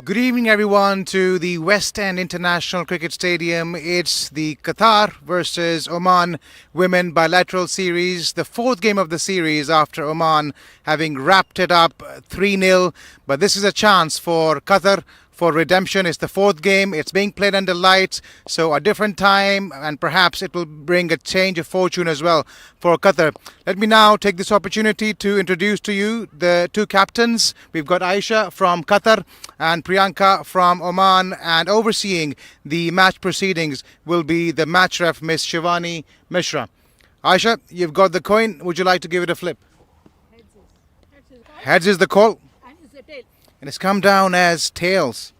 Good evening, everyone, to the West End International Cricket Stadium. It's the Qatar versus Oman Women Bilateral Series, the fourth game of the series after Oman having wrapped it up 3-0. But this is a chance for Qatar for redemption. It's the fourth game. It's being played under lights, so a different time, and perhaps it will bring a change of fortune as well for Qatar. Let me now take this opportunity to introduce to you the two captains. We've got Aisha from Qatar and Priyanka from Oman, and overseeing the match proceedings will be the match ref, Miss Shivani Mishra. Aisha, you've got the coin. Would you like to give it a flip? Heads is the call, and it's come down as tails.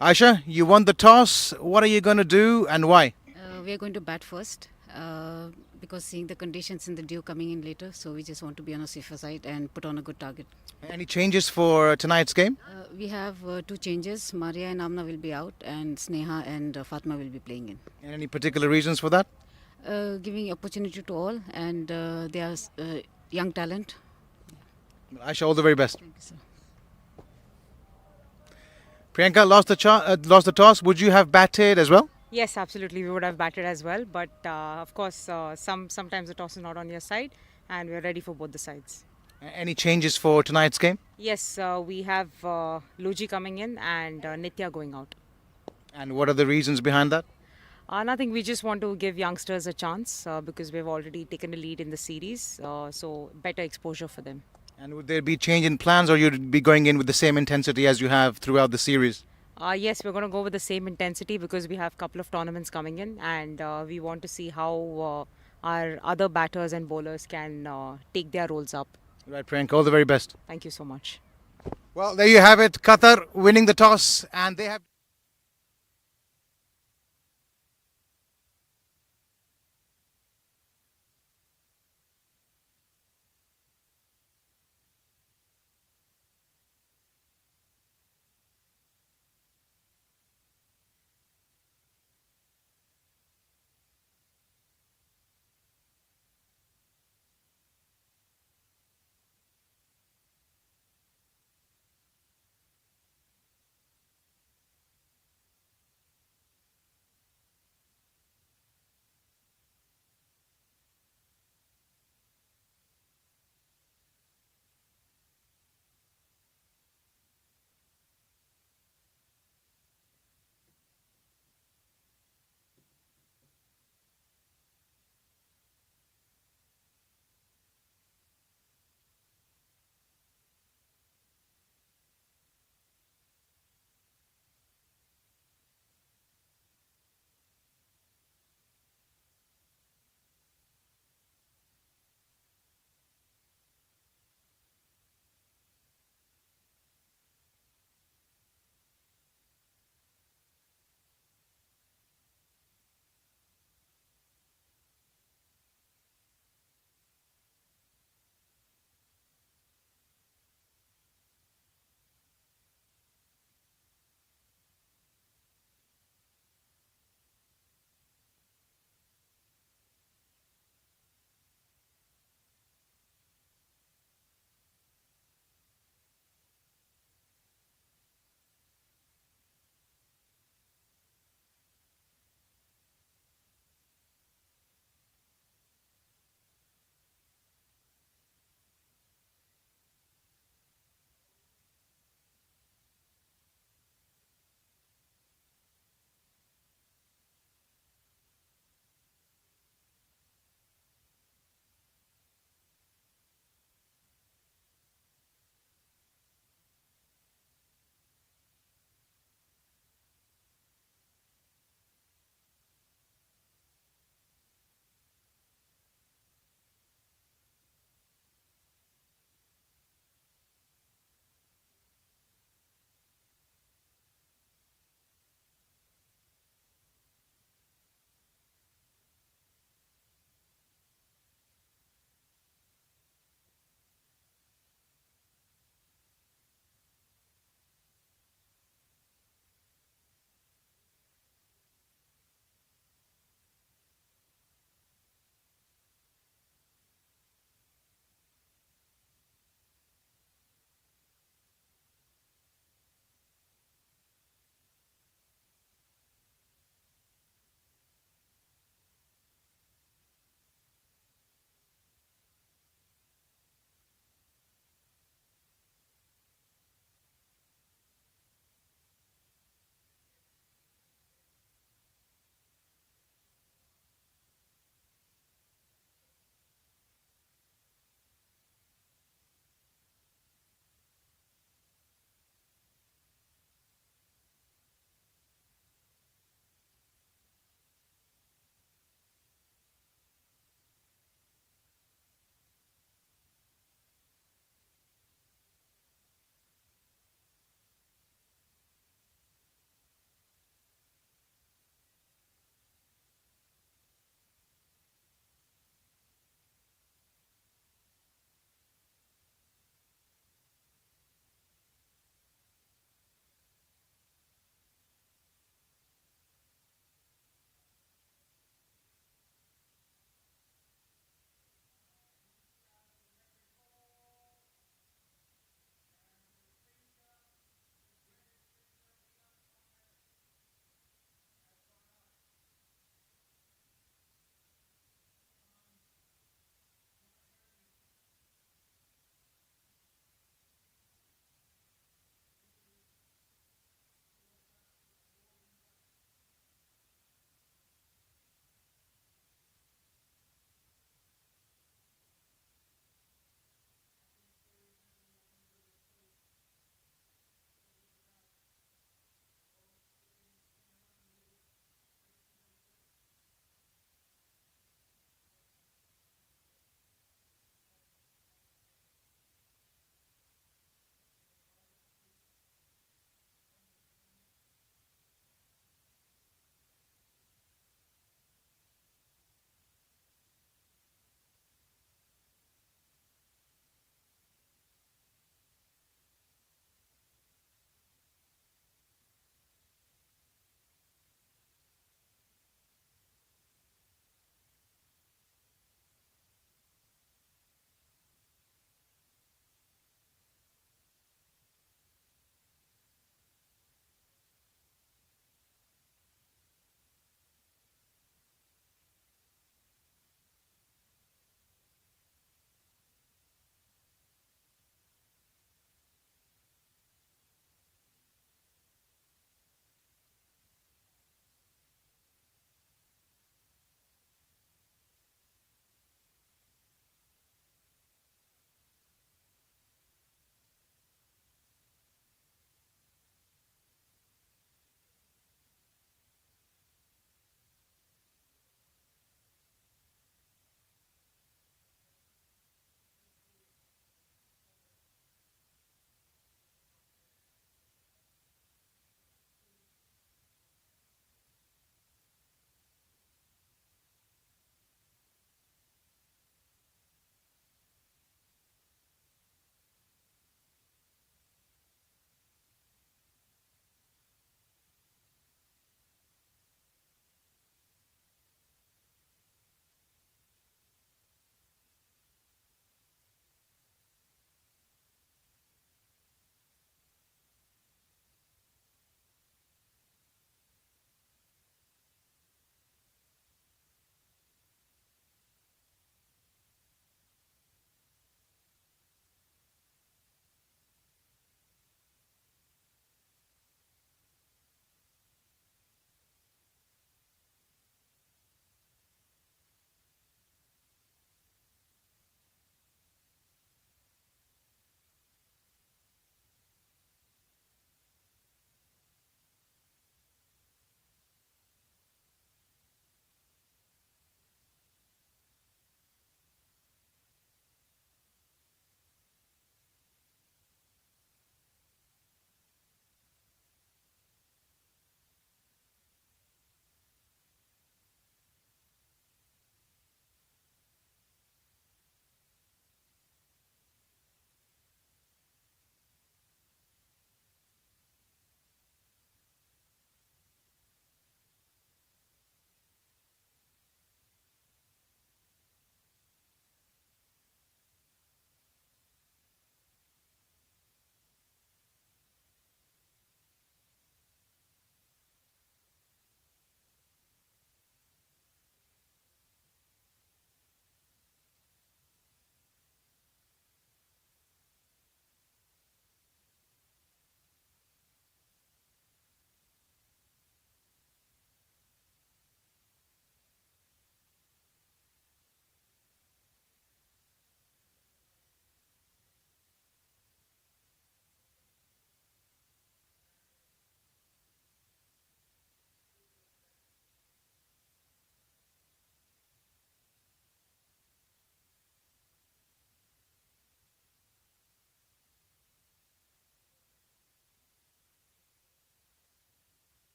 Aisha, you won the toss. What are you going to do and why? We are going to bat first because seeing the conditions in the dew coming in later, so we just want to be on a safer side and put on a good target. Any changes for tonight's game? We have two changes. Maria and Amna will be out, and Sneha and Fatma will be playing in. And any particular reasons for that? Giving opportunity to all, and they are young talent. Aisha, all the very best. Thank you, sir. Priyanka lost the toss. Would you have batted as well? Yes, absolutely. We would have batted as well, but of course, sometimes the toss is not on your side, and we're ready for both the sides. Any changes for tonight's game? Yes, we have Luji coming in and Nitya going out. And what are the reasons behind that? Nothing. We just want to give youngsters a chance because we've already taken a lead in the series, so better exposure for them. And would there be change in plans, or you'd be going in with the same intensity as you have throughout the series? Yes, we're going to go with the same intensity because we have a couple of tournaments coming in, and we want to see how our other batters and bowlers can take their roles up. Right, Priyanka, all the very best. Thank you so much. Well, there you have it. Qatar winning the toss, and they have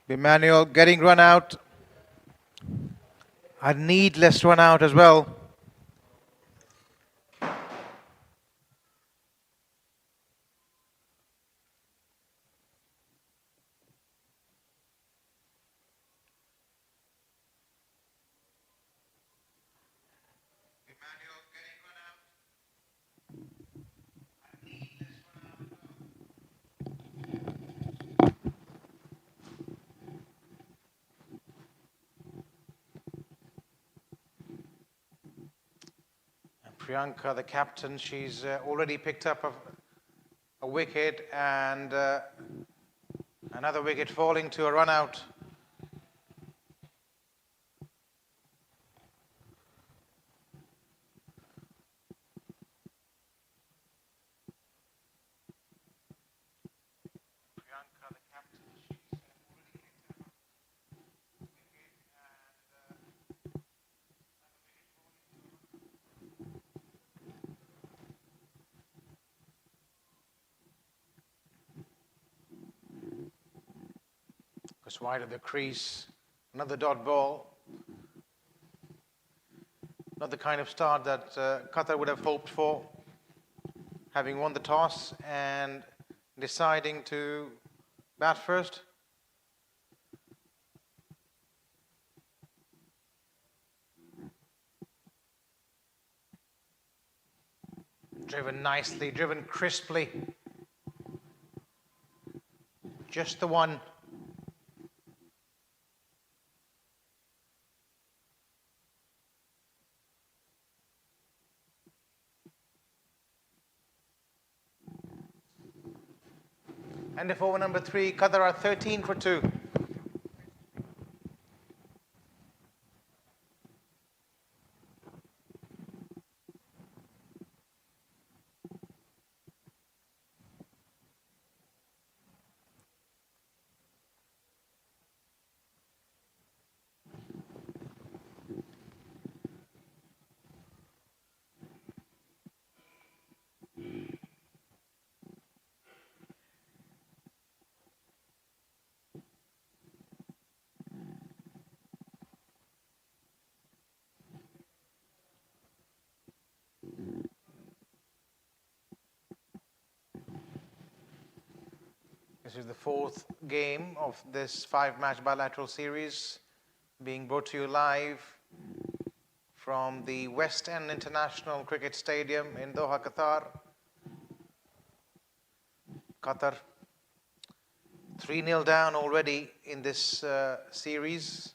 Emmanuel getting run out. A needless run out as well. Priyanka, the captain, she's already picked up a wicket, and another wicket falling to a run out. Goes wide of the crease. Another dot ball. Not the kind of start that Qatar would have hoped for, having won the toss and deciding to bat first. Driven nicely, driven crisply. Just the one. And if over number 3, Qatar are 13 for 2. This is the 4th game of this 5-match bilateral series, being brought to you live from the West End International Cricket Stadium in Doha, Qatar. Qatar 3-0 down already in this series.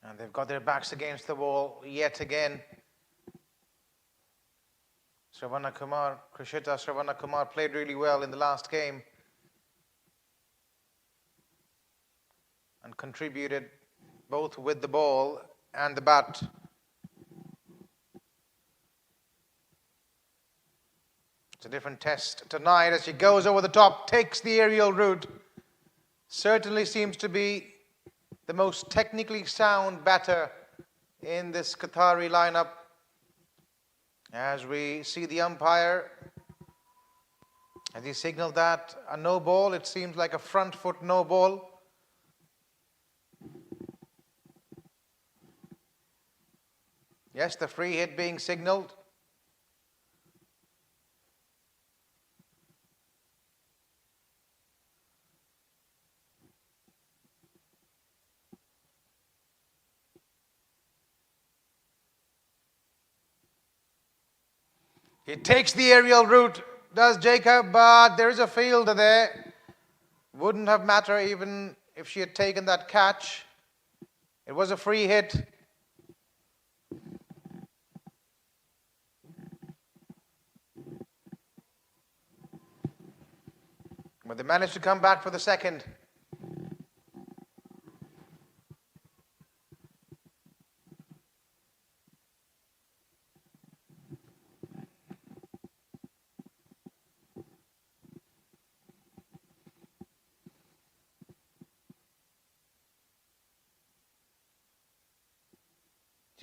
And they've got their backs against the wall yet again. Krishita Shravana Kumar played really well in the last game and contributed both with the ball and the bat. It's a different test tonight as she goes over the top, takes the aerial route. Certainly seems to be the most technically sound batter in this Qatari lineup. As we see the umpire, has he signaled that a no ball? It seems like a front foot no ball. Yes, the free hit being signaled. He takes the aerial route, does Jacob, but there is a fielder there. Wouldn't have mattered even if she had taken that catch. It was a free hit. But they managed to come back for the second.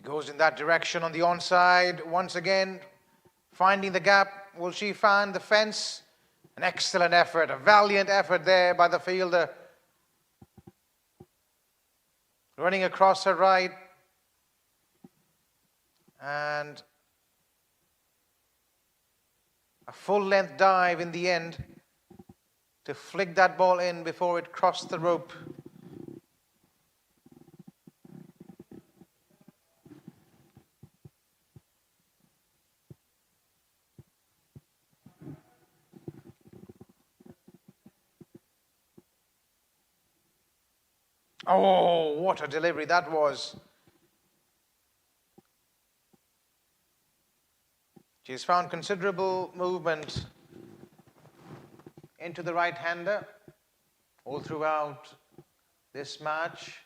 She goes in that direction on the onside. Once again, finding the gap. Will she find the fence? An excellent effort, a valiant effort there by the fielder. Running across her right. And a full-length dive in the end to flick that ball in before it crossed the rope. Oh, what a delivery that was. She's found considerable movement into the right-hander all throughout this match.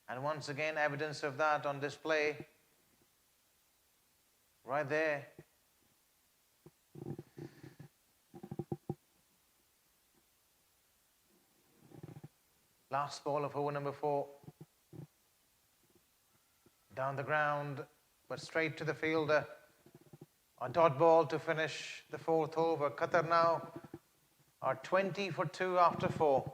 And once again, evidence of that on display right there. Last ball of over number 4. Down the ground, but straight to the fielder. A dot ball to finish the 4th over. Qatar now are 20 for 2 after 4.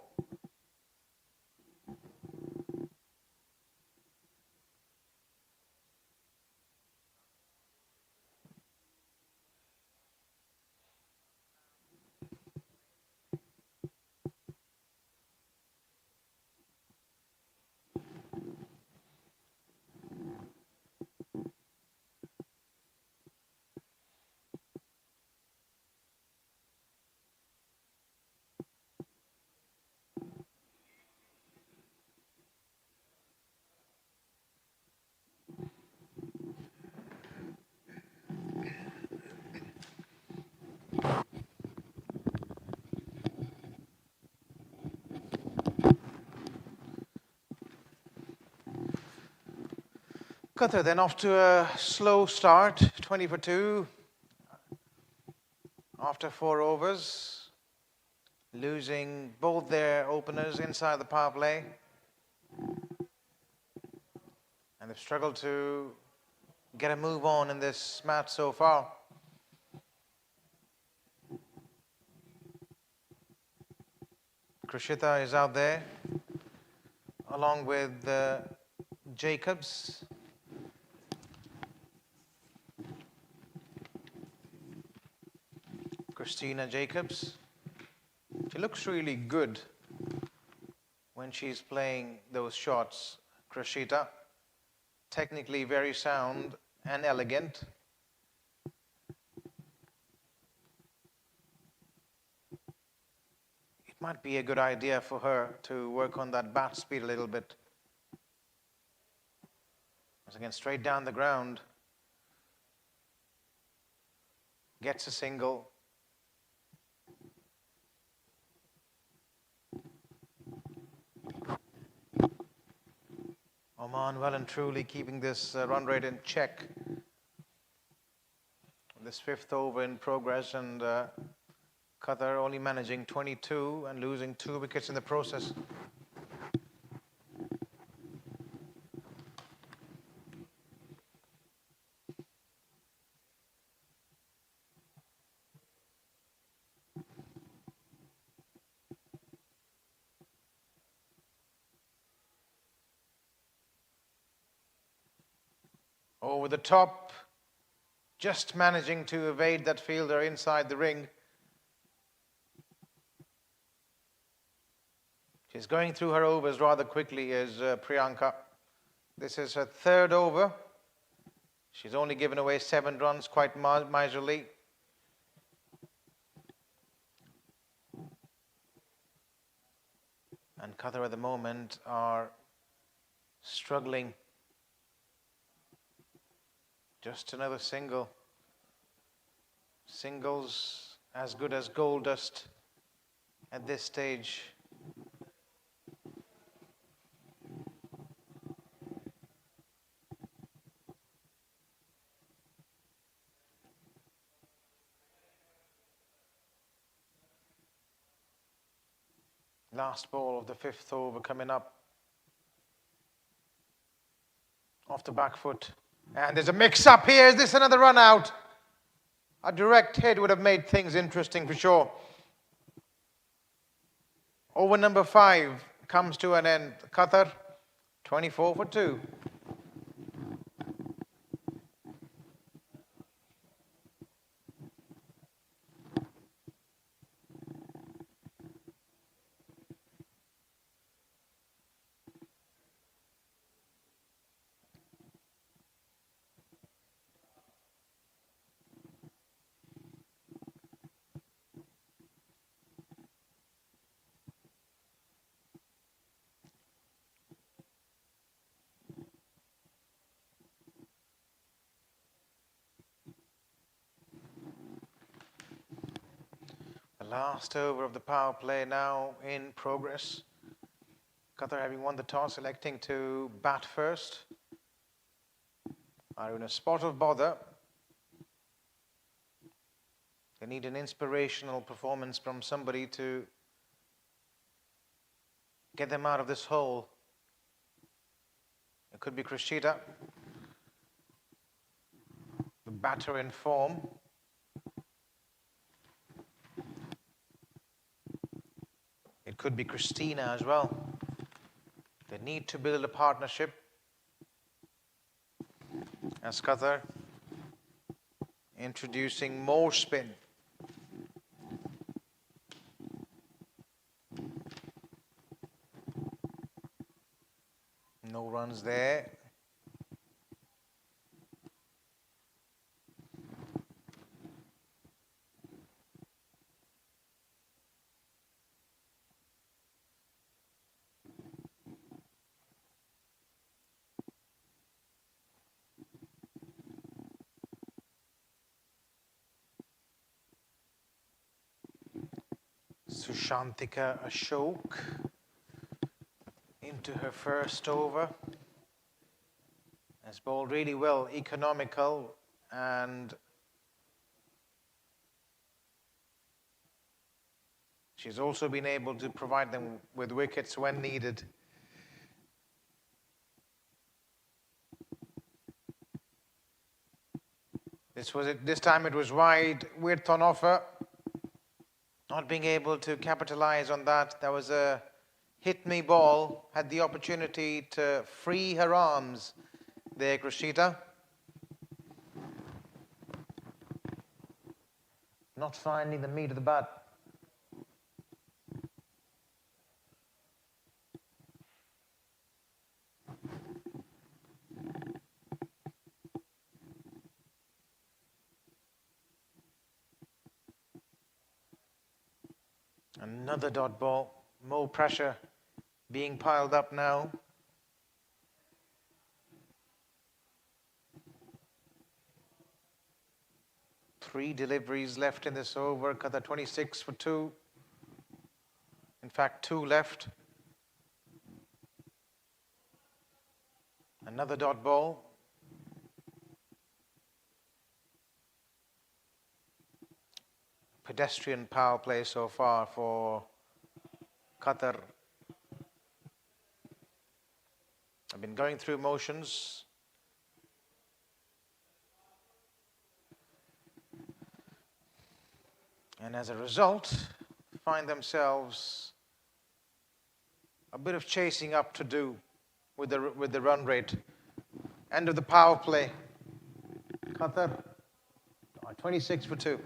Qatar then off to a slow start, 20 for 2 after 4 overs, losing both their openers inside the power play. And they've struggled to get a move on in this match so far. Krishita is out there, along with Jacobs. Christina Jacobs. She looks really good when she's playing those shots, Krishita. Technically very sound and elegant. It might be a good idea for her to work on that bat speed a little bit. Once again, straight down the ground. Gets a single. Oman well and truly keeping this run rate in check. This 5th over in progress, and Qatar only managing 22 and losing 2 wickets in the process. Over the top, just managing to evade that fielder inside the ring. She's going through her overs rather quickly, is Priyanka. This is her 3rd over. She's only given away 7 runs, quite miserly. And Qatar at the moment are struggling. Just another single. Singles as good as gold dust at this stage. Last ball of the 5th over coming up. Off the back foot. And there's a mix-up here. Is this another run out? A direct hit would have made things interesting for sure. Over number 5 comes to an end. Qatar, 24 for 2. The last over of the power play now in progress. Qatar having won the toss, electing to bat first. Are in a spot of bother. They need an inspirational performance from somebody to get them out of this hole. It could be Krishita, the batter in form. It could be Christina as well. They need to build a partnership. As Qatar introducing more spin. No runs there. Sushantika Ashok into her first over. Has bowled really well, economical, and she's also been able to provide them with wickets when needed. This time it was wide, width on offer. Not being able to capitalize on that. That was a hit me ball. Had the opportunity to free her arms there, Krishita. Not finding the meat of the bat. Another dot ball. More pressure being piled up now. Three deliveries left in this over. Qatar 26 for 2. In fact, 2 left. Another dot ball. Pedestrian power play so far for Qatar. I've been going through motions. And as a result, find themselves a bit of chasing up to do with the run rate. End of the power play. Qatar, 26 for 2.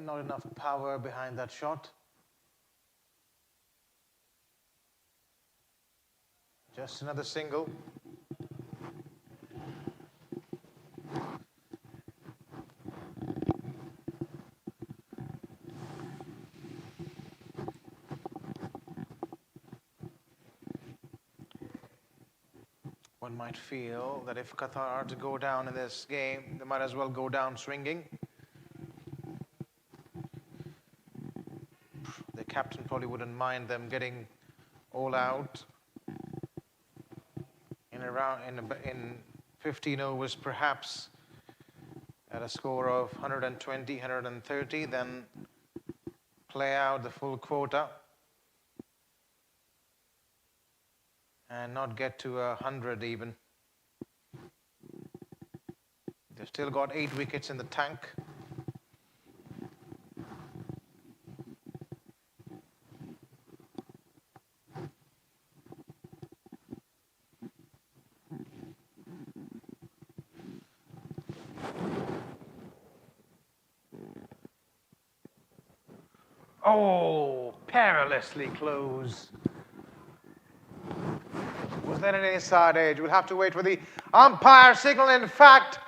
in, not enough power behind that shot. Just another single. One might feel that if Qatar are to go down in this game, they might as well go down swinging. The captain probably wouldn't mind them getting all out in 15 overs, perhaps at a score of 120, 130, then play out the full quota and not get to 100 even. They've still got 8 wickets in the tank. Oh, perilously close. Was that an inside edge? We'll have to wait for the umpire signal. In fact,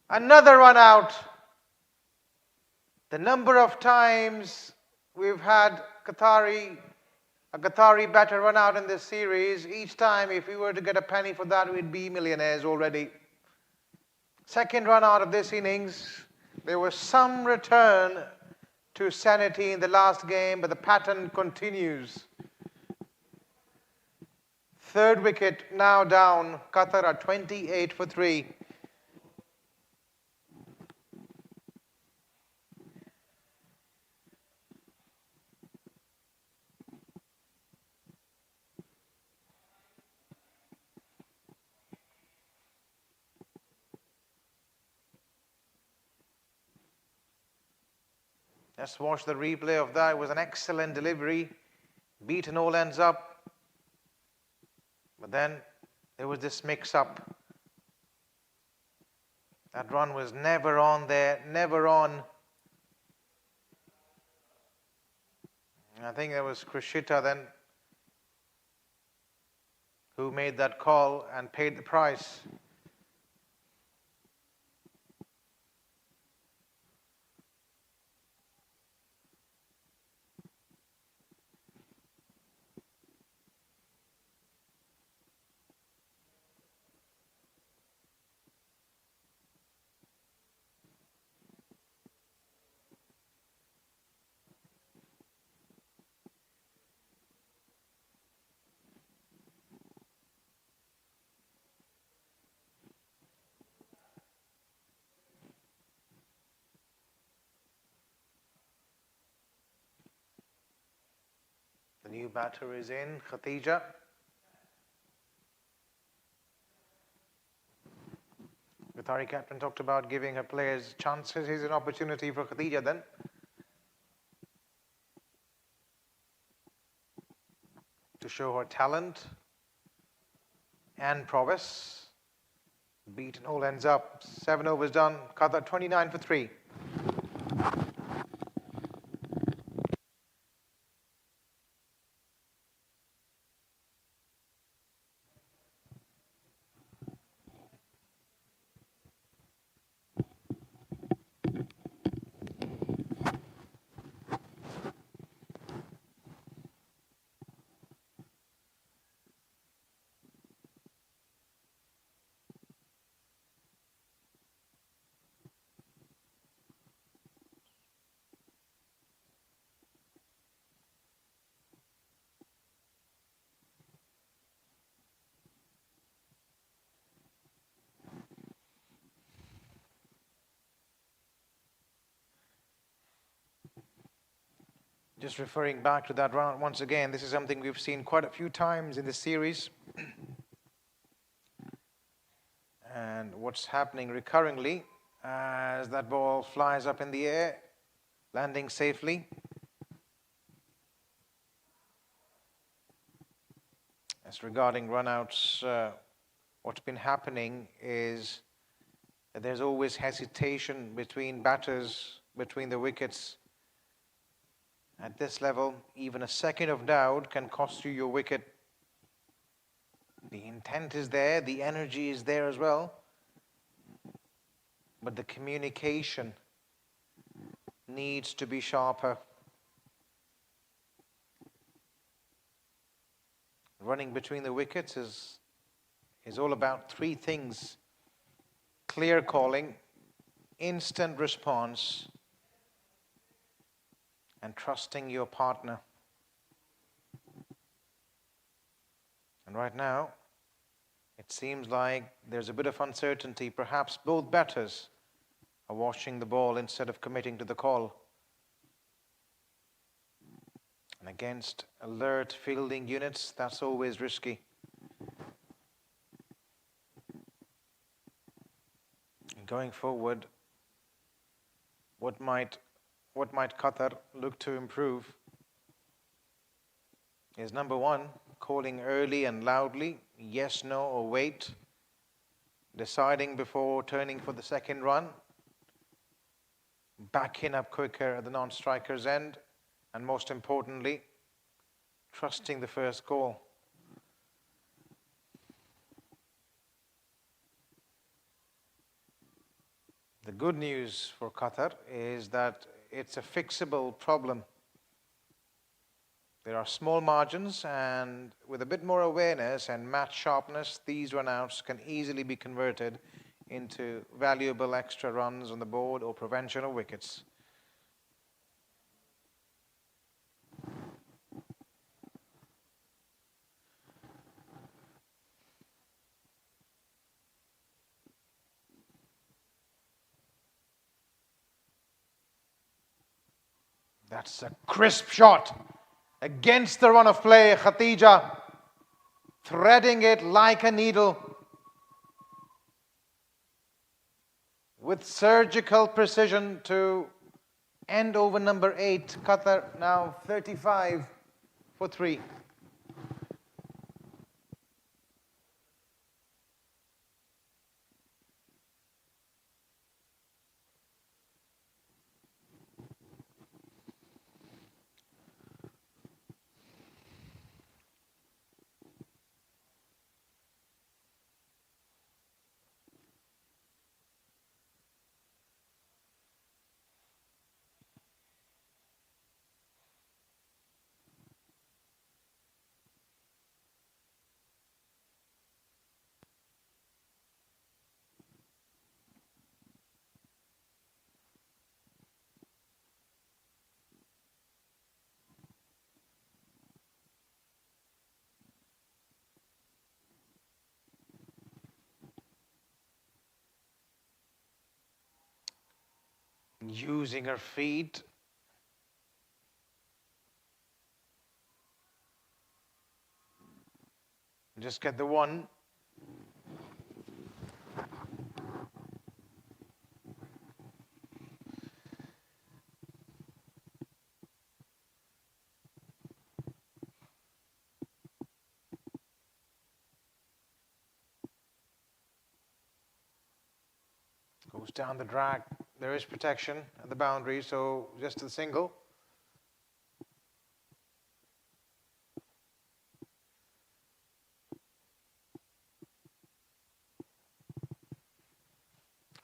another run out. The number of times we've had a Qatari batter run out in this series, each time if we were to get a penny for that, we'd be millionaires already. Second run out of this innings. There was some return to sanity in the last game, but the pattern continues. Third wicket now down. Qatar are 28 for 3. Let's watch the replay of that. It was an excellent delivery. Beaten all ends up. But then there was this mix-up. That run was never on there, never on. I think it was Krishita then who made that call and paid the price. The new batter is in, Khatija. Qatari captain talked about giving her players chances. Here's an opportunity for Khatija then. To show her talent and prowess. Beaten all ends up. 7 overs done. Qatar 29 for 3. Just referring back to that round once again, this is something we've seen quite a few times in this series. And what's happening recurringly as that ball flies up in the air, landing safely. As regarding runouts, what's been happening is There's always hesitation between batters, between the wickets. At this level, even a second of doubt can cost you your wicket. The intent is there, the energy is there as well, but the communication needs to be sharper. Running between the wickets is all about three things: clear calling, instant response, and trusting your partner. And right now, it seems like there's a bit of uncertainty. Perhaps both batters are watching the ball instead of committing to the call. And against alert fielding units, that's always risky. And going forward, what might Qatar look to improve is number one, calling early and loudly, yes, no, or wait, deciding before turning for the second run, backing up quicker at the non-striker's end, and most importantly, trusting the first call. The good news for Qatar is that it's a fixable problem. There are small margins, and with a bit more awareness and match sharpness, these run-outs can easily be converted into valuable extra runs on the board or prevention of wickets. That's a crisp shot against the run of play. Khatija threading it like a needle with surgical precision to end over number 8. Qatar now 35 for 3. Using her feet. Just get the one. Goes down the drag. There is protection at the boundary, so just a single.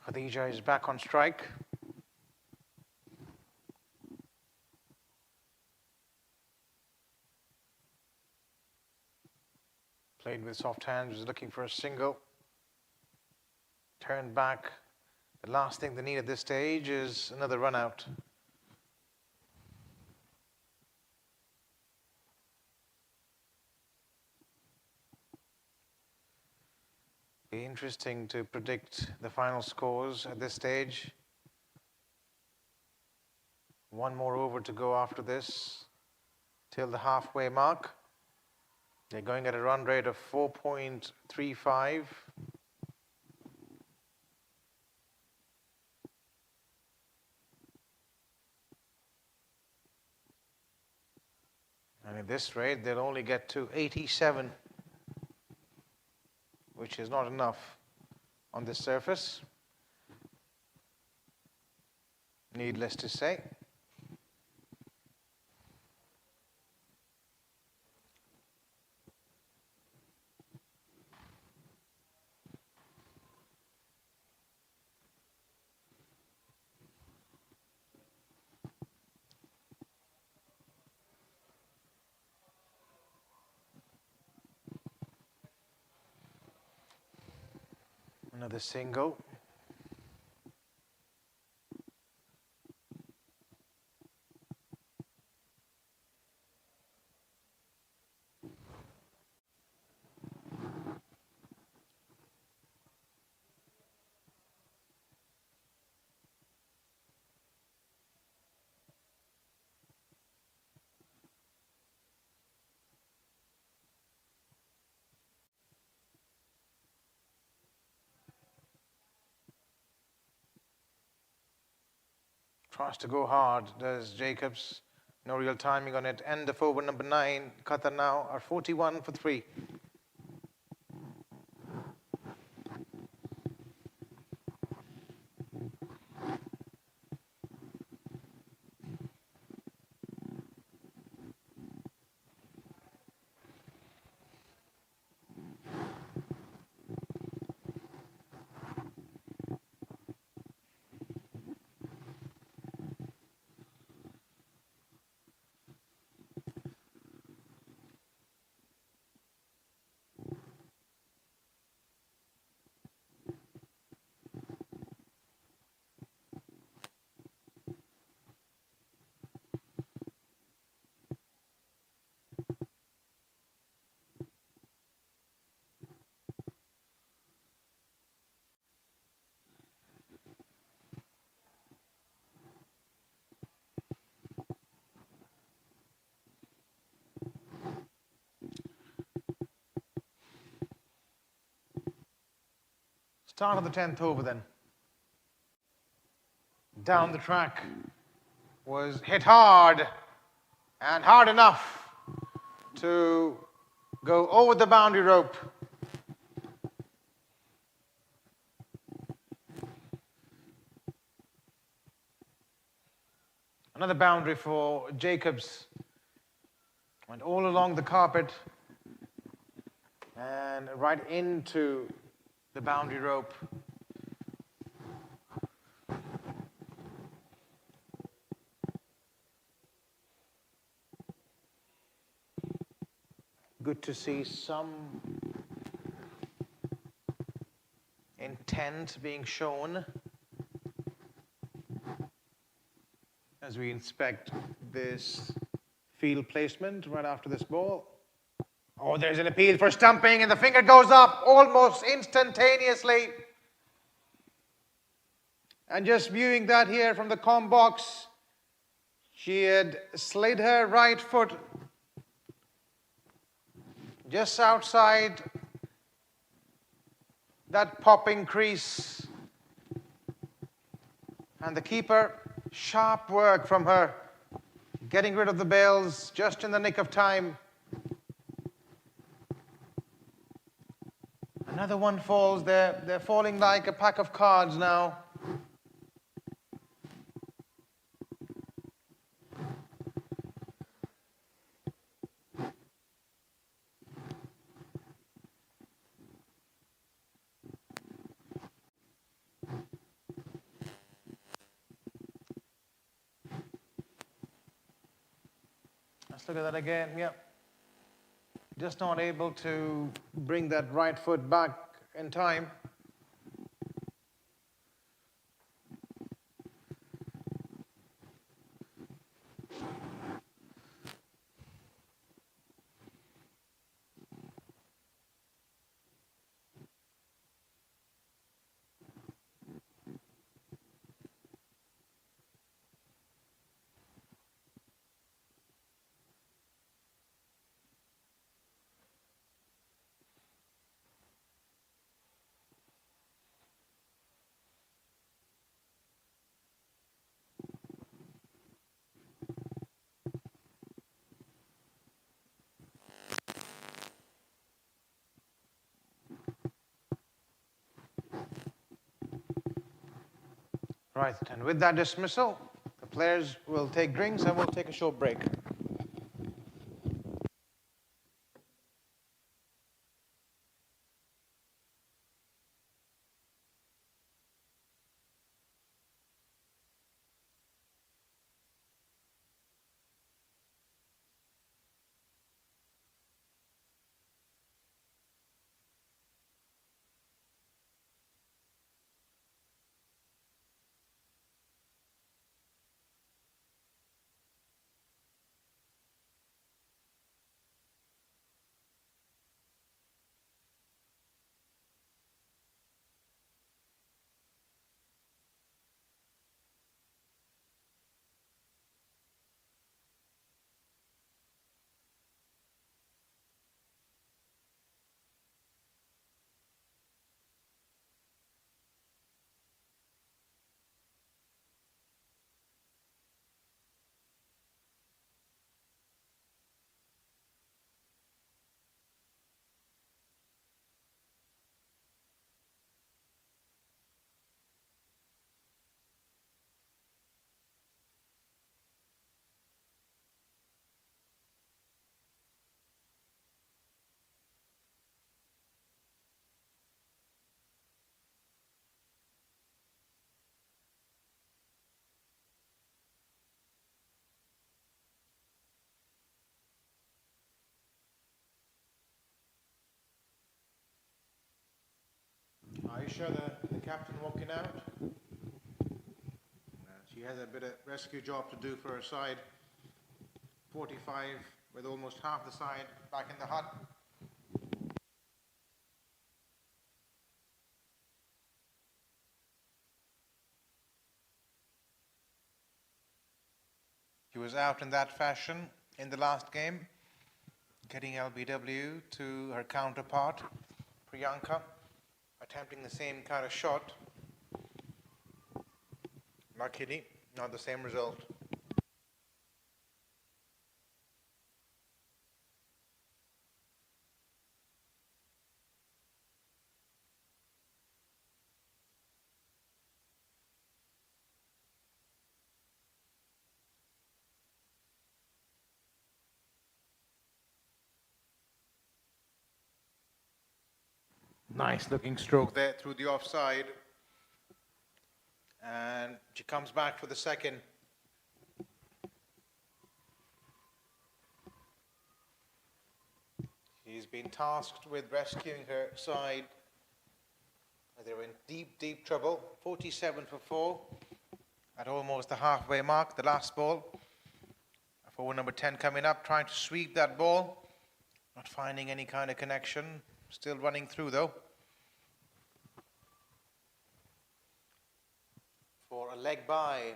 Khadija is back on strike. Played with soft hands, was looking for a single. Turned back. The last thing they need at this stage is another run out. Be interesting to predict the final scores at this stage. One more over to go after this till the halfway mark. They're going at a run rate of 4.35. And at this rate, they'll only get to 87, which is not enough on this surface. needless to say. Another single. Tries to go hard, does Jacobs. No real timing on it. End of over number 9. Qatar now are 41 for 3. Start of the 10th over then. Down the track was hit hard and hard enough to go over the boundary rope. Another boundary for Jacobs. Went all along the carpet and right into the boundary rope. Good to see some intent being shown as we inspect this field placement right after this ball. Oh, there's an appeal for stumping, and the finger goes up almost instantaneously. And just viewing that here from the comm box, she had slid her right foot just outside that popping crease. And the keeper, sharp work from her, getting rid of the bails just in the nick of time. Another one falls. They're falling like a pack of cards now. Let's look at that again. Yeah. Just not able to bring that right foot back in time. Right, and with that dismissal, the players will take drinks and we'll take a short break. Are you sure the captain walking out? She has a bit of rescue job to do for her side. 45 with almost half the side back in the hut. She was out in that fashion in the last game, getting LBW to her counterpart, Priyanka, attempting the same kind of shot. Luckily, not the same result. Nice looking stroke there through the offside. And she comes back for the second. She's been tasked with rescuing her side. They were in deep, deep trouble. 47 for 4 at almost the halfway mark, the last ball. Forward number 10 coming up, trying to sweep that ball. Not finding any kind of connection. Still running through though. For a leg by.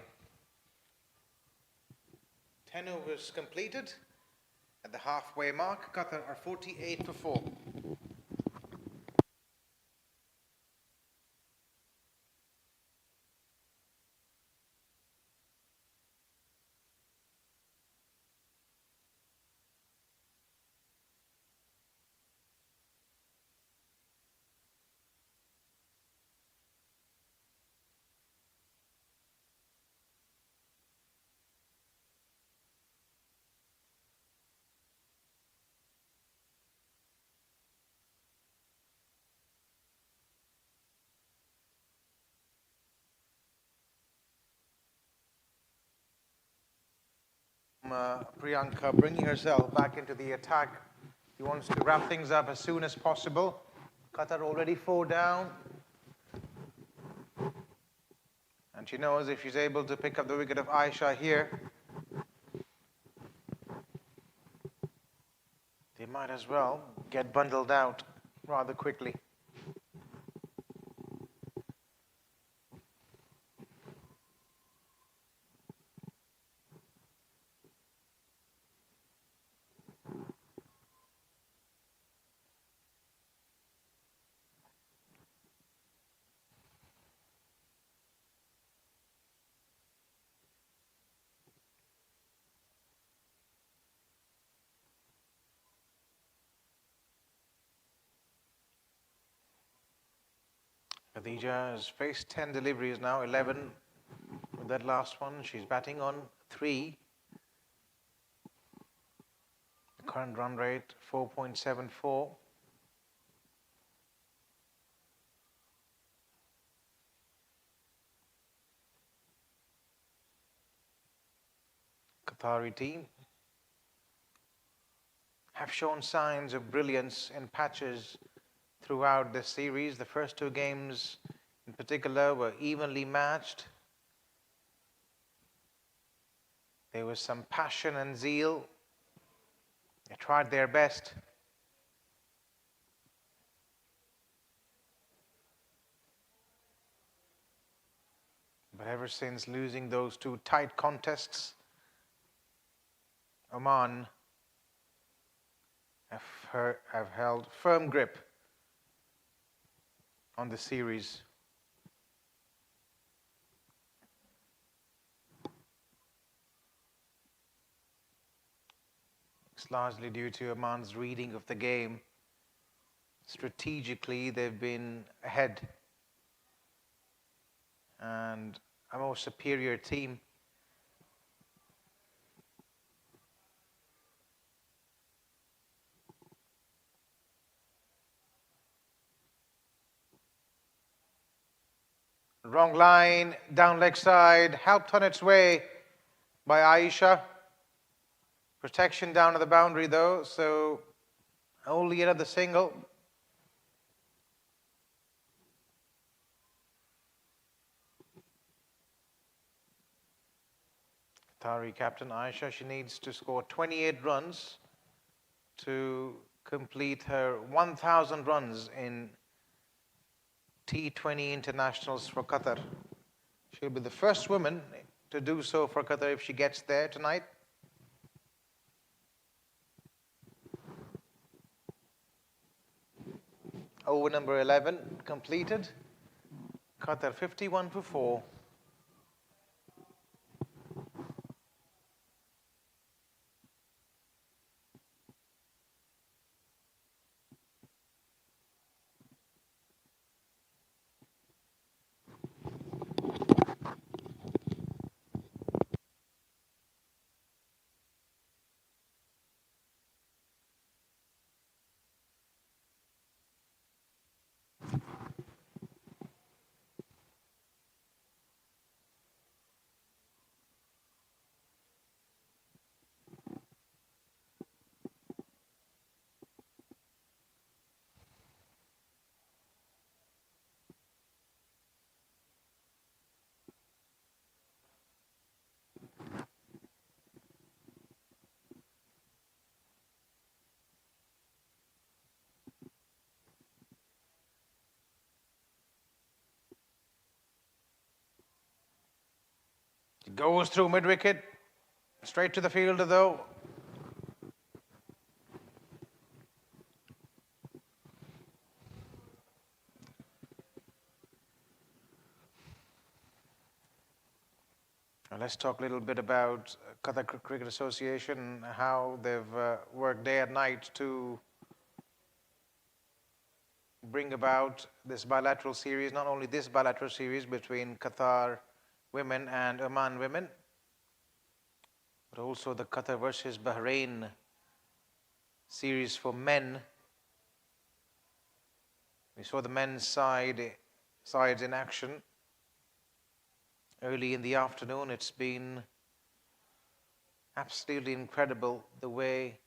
10 overs completed. At the halfway mark, Qatar are 48 for 4. Priyanka bringing herself back into the attack. She wants to wrap things up as soon as possible. Qatar already 4 down. And she knows if she's able to pick up the wicket of Aisha here, they might as well get bundled out rather quickly. Khadija has faced 10 deliveries now, 11 that last one. She's batting on 3. The current run rate 4.74. Qatari team have shown signs of brilliance in patches throughout this series. The first 2 games in particular were evenly matched. There was some passion and zeal. They tried their best. But ever since losing those 2 tight contests, Oman have held firm grip on the series. It's largely due to Oman's reading of the game. Strategically, they've been ahead and a more superior team. Wrong line, down leg side, helped on its way by Aisha. Protection down to the boundary though, so only another single. Qatari captain Aisha, she needs to score 28 runs to complete her 1,000 runs in T20 internationals for Qatar. She'll be the first woman to do so for Qatar if she gets there tonight. Over number 11 completed. Qatar 51 for 4. It goes through mid-wicket, straight to the fielder though. Now let's talk a little bit about Qatar Cricket Association, how they've worked day and night to bring about this bilateral series, not only this bilateral series between Qatar women and Oman women, but also the Qatar versus Bahrain series for men. We saw the men's sides in action early in the afternoon. It's been absolutely incredible the way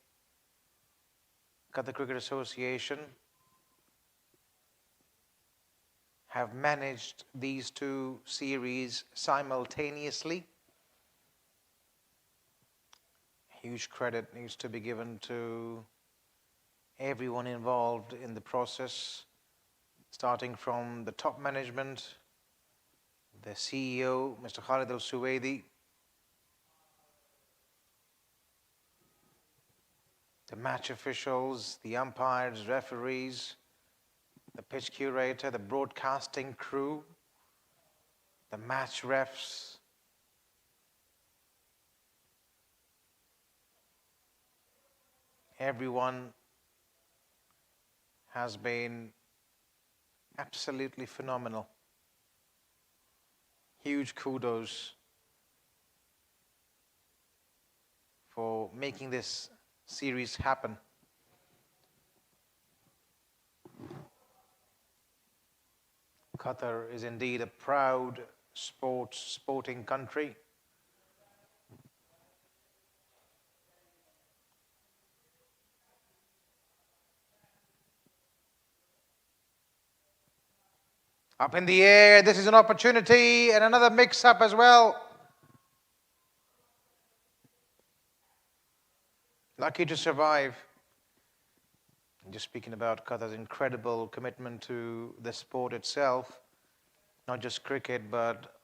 Qatar Cricket Association have managed these 2 series simultaneously. Huge credit needs to be given to everyone involved in the process, starting from the top management, the CEO, Mr. Khalid Al-Suwaidi, the match officials, the umpires, referees, the pitch curator, the broadcasting crew, the match refs. Everyone has been absolutely phenomenal. Huge kudos for making this series happen. Qatar is indeed a proud sporting country. Up in the air, this is an opportunity and another mix-up as well. Lucky to survive. Just speaking about Qatar's incredible commitment to the sport itself, not just cricket, but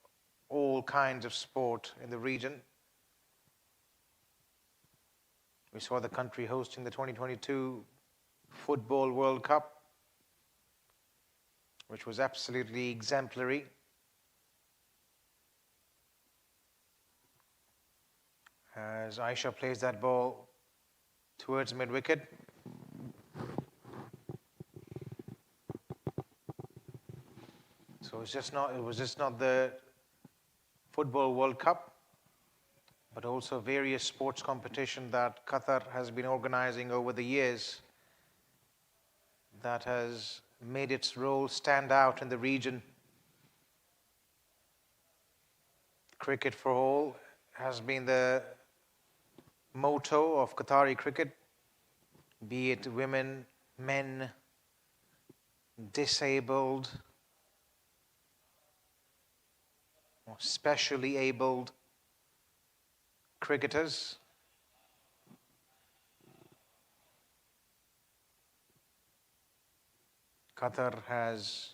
all kinds of sport in the region. We saw the country hosting the 2022 Football World Cup, which was absolutely exemplary. As Aisha plays that ball towards mid-wicket. So it was just not the Football World Cup, but also various sports competition that Qatar has been organizing over the years that has made its role stand out in the region. Cricket for all has been the motto of Qatari cricket, be it women, men, disabled, or specially abled cricketers. Qatar has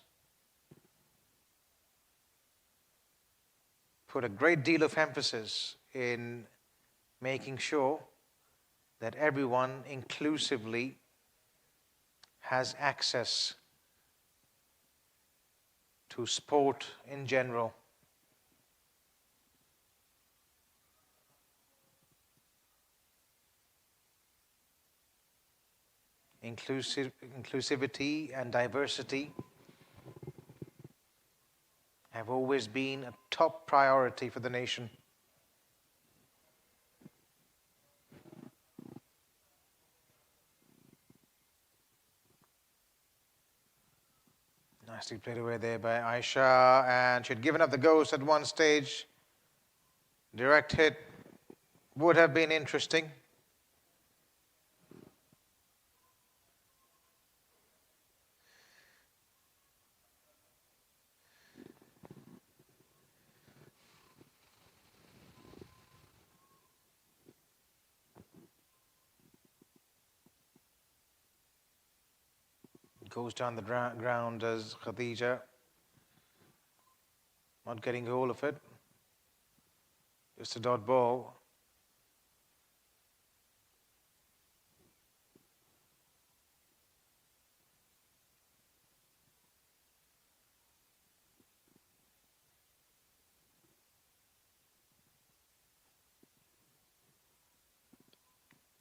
put a great deal of emphasis in making sure that everyone inclusively has access to sport in general. Inclusivity and diversity have always been a top priority for the nation. Nicely played away there by Aisha, and she had given up the ghost at one stage. Direct hit would have been interesting. Goes down the ground as Khadija, not getting hold of it. Just a dot ball.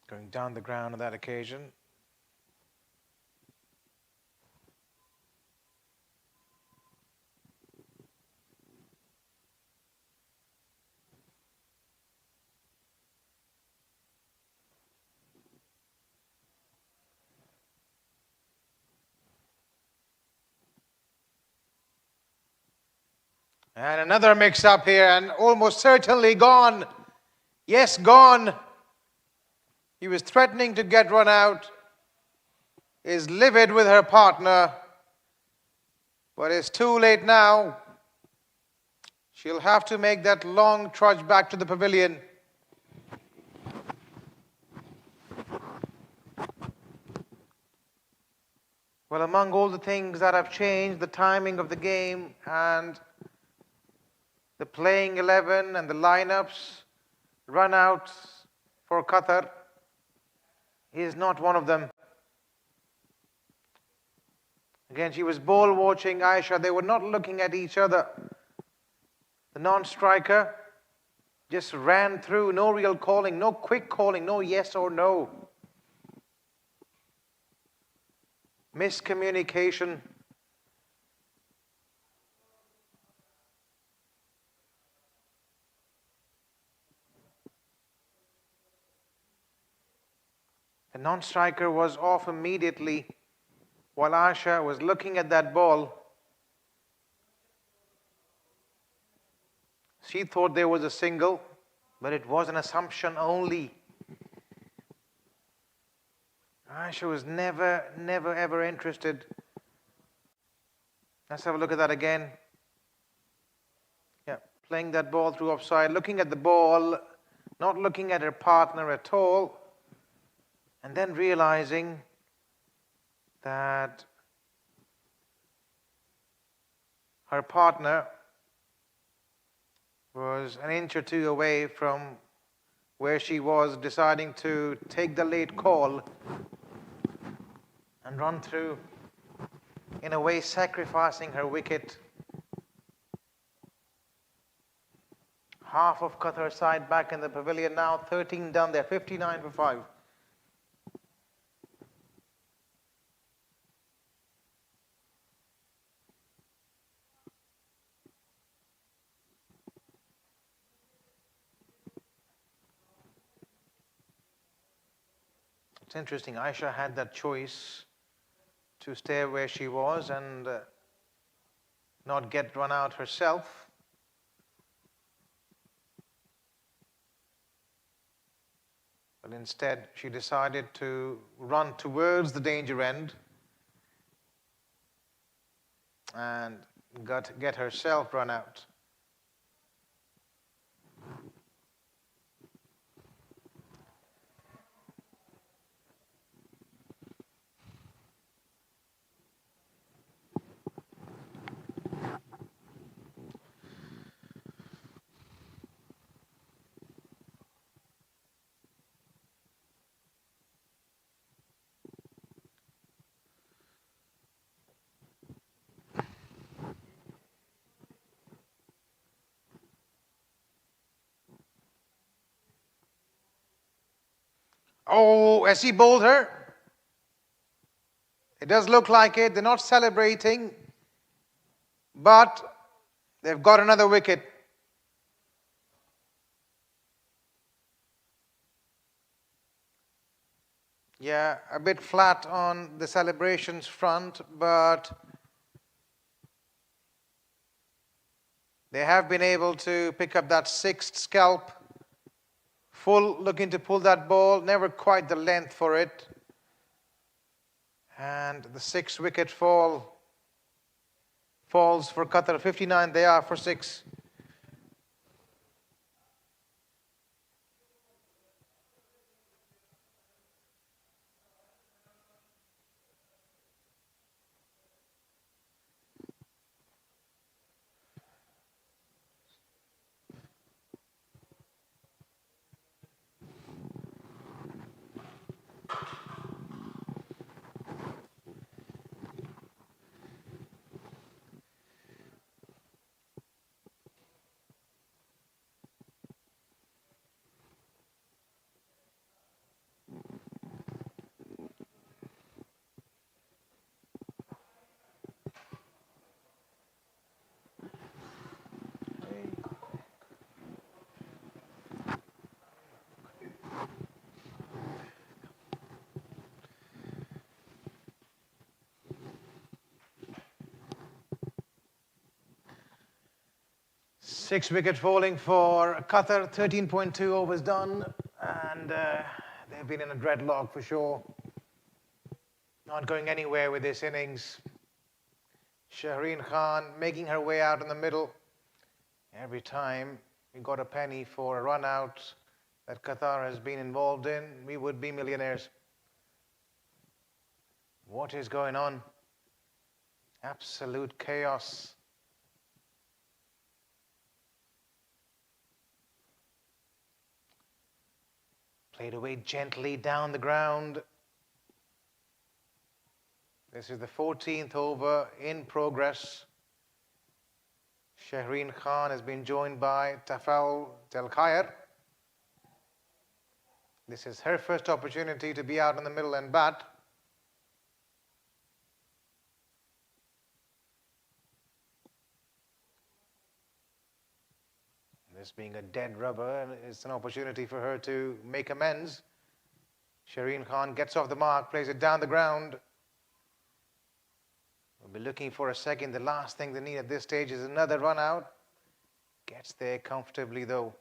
Going down the ground on that occasion. And another mix-up here, and almost certainly gone. Yes, gone. He was threatening to get run out. Is livid with her partner, but it's too late now. She'll have to make that long trudge back to the pavilion. Well, among all the things that have changed, the timing of the game and the playing 11 and the lineups, run-outs for Qatar is not one of them. Again, she was ball watching Aisha. They were not looking at each other. The non-striker just ran through, no real calling, no quick calling, no yes or no. Miscommunication. The non-striker was off immediately while Asha was looking at that ball. She thought there was a single, but it was an assumption only. Asha was never ever interested. Let's have a look at that again. Yeah, playing that ball through offside, looking at the ball, not looking at her partner at all, and then realizing that her partner was an inch or two away from where she was, deciding to take the late call and run through, in a way sacrificing her wicket. Half of Qatar side back in the pavilion now, 13 done there, 59 for 5. It's interesting, Aisha had that choice to stay where she was and not get run out herself. But instead, she decided to run towards the danger end and get herself run out. Oh, has he bowled her? It does look like it. They're not celebrating, but they've got another wicket. Yeah, a bit flat on the celebrations front, but they have been able to pick up that sixth scalp. Full looking to pull that ball, never quite the length for it. And the 6th wicket falls for Qatar. 59 they are for 6. Six wicket falling for Qatar, 13.2 overs done, and they've been in a dreadlock for sure. Not going anywhere with this innings. Shaheen Khan making her way out in the middle. Every time we got a penny for a run out that Qatar has been involved in, we would be millionaires. What is going on? Absolute chaos. Played away gently down the ground. This is the 14th over in progress. Shaheen Khan has been joined by Tafal Telkhair. This is her first opportunity to be out in the middle and bat. This being a dead rubber, it's an opportunity for her to make amends. Shireen Khan gets off the mark, plays it down the ground. We'll be looking for a second. The last thing they need at this stage is another run out. Gets there comfortably though.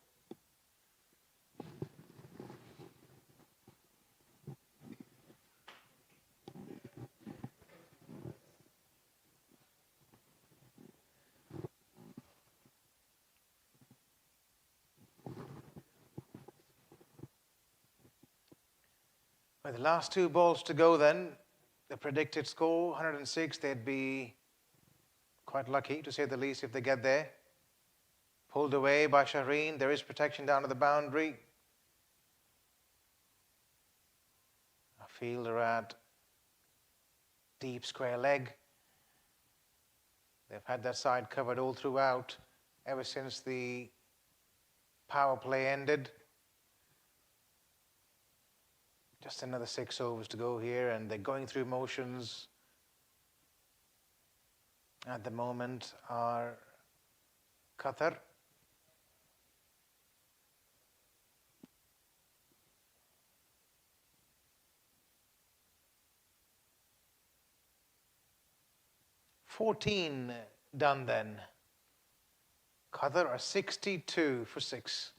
With the last 2 balls to go then, the predicted score, 106, they'd be quite lucky to say the least if they get there. Pulled away by Shireen. There is protection down to the boundary. A fielder at deep square leg. They've had that side covered all throughout ever since the power play ended. Just another 6 overs to go here, and they're going through motions at the moment are Qatar. "14 done then. Qatar are 62 for 6.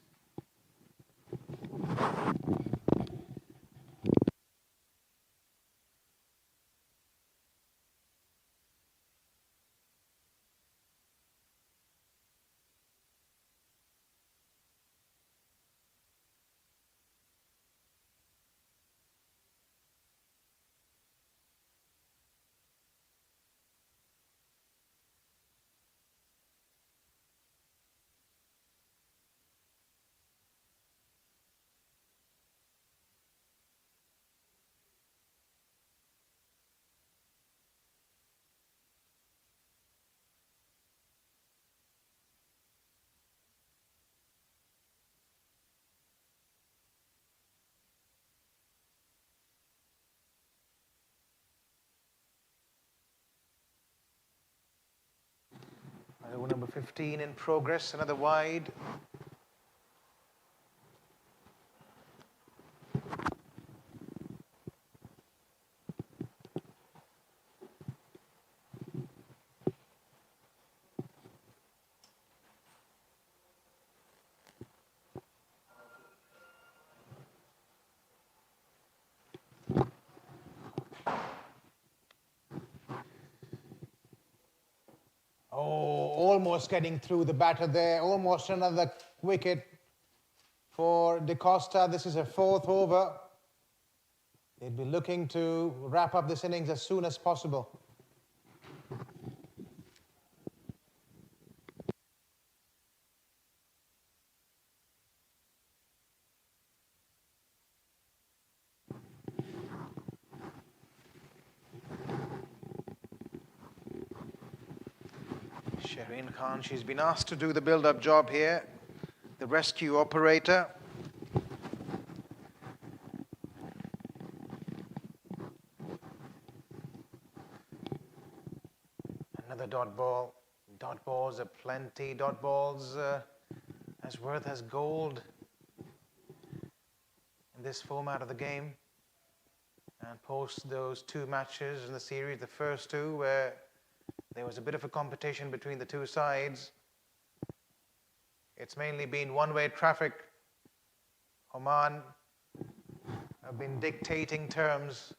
Over number 15 in progress, another wide. Oh, almost getting through the batter there. Almost another wicket for De Costa. This is a 4th over. They'd be looking to wrap up this innings as soon as possible. Shireen Khan, she's been asked to do the build-up job here, the rescue operator. Another dot ball. Dot balls are plenty. Dot balls as worth as gold in this format of the game. And post those 2 matches in the series, the first 2 where there was a bit of a competition between the 2 sides. It's mainly been one-way traffic. Oman have been dictating terms.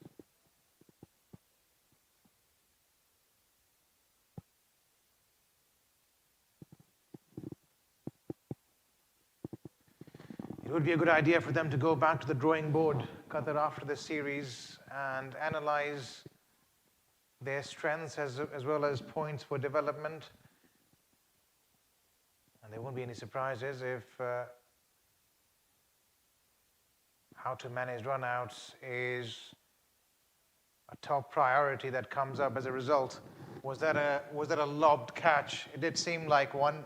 It would be a good idea for them to go back to the drawing board, Qatar, after this series and analyze their strengths as well as points for development. And there won't be any surprises if how to manage runouts is a top priority that comes up as a result. Was that a lobbed catch? It did seem like one.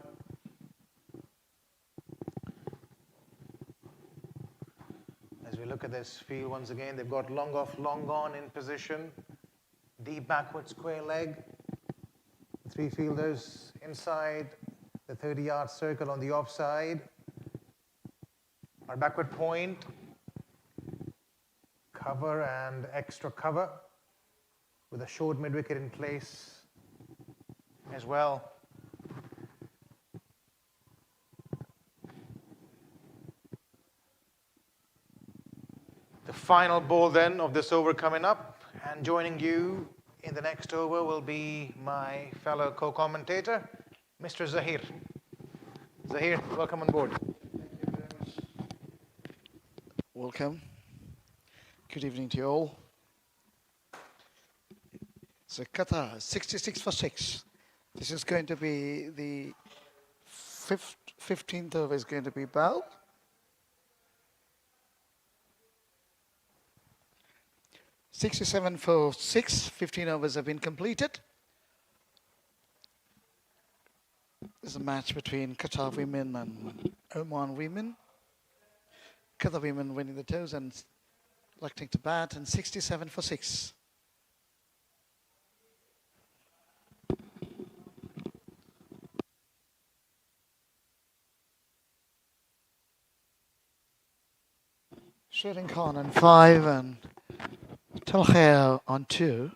As we look at this field once again, they've got long off, long on in position. Deep backward square leg. 3 fielders inside the 30-yard circle on the offside. Our backward point. cover and extra cover with a short mid-wicket in place as well. The final ball then of this over coming up, and joining you in the next over will be my fellow co-commentator, Mr. Zahir. Zahir, welcome on board. Welcome. Good evening to you all. So Qatar, 66 for 6. This is going to be the 15th over is going to be bowled. .67 for 6, 15 overs have been completed. This is a match between Qatar women and Oman women. Qatar women winning the toes and electing to bat, and 67 for 6. Shirin Khan on 5 and Talkhair on 2.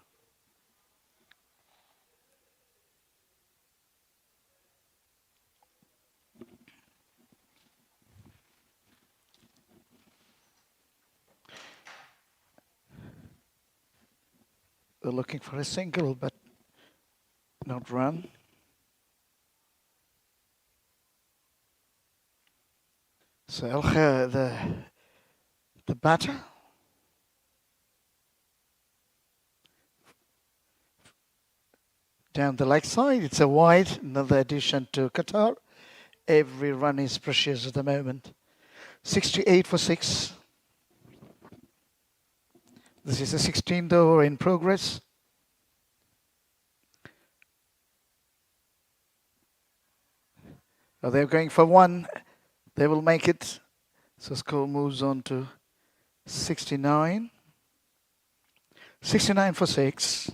They're looking for a single, but not run. So Talkhair, the batter. Down the leg side, it's a wide, another addition to Qatar. Every run is precious at the moment. 68 for 6. This is the 16th over in progress. They're going for 1. They will make it. So score moves on to 69. 69 for 6.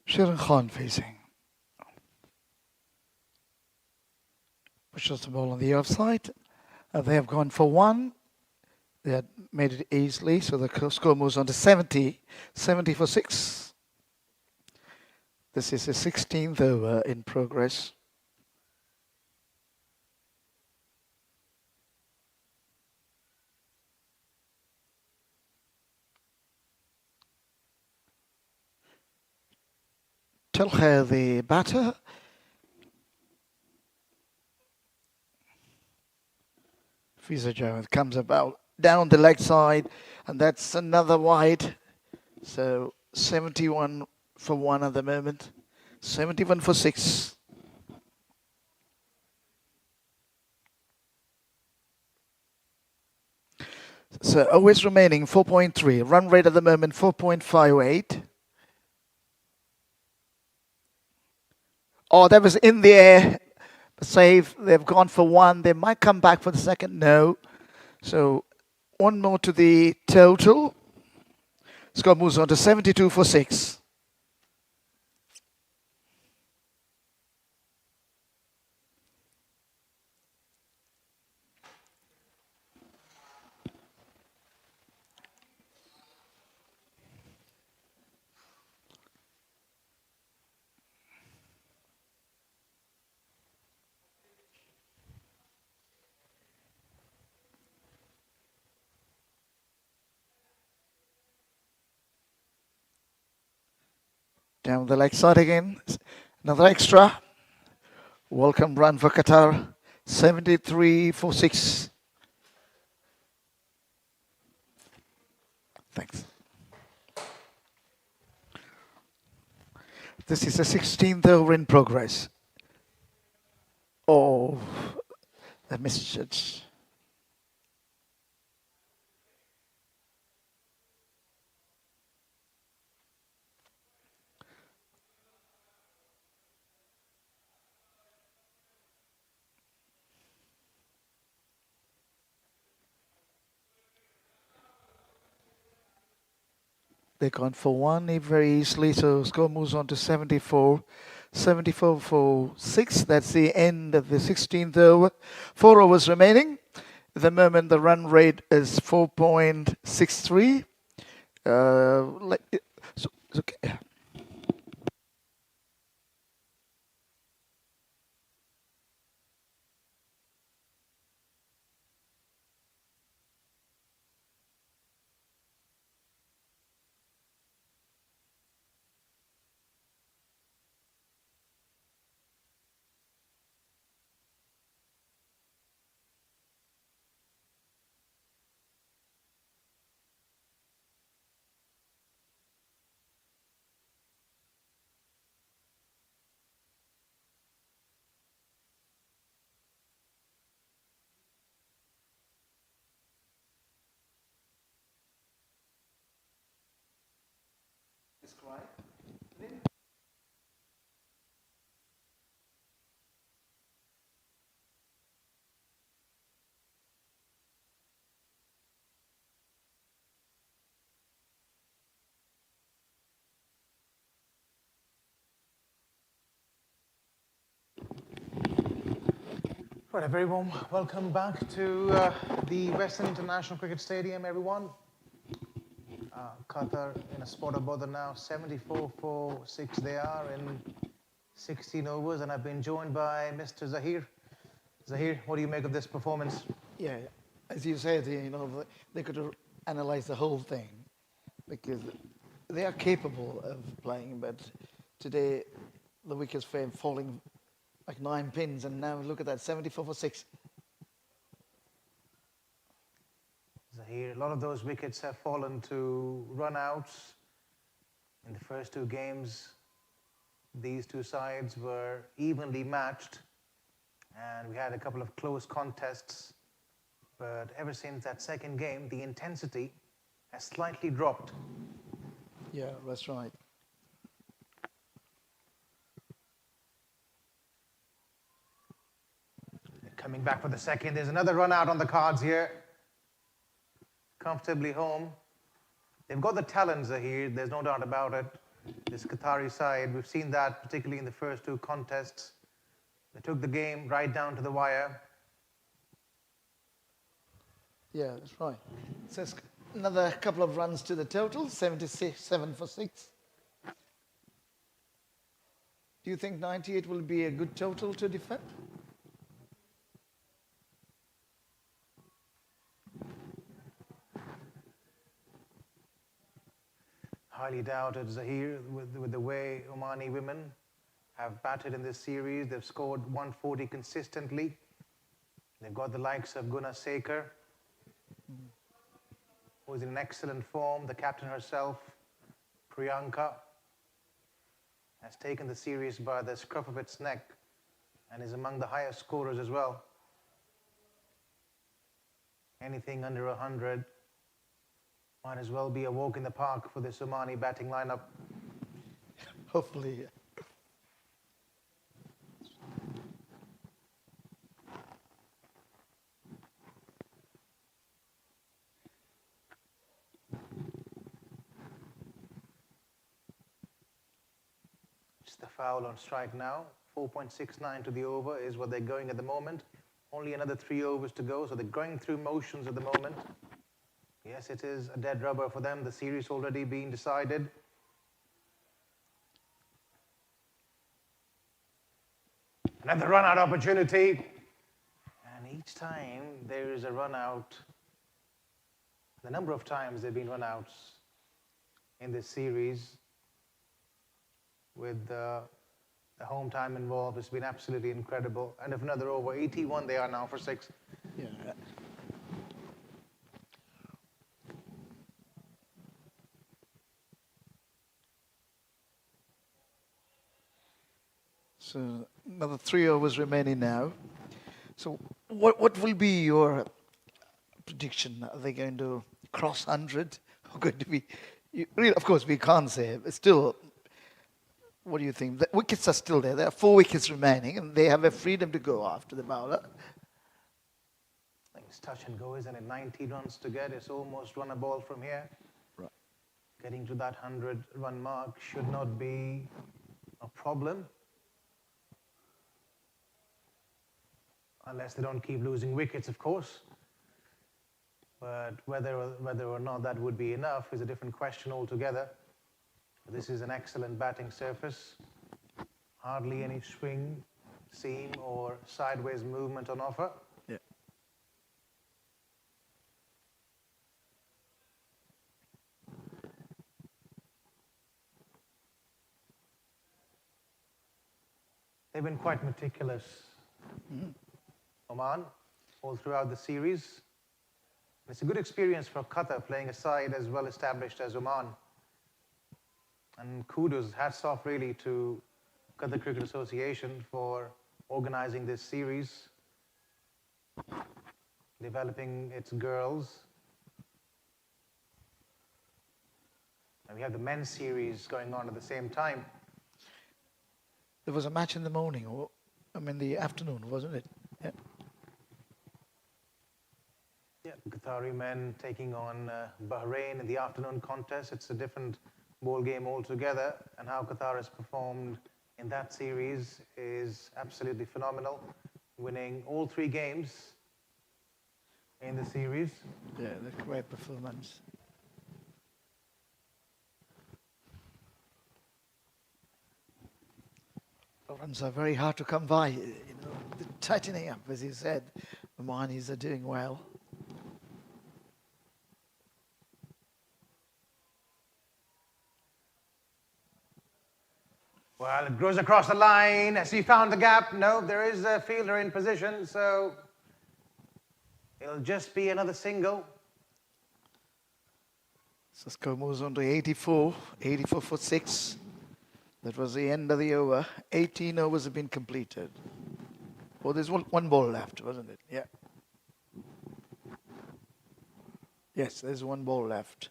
Shirin Khan facing. Pushes the ball on the offside. They have gone for 1. They had made it easily, so the score moves on to 70. 70 for 6. This is the 16th over in progress. Talkhair, the batter. Fiza Jones comes about down the leg side, and that's another wide. So 71 for 1 at the moment. 71 for 6. So always remaining 4.3. Run rate at the moment 4.58. Oh, that was in the air. Save. They've gone for 1. They might come back for the second. No. So 1 more to the total. Score moves on to 72 for 6. Down the leg side again. Another extra. Welcome run for Qatar. 73 for 6. Thanks. This is the 16th over in progress. Oh, I missed it. They've gone for one very easily, so score moves on to 74. 74 for 6. That's the end of the 16th over. 4 overs remaining. At the moment, the run rate is 4.63. Okay. Right, everyone, welcome back to the Western International Cricket Stadium, everyone. Qatar in a spot of bother now, 74 for 6 they are in 16 overs, and I've been joined by Mr. Zahir. Zahir, what do you make of this performance? Yeah, as you said, they could analyze the whole thing because they are capable of playing, but today the wickets were falling like 9 pins, and now look at that, 74 for 6. Zahir, a lot of those wickets have fallen to run-outs. In the first 2 games, these 2 sides were evenly matched, and we had a couple of close contests. But ever since that second game, the intensity has slightly dropped. Yeah, that's right. Coming back for the second, there's another run out on the cards here. Comfortably home. They've got the talents here, there's no doubt about it. This Qatari side, we've seen that particularly in the first 2 contests. They took the game right down to the wire. Yeah, that's right. So it's another couple of runs to the total, 77 for 6. Do you think 98 will be a good total to defend? Highly doubted, Zahir, with the way Omani women have batted in this series. They've scored 140 consistently. They've got the likes of Guna Sekar, who is in excellent form. The captain herself, Priyanka, has taken the series by the scruff of its neck and is among the highest scorers as well. Anything under 100 might as well be a walk in the park for this Omani batting lineup. Hopefully, yeah. Just the foul on strike now. 4.69 to the over is what they're going at the moment. Only another 3 overs to go, so they're going through motions at the moment. Yes, it is a dead rubber for them. The series already being decided. Another run-out opportunity. And each time there is a run-out, the number of times there have been run-outs in this series with the home time involved, it's been absolutely incredible. And if another over, 81 they are now for 6. Yeah. So another 3 overs remaining now. So what will be your prediction? Are they going to cross 100? Or going to be? Of course, we can't say. But still, what do you think? The wickets are still there. There are 4 wickets remaining, and they have a freedom to go after the bowler. I think it's touch and go, isn't it? 19 runs to get. It's almost run a ball from here. Right. Getting to that 100-run mark should not be a problem, unless they don't keep losing wickets, of course. But whether or not that would be enough is a different question altogether. This is an excellent batting surface. Hardly any swing, seam, or sideways movement on offer. Yeah. They've been quite meticulous, Oman, all throughout the series. It's a good experience for Qatar playing a side as well established as Oman. And kudos, hats off really to Qatar Cricket Association for organizing this series, developing its girls. And we have the men's series going on at the same time. There was a match in the morning, or the afternoon, wasn't it? Yeah. Yeah, Qatari men taking on Bahrain in the afternoon contest. It's a different ball game altogether, and how Qatar has performed in that series is absolutely phenomenal, winning all 3 games in the series. Yeah, the great performance. Runs are very hard to come by. The tightening up, as you said. The Omanis are doing well. Well, it goes across the line. Has he found the gap? No, there is a fielder in position, so it'll just be another single. So score moves on to 84 for 6. That was the end of the over. 18 overs have been completed. Oh, there's one ball left, wasn't it? Yeah. Yes, there's one ball left.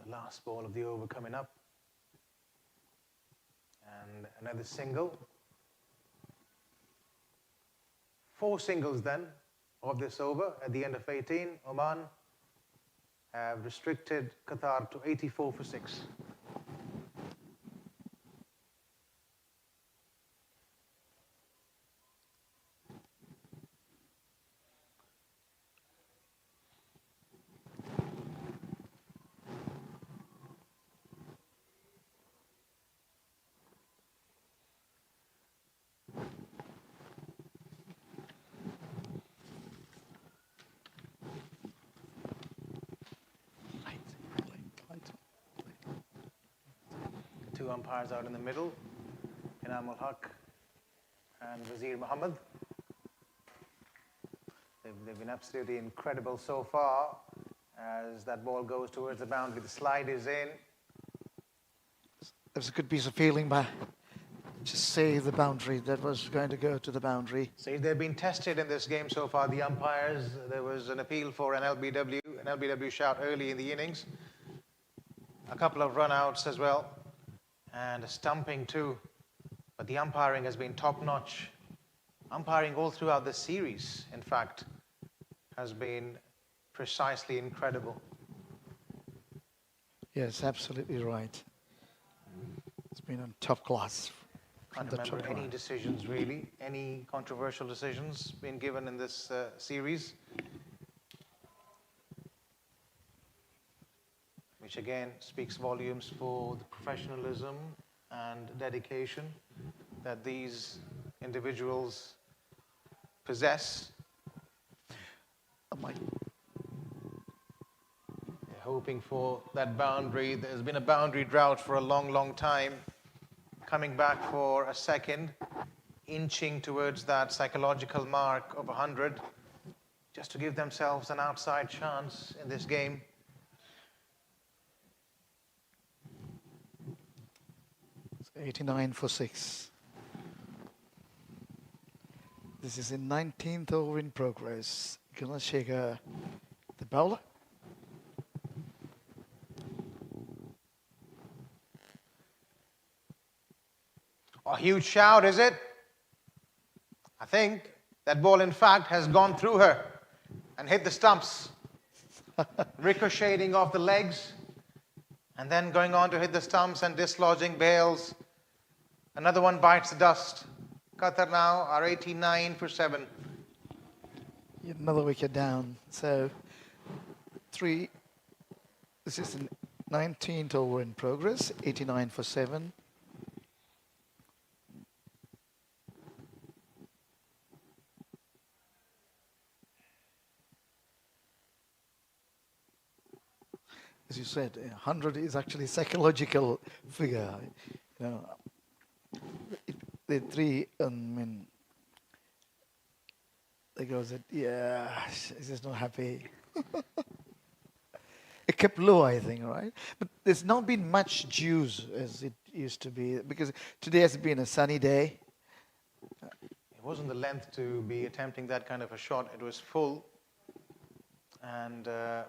The last ball of the over coming up. And another single. 4 singles then of this over at the end of 18. Oman have restricted Qatar to 84 for 6. Two umpires out in the middle, Inam ul-Haq and Wazir Muhammad. They've been absolutely incredible so far. As that ball goes towards the boundary, the slide is in. There was a good piece of fielding by just save the boundary. That was going to go to the boundary. So they've been tested in this game so far, the umpires. There was an appeal for an LBW shout early in the innings. A couple of run-outs as well. And a stumping too. But the umpiring has been top-notch. Umpiring all throughout the series, in fact, has been precisely incredible. Yes, absolutely right. It's been on top class. Can't remember any decisions really, any controversial decisions being given in this series. Which again speaks volumes for the professionalism and dedication that these individuals possess. They're hoping for that boundary. There's been a boundary drought for a long, long time. Coming back for a second, inching towards that psychological mark of 100, just to give themselves an outside chance in this game. It's 89 for 6. This is in 19th over in progress. Gunashekhar, the bowler. A huge shout, is it? I think that ball, in fact, has gone through her and hit the stumps, ricocheting off the legs, and then going on to hit the stumps and dislodging bails. Another one bites the dust. Qatar now are 89 for 7. Yet another wicket down. So, this is the 19th over in progress, 89 for 7. As you said, 100 is actually a psychological figure. You know, the three, the girl said, yeah, she's just not happy. It kept low, I think, right? But there's not been much juice as it used to be, because today has been a sunny day. It wasn't the length to be attempting that kind of a shot. It was full. And the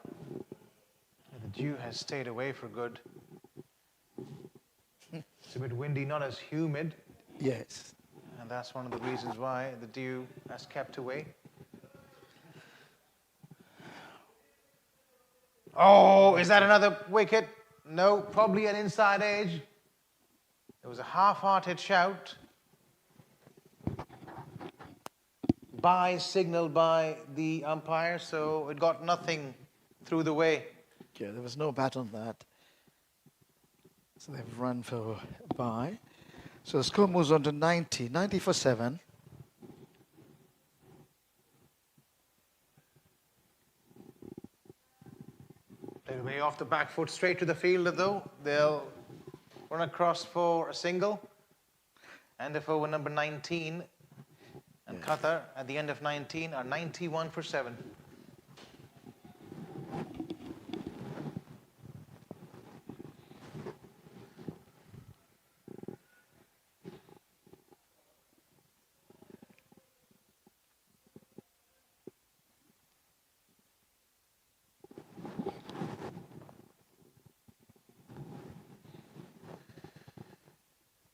dew has stayed away for good. It's a bit windy, not as humid. Yes. And that's one of the reasons why the dew has kept away. Oh, is that another wicket? No, probably an inside edge. There was a half-hearted shout. Bye signaled by the umpire, so it got nothing through the way. Yeah, there was no bat on that. So they've run for a bye. So the score moves on to 90 for 7. They're way off the back foot, straight to the fielder though. They'll run across for a single. End of over number 19. And Qatar, at the end of 19, are 91 for 7.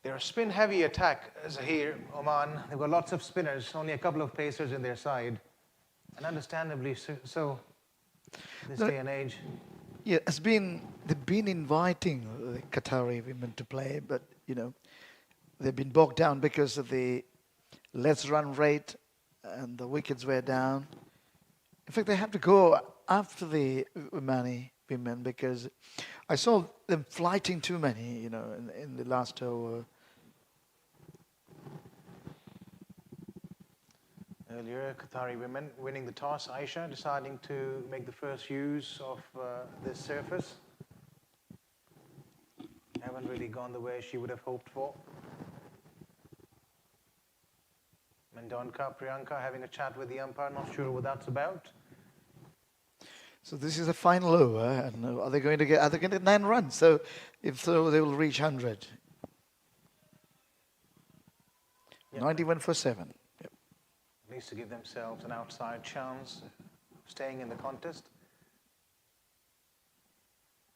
They're a spin-heavy attack, Zahir, Oman. They've got lots of spinners, only a couple of pacers in their side. And understandably so, this day and age. Yeah, they've been inviting the Qatari women to play, but, you know, they've been bogged down because of the less run rate and the wickets were down. In fact, they have to go after the Omani women because I saw them flighting too many, you know, in the last over. Earlier, Qatari women winning the toss. Aisha deciding to make the first use of this surface. Haven't really gone the way she would have hoped for. Mendonka, Priyanka having a chat with the umpire, not sure what that's about. So this is a final over, and are they going to get 9 runs? So if so, they will reach 100. Yep. 91 for 7. Yep. At least to give themselves an outside chance of staying in the contest.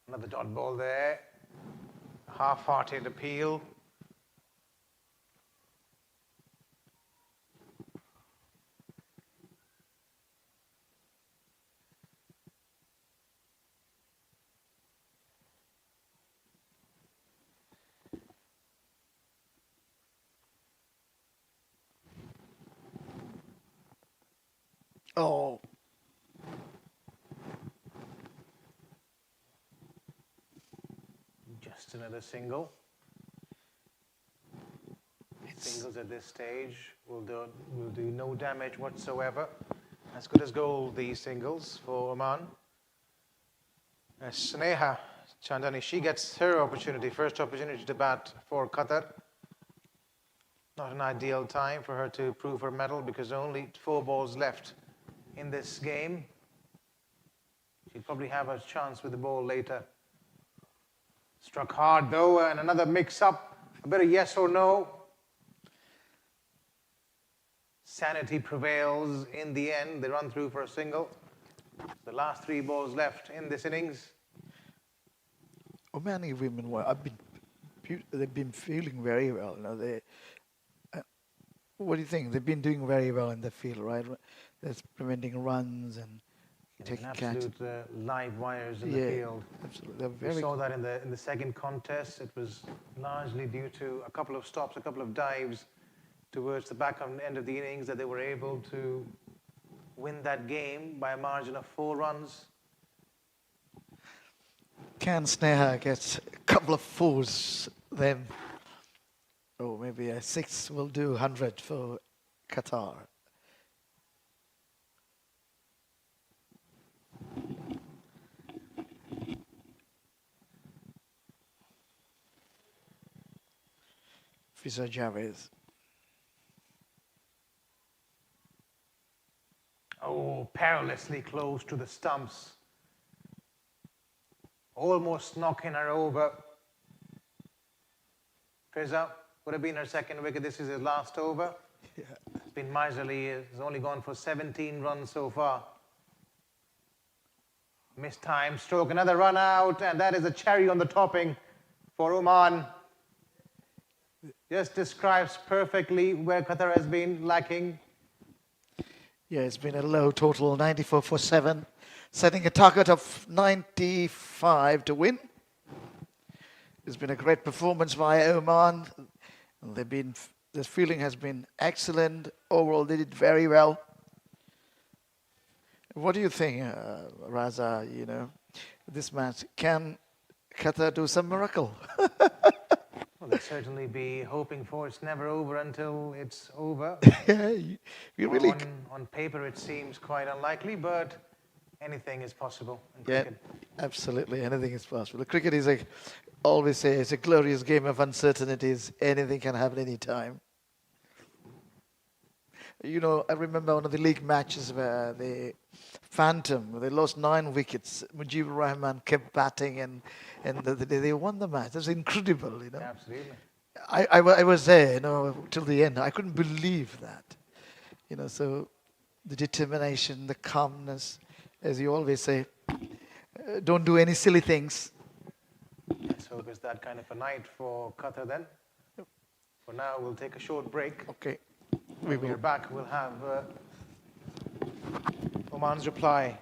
Another dot ball there. Half-hearted appeal. Oh. Just another single. Singles at this stage will do no damage whatsoever. As good as gold, these singles for Oman. Sneha Chandani, she gets her opportunity, first opportunity to bat for Qatar. Not an ideal time for her to prove her mettle because only 4 balls left in this game. She'll probably have a chance with the ball later. Struck hard though, and another mix-up. A bit of yes or no. Sanity prevails in the end. They run through for a single. The last 3 balls left in this innings. Omani women have been they've been feeling very well. You know, uh, what do you think? They've been doing very well in the field, right? That's preventing runs and An taking catch. absolute live wires in the Yeah, field. absolutely. They're We very. saw that in the second contest. It was largely due to a couple of stops, a couple of dives towards the back end of the innings that they were able to win that game by a margin of 4 runs. Can Sneha get a couple of fours then? Oh, maybe a 6 will do 100 for Qatar. Fiza Javed. Oh, perilously close to the stumps. Almost knocking her over. Fiza would have been her second wicket. This is his last over. Yeah. It's been miserly. He's only gone for 17 runs so far. Missed time, stroke, another run out, and that is a cherry on the topping for Oman. Just describes perfectly where Qatar has been lacking. Yeah, it's been a low total, 94 for 7, setting a target of 95 to win. It's been a great performance by Oman. The feeling has been excellent. Overall, they did very well. What do you think, Raza? You know, this match, can Qatar do some miracle? Well, they'll certainly be hoping for. It's never over until it's over. Yeah, you really. On paper, it seems quite unlikely, but anything is possible in Yeah, cricket. absolutely. Anything is possible. The cricket is always say, it's a glorious game of uncertainties. Anything can happen anytime. You know, I remember one of the league matches where they lost 9 wickets. Mujibur Rahman kept batting and they won the match. It was incredible, you know. Absolutely. I was there, you know, till the end. I couldn't believe that. You know, so the determination, the calmness, as you always say, don't do any silly things. Let's hope it's that kind of a night for Qatar then. For now, we'll take a short break. Okay. When we're back, we'll have Oman's reply.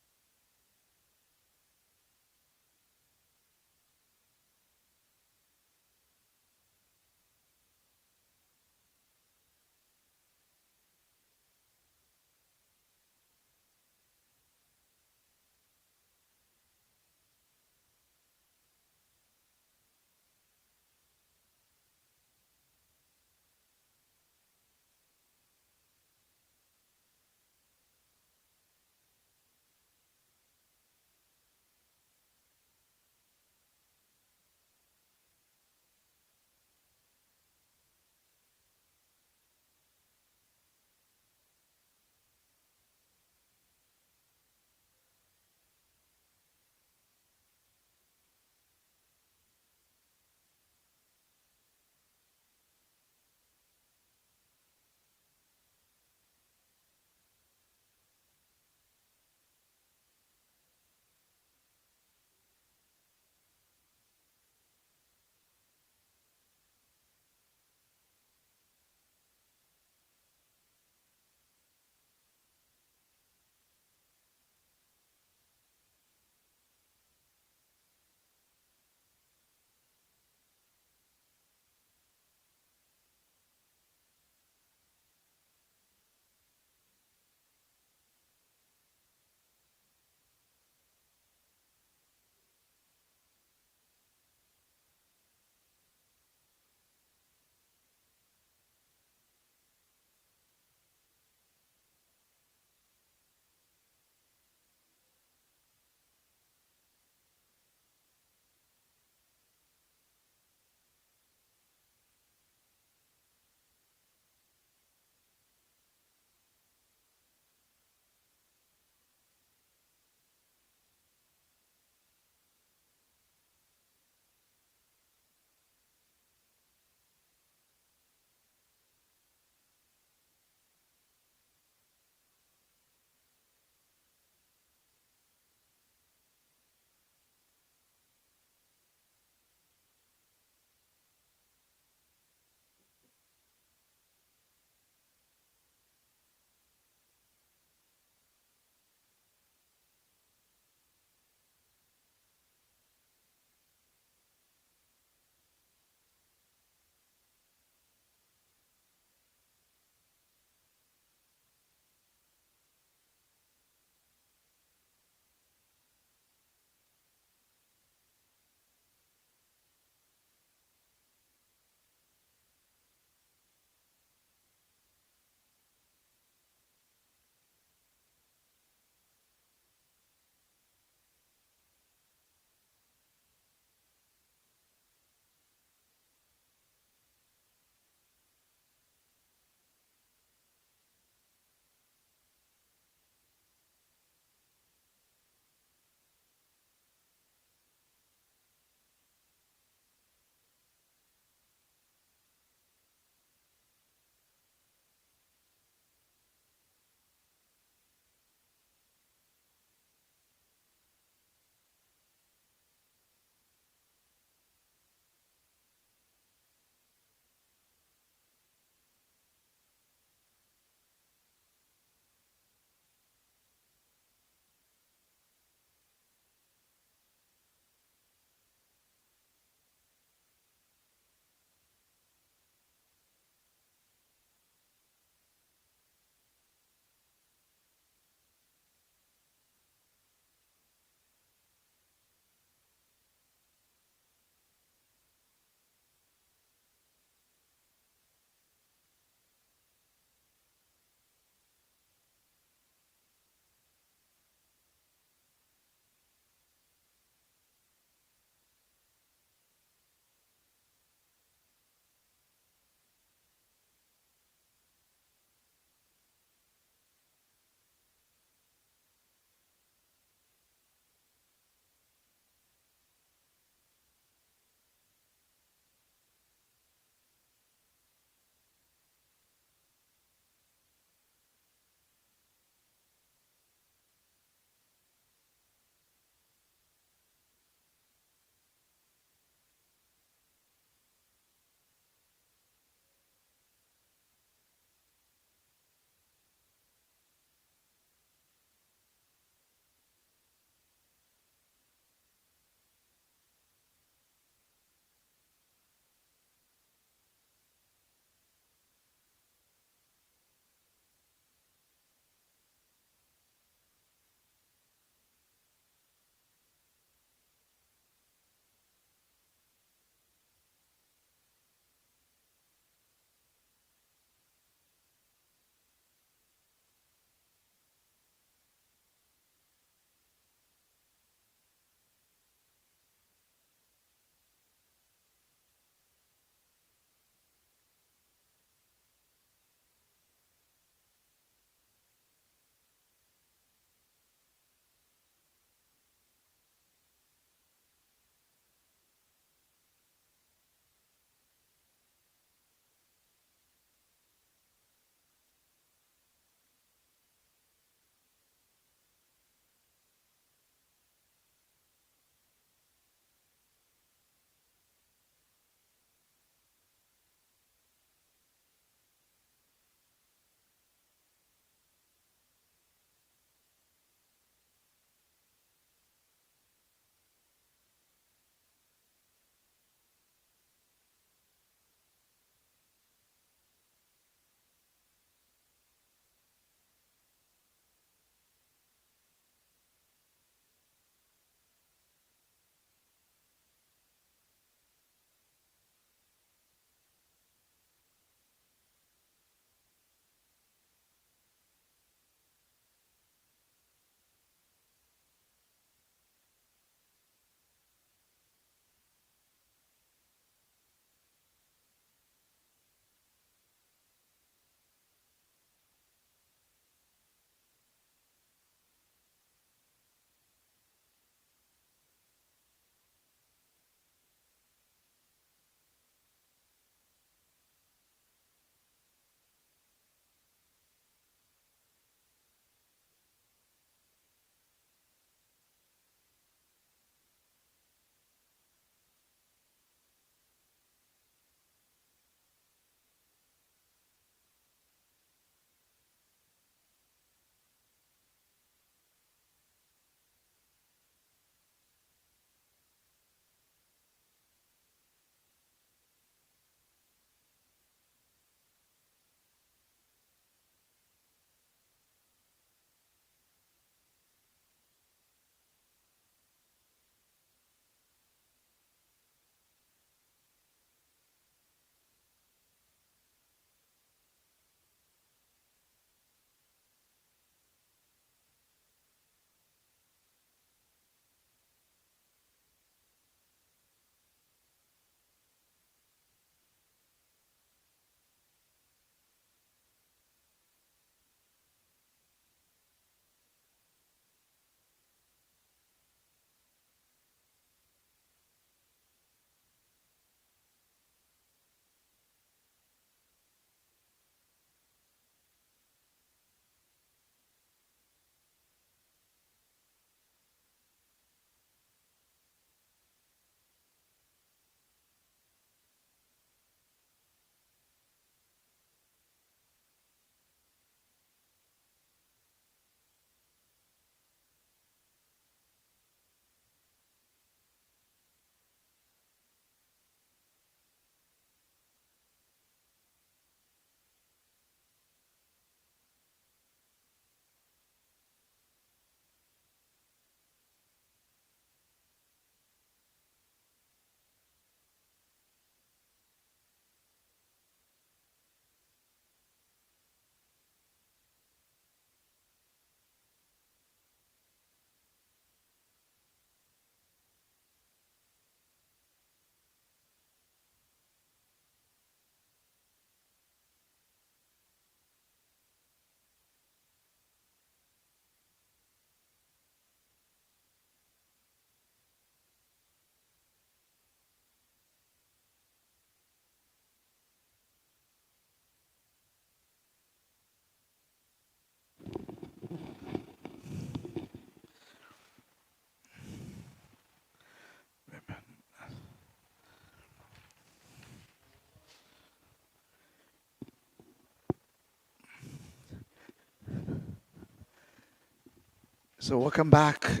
So welcome back.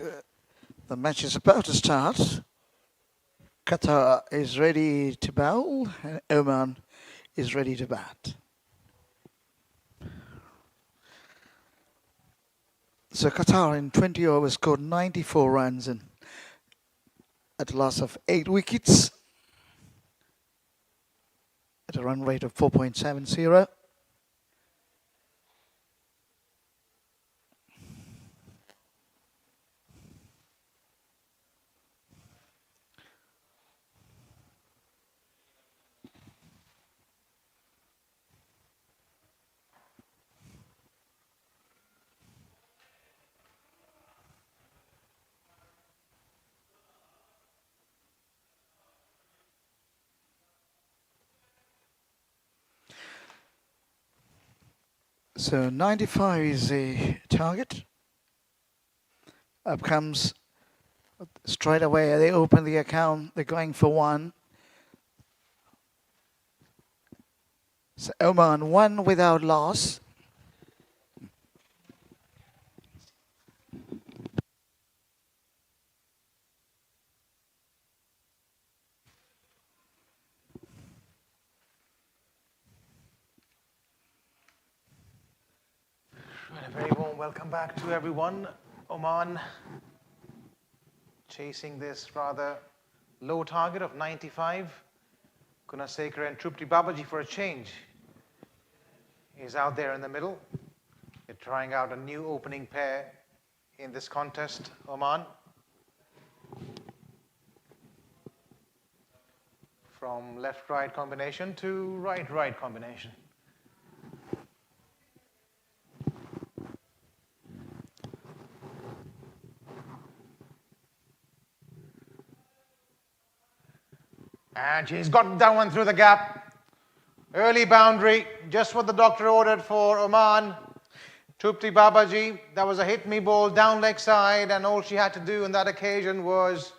The match is about to start. Qatar is ready to bowl and Oman is ready to bat. So Qatar in 20 overs scored 94 runs and at a loss of 8 wickets at a run rate of 4.70. So 95 is the target. Up comes straight away. They open the account. They're going for one. So Oman one without loss. Right, a very warm welcome back to everyone. Oman chasing this rather low target of 95. Gunasekar and Trupti Babaji for a change is out there in the middle. They're trying out a new opening pair in this contest, Oman. From left-right combination to right-right combination. And she's got that one through the gap. Early boundary, just what the doctor ordered for Oman. Trupti Babaji, that was a hit-me ball down leg side, and all she had to do on that occasion was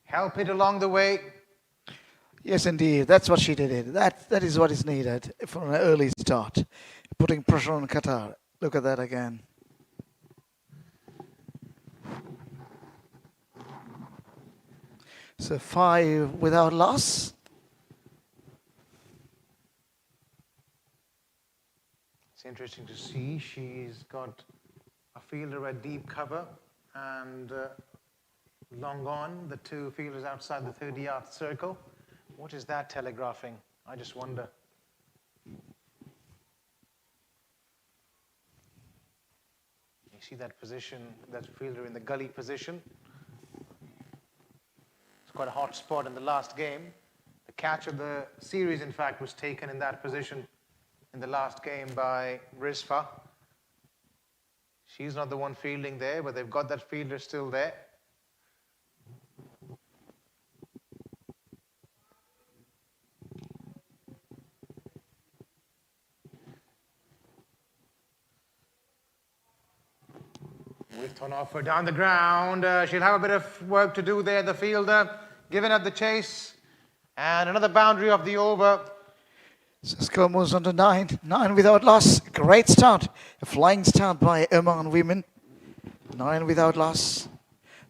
help it along the way. Yes, indeed. That's what she did. That is what is needed for an early start. Putting pressure on Qatar. Look at that again. So 5 without loss. It's interesting to see. She's got a fielder at deep cover and long on, the two fielders outside the 30-yard circle. What is that telegraphing? I just wonder. You see that position, that fielder in the gully position. It's quite a hot spot in the last game. The catch of the series, in fact, was taken in that position in the last game by Rizfa. She's not the one fielding there, but they've got that fielder still there. With on offer down the ground. She'll have a bit of work to do there, the fielder, giving up the chase. And another boundary of the over. So score moves on to 9. 9 without loss. Great start. A flying start by Oman women. 9 without loss.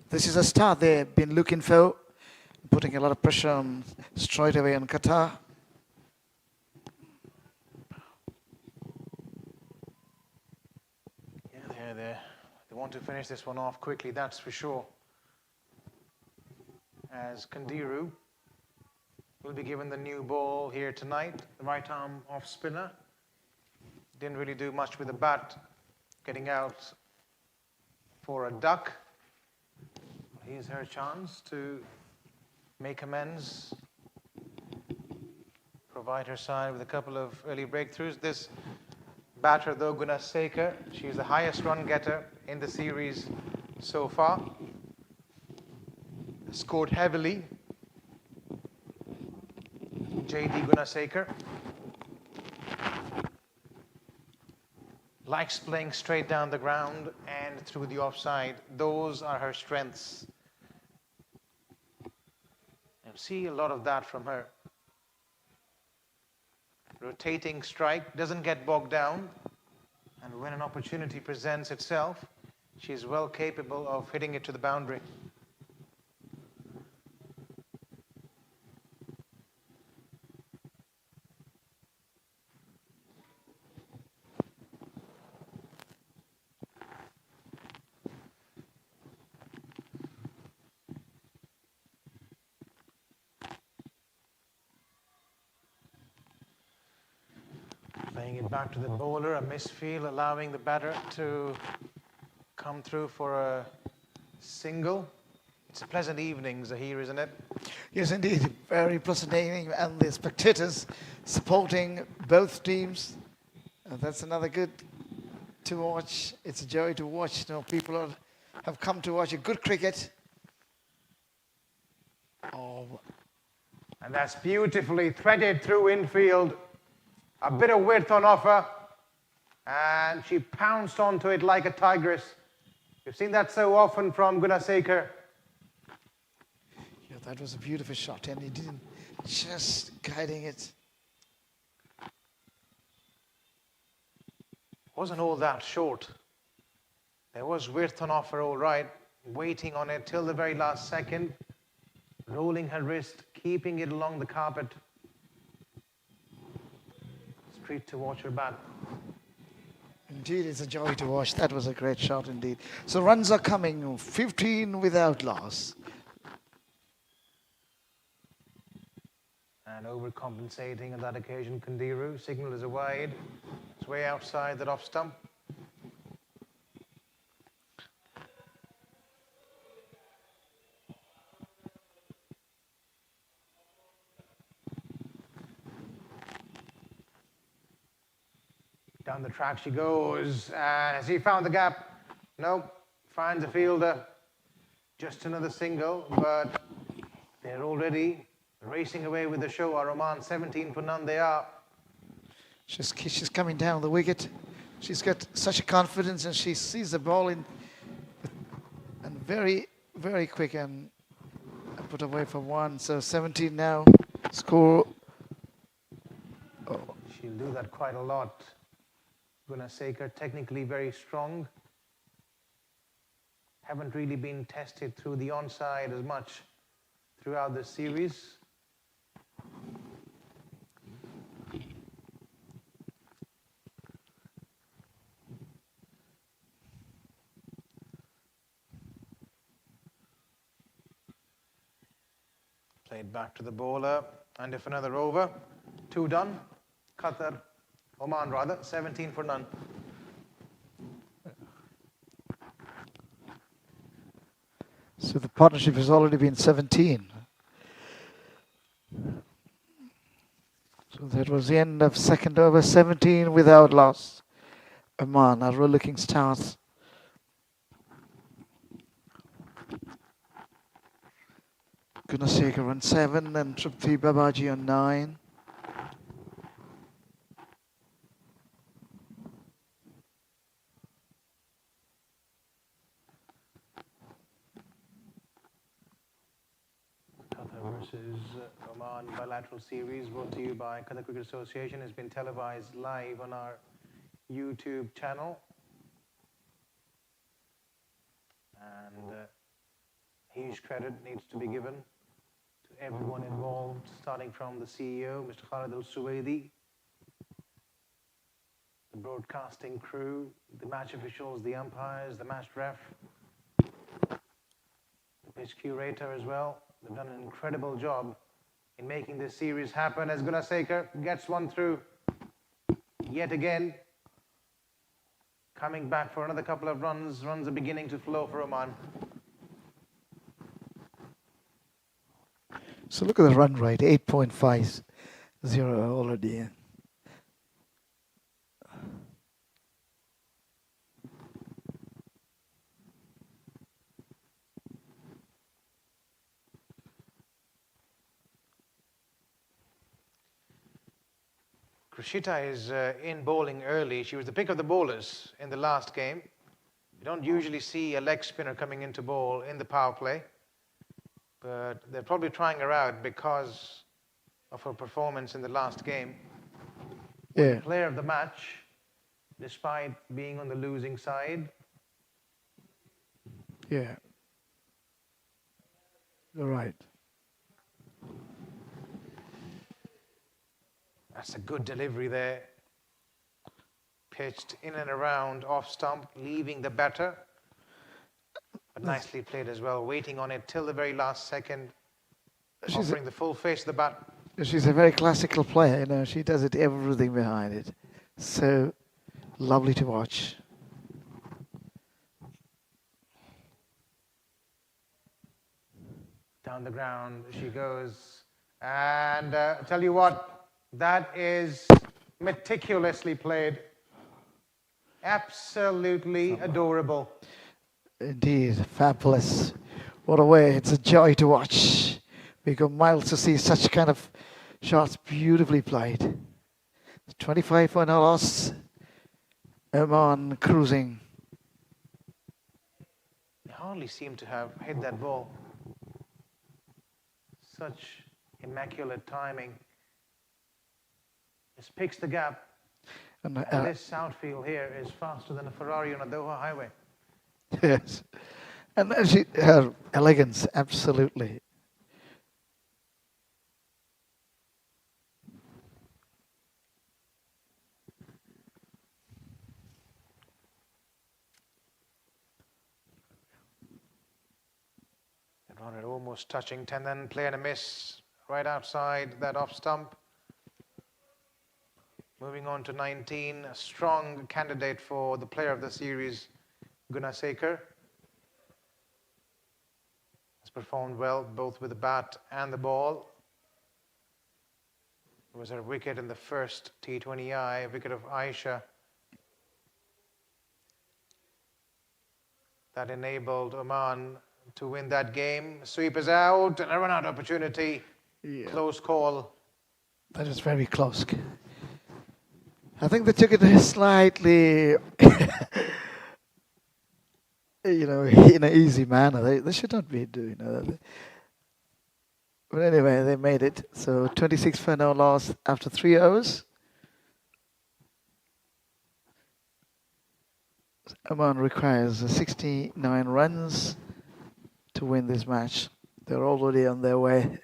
This is a start they've been looking for. Putting a lot of pressure on straight away on Qatar. Yeah, they want to finish this one off quickly, that's for sure. As Kandiru will be given the new ball here tonight, the right arm off spinner. Didn't really do much with the bat, getting out for a duck. Here's her chance to make amends, provide her side with a couple of early breakthroughs. This batter, though, Gunasekar, she's the highest run getter in the series so far. Scored heavily. J.D. Gunasekar likes playing straight down the ground and through the offside. Those are her strengths. And see a lot of that from her. Rotating strike, doesn't get bogged down. And when an opportunity presents itself, She's well capable of hitting it to the boundary. Playing it back to the bowler, a misfield, allowing the batter to come through for a single. It's a pleasant evening, Zahir, isn't it? Yes, indeed. Very pleasant evening, and the spectators supporting both teams. That's another good to watch. It's a joy to watch. You know, people have come to watch a good cricket. Oh, And that's beautifully threaded through infield. A bit of width on offer. And she pounced onto it like a tigress. We've seen that so often from Gunasekar. yeah, that was a beautiful shot, and he didn't just guiding it. Wasn't all that short. There was width on offer, all right. Waiting on it till the very last second. Rolling her wrist, keeping it along the carpet. It's a treat to watch her bat. Indeed, it's a joy to watch. That was a great shot indeed. So runs are coming, 15 without loss. And overcompensating on that occasion, Kandiru. Signal is a wide. It's way outside that off stump. Down the track she goes. Has he found the gap? No. Finds a fielder. Just another single, but they're already racing away with the show. Oman 17 for none they are. She's coming down the wicket. She's got such a confidence, and she sees the ball in, and very, very quick, and put away for one. So 17 now. Score. Oh, She'll do that quite a lot. Gunasekar technically very strong. Haven't really been tested through the onside as much throughout the series. Played back to the bowler, and if another over, 2 done. Qatar, Oman rather, 17 for none. so the partnership has already been 17. So that was the end of second over, 17 without loss. Oman are looking stars. Gunasekar on 7 and Tripti Babaji on 9. Qatar versus Oman Bilateral Series, brought to you by Qatar Cricket Association, has been televised live on our YouTube channel. And huge credit needs to be given to everyone involved, starting from the CEO, Mr. Khalid Al-Suwaidi, the broadcasting crew, the match officials, the umpires, the match ref, the pitch curator as well. They've done an incredible job in making this series happen as Gunasekar gets one through yet again. Coming back for another couple of runs. Runs are beginning to flow for Oman. So look at the run rate, 8.50 already. Krishita is in bowling early. She was the pick of the bowlers in the last game. You don't usually see a leg spinner coming into bowl in the power play, but they're probably trying her out because of her performance in the last game. Yeah. Player of the match, despite being on the losing side. Yeah, you're right. That's a good delivery there. Pitched in and around off stump, leaving the batter. But nicely played as well, waiting on it till the very last second, She's a, offering the full face to the bat. she's a very classical player, you know. She does it everything behind it. So lovely to watch. Down the ground she goes. And tell you what, that is meticulously played. Absolutely adorable. Indeed, fabulous. What a way. It's a joy to watch. We go miles to see such kind of shots beautifully played. 25 for no loss. Oman cruising. They hardly seem to have hit that ball. Such immaculate timing. Just picks the gap. And, And this outfield here is faster than a Ferrari on a Doha highway. yes. And her elegance, absolutely. They run it almost touching 10, then play and a miss right outside that off stump. Moving on to 19, a strong candidate for the player of the series, Gunasekar. Has performed well both with the bat and the ball. It was a wicket in the first T20I, a wicket of Aisha, that enabled Oman to win that game. Sweep is out and a run-out opportunity. Yeah. Close call. That is very close. I think they took it slightly, you know, in an easy manner. They should not be doing that. But anyway, they made it. So 26 for no loss after 3 overs. Oman requires 69 runs to win this match. They're already on their way.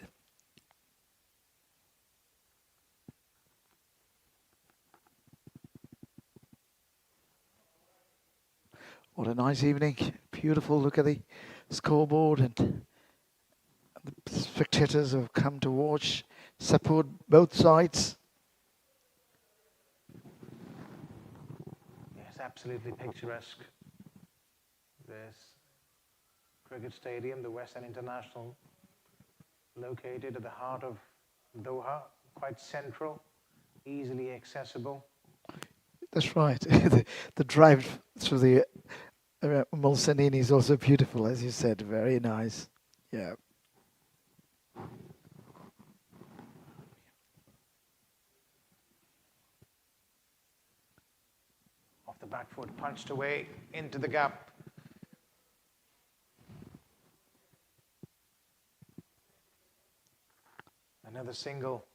What a nice evening. Beautiful. Look at the scoreboard, and the spectators have come to watch, support both sides. Yes, absolutely picturesque. This cricket stadium, the Western International, located at the heart of Doha, quite central, easily accessible. That's right. The drive through the Mulsanini is also beautiful, as you said. Very nice. Yeah. Off the back foot, punched away into the gap. Another single.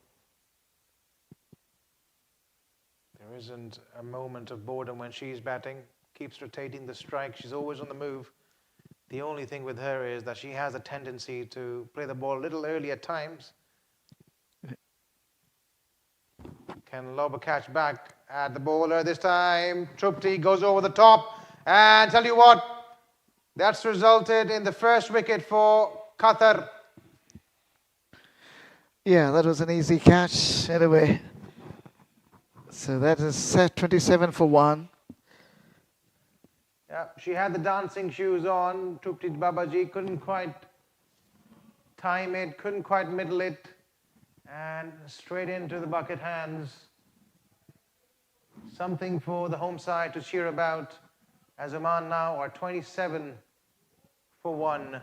There isn't a moment of boredom when she's batting. Keeps rotating the strike. She's always on the move. The only thing with her is that she has a tendency to play the ball a little early at times. Can lob a catch back at the bowler this time. Trupti goes over the top. And tell you what, that's resulted in the first wicket for Qatar. Yeah, that was an easy catch. Anyway, so that is set 27 for 1. Yeah, she had the dancing shoes on. Trupti Babaji couldn't quite time it, couldn't quite middle it. And straight into the bucket hands. Something for the home side to cheer about, as Oman now are 27 for 1.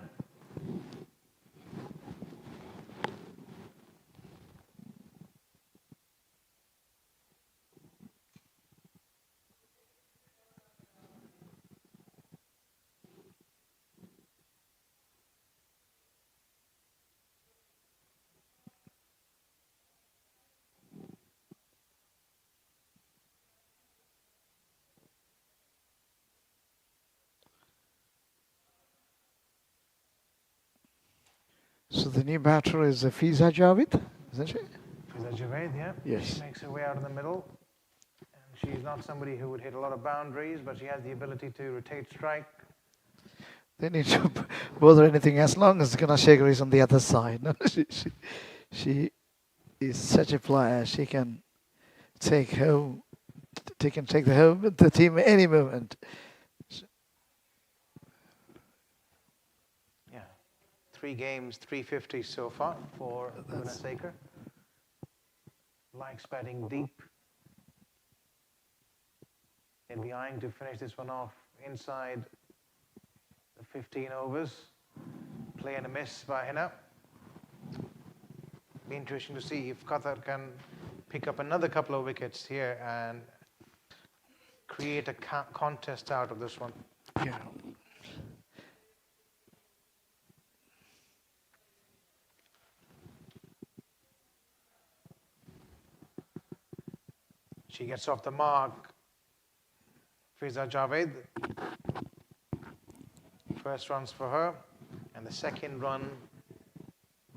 So the new batter is Fiza Javed, isn't she? Fiza Javed, yeah. Yes. She makes her way out in the middle. And she's not somebody who would hit a lot of boundaries, but she has the ability to rotate strike. They need to bother anything as long as Gunashekhar is on the other side. No, she is such a player. She can take home, take the team at any moment. Yeah. 3 games, 350 so far for Gunashekhar. Likes batting deep. He'll be eyeing to finish this one off inside the 15 overs. Play and a miss by Hina. Be interesting to see if Qatar can pick up another couple of wickets here and create a contest out of this one. Yeah. She gets off the mark. Fiza Javed. First runs for her. And the second run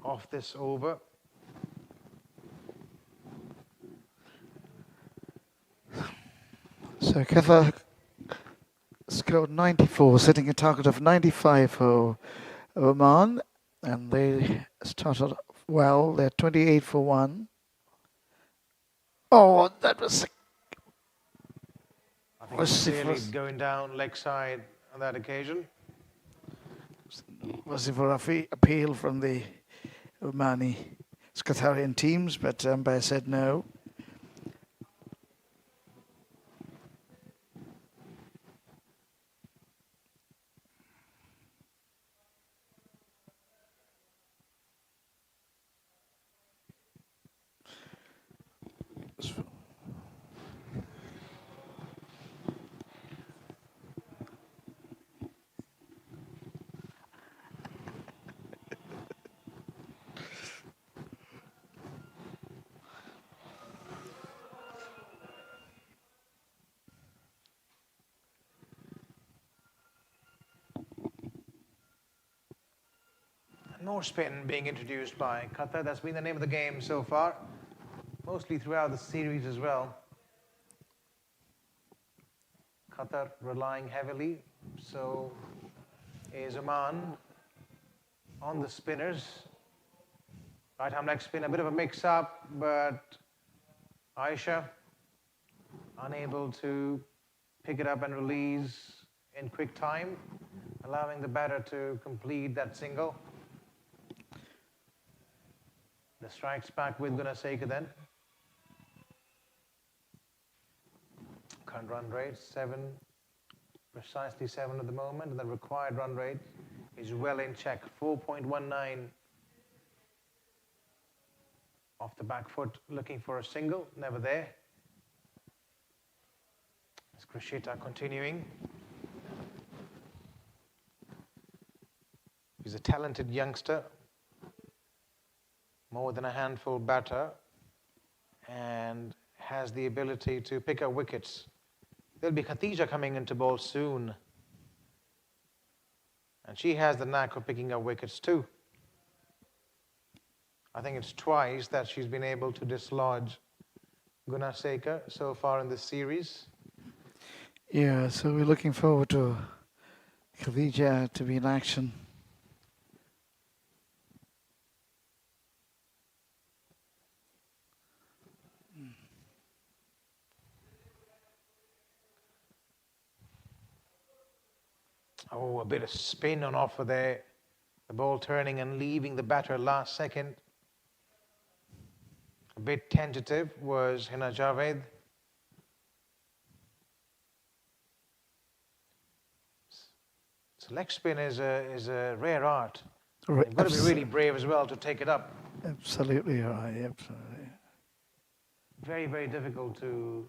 of this over. So Qatar scored 94, setting a target of 95 for Oman, and they started well. They're 28 for 1. Oh, that was I think it's clearly going down leg side on that occasion. was for appeal from the Omani Qatarian teams, but umpire said no. More spin being introduced by Qatar. That's been the name of the game so far, mostly throughout the series as well. Qatar relying heavily, so is Oman on the spinners. Right arm leg spin, a bit of a mix-up, but Aisha unable to pick it up and release in quick time, allowing the batter to complete that single. The strikes back with Gunashekhar then. Current run rate, 7, precisely 7 at the moment, and the required run rate is well in check, 4.19. Off the back foot, looking for a single, never there. It's Krishita continuing. He's a talented youngster, more than a handful batter, and has the ability to pick up wickets. There'll be Khatija coming into bowl soon, and she has the knack of picking up wickets too. I think it's twice that she's been able to dislodge Gunashekhar so far in this series. Yeah, so we're looking forward to Khadija to be in action. Oh, a bit of spin on offer there. The ball turning and leaving the batter last second. A bit tentative was Hina Javed. So leg spin is a rare art. You've got to be really brave as well to take it up. Absolutely right, absolutely. Very, very difficult to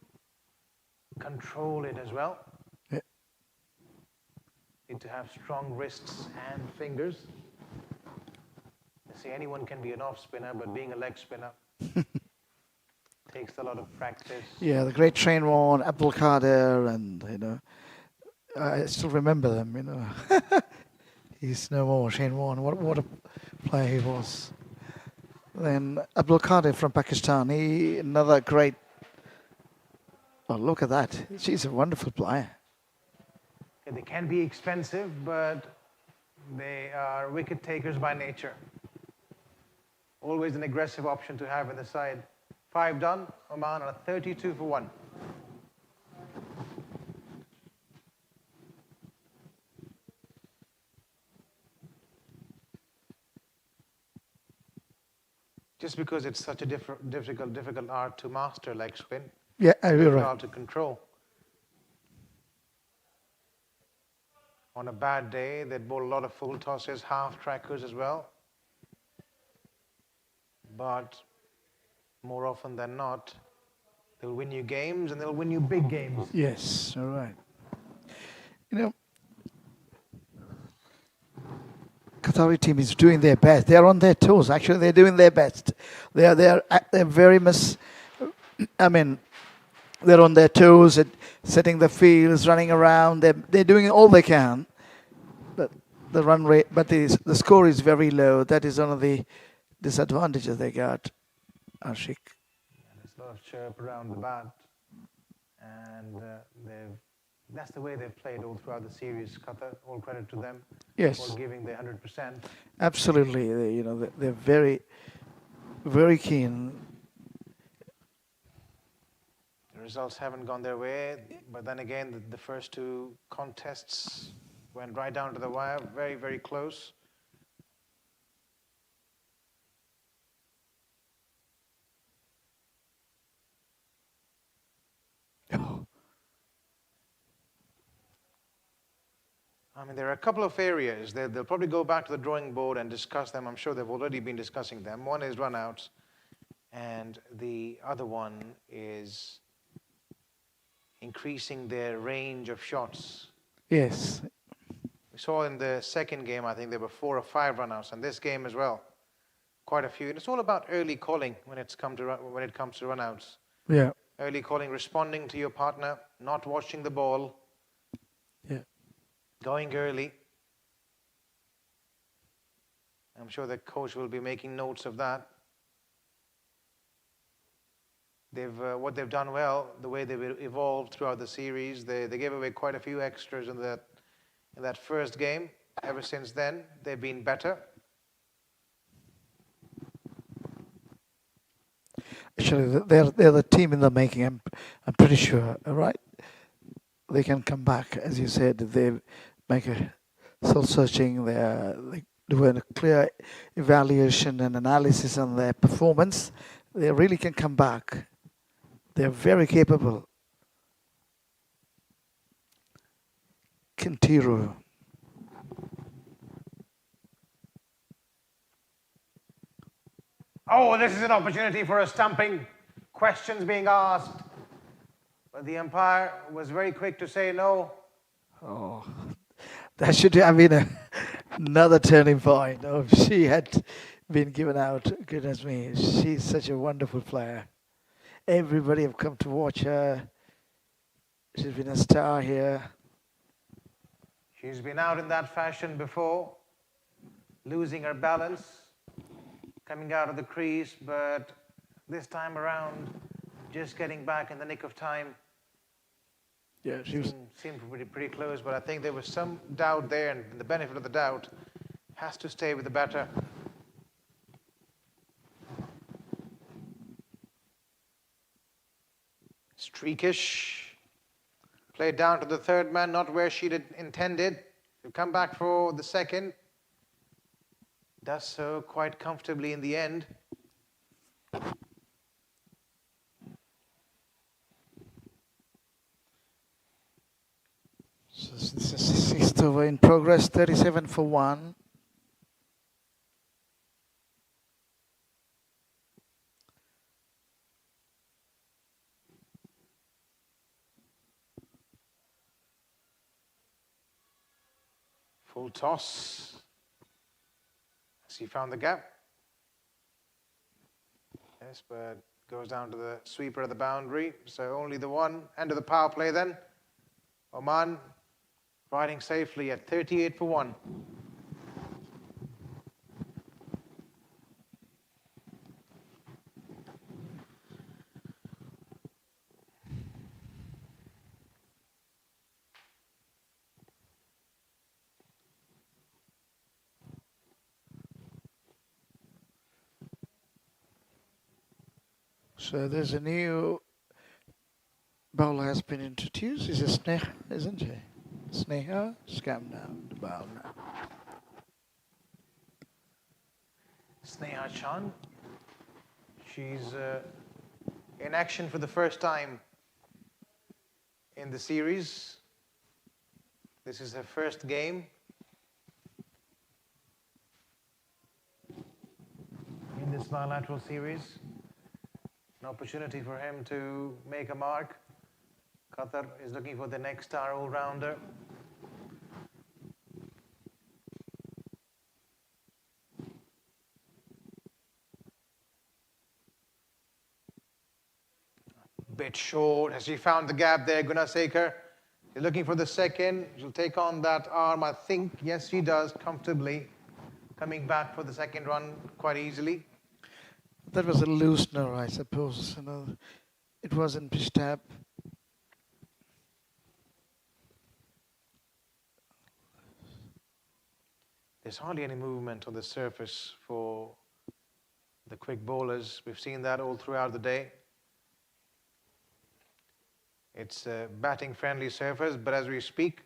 control it as well. Yeah. Need to have strong wrists and fingers. You see, anyone can be an off spinner, but being a leg spinner takes a lot of practice. Yeah, the great train one, Abdul Qadir, and I still remember them. He's no more. Shane Warne, what a player he was. Then Abdul Qadir from Pakistan, another great. Oh, look at that! She's a wonderful player. They can be expensive, but they are wicket takers by nature. Always an aggressive option to have in the side. 5 done, Oman on a 32 for 1. Just because it's such a difficult art to master, leg spin, Yeah, you're very right. hard to control. On a bad day, they'd bowl a lot of full tosses, half trackers as well. But more often than not, they'll win you games and they'll win you big games. Yes, all right. You know, Qatari team is doing their best. They're on their toes. Actually, they're doing their best. They're very much. I mean, they're on their toes at setting the fields, running around. They're doing all they can. But the run rate, but the score is very low. That is one of the disadvantages they got. Ashik. There's a lot of chirp around the bat, and that's the way they've played all throughout the series. Qatar, all credit to them Yes, for giving their 100%. absolutely. They're very, very keen. The results haven't gone their way, but then again, the first 2 contests went right down to the wire, very, very close. Oh, I mean, there are a couple of areas. They'll probably go back to the drawing board and discuss them. I'm sure they've already been discussing them. One is run-outs, and the other one is increasing their range of shots. yes. We saw in the second game, I think there were 4 or 5 run-outs, and this game as well, quite a few. And it's all about early calling when it comes to run-outs. Yeah. Early calling, responding to your partner, not watching the ball, Yeah. going early. I'm sure the coach will be making notes of that. What they've done well, the way they've evolved throughout the series, they gave away quite a few extras in that first game. Ever since then, they've been better. Actually, they're the team in the making. I'm pretty sure. Right? They can come back, as you said. They make a soul searching. They do a clear evaluation and analysis on their performance. They really can come back. They're very capable. Kintiru. Oh, this is an opportunity for a stumping. Questions being asked. But the umpire was very quick to say no. Oh, that should have been another turning point. Oh, if she had been given out, goodness me, she's such a wonderful player. Everybody have come to watch her. She's been a star here. She's been out in that fashion before, losing her balance, coming out of the crease, but this time around, just getting back in the nick of time. Yeah, she was. Seemed pretty close, but I think there was some doubt there, and the benefit of the doubt has to stay with the batter. Streakish. Played down to the third man, not where she'd intended. She'll come back for the second. Does so quite comfortably in the end. So this is the sixth over in progress, 37 for 1. Full toss. Has he found the gap? Yes, but goes down to the sweeper of the boundary. So only the one. End of the power play then. Oman riding safely at 38 for 1. So there's a new bowler has been introduced. Is it Sneha, isn't she? Sneha, scam now, the bowler. Sneha Chand. She's in action for the first time in the series. This is her first game in this bilateral series. An opportunity for him to make a mark. Qatar is looking for the next star all-rounder. Bit short. Has she found the gap there, Gunasekar? She's looking for the second. She'll take on that arm, I think. Yes, she does, comfortably. Coming back for the second run quite easily. That was a loosener, I suppose. You know, it wasn't pitched up. There's hardly any movement on the surface for the quick bowlers. We've seen that all throughout the day. It's a batting-friendly surface, but as we speak,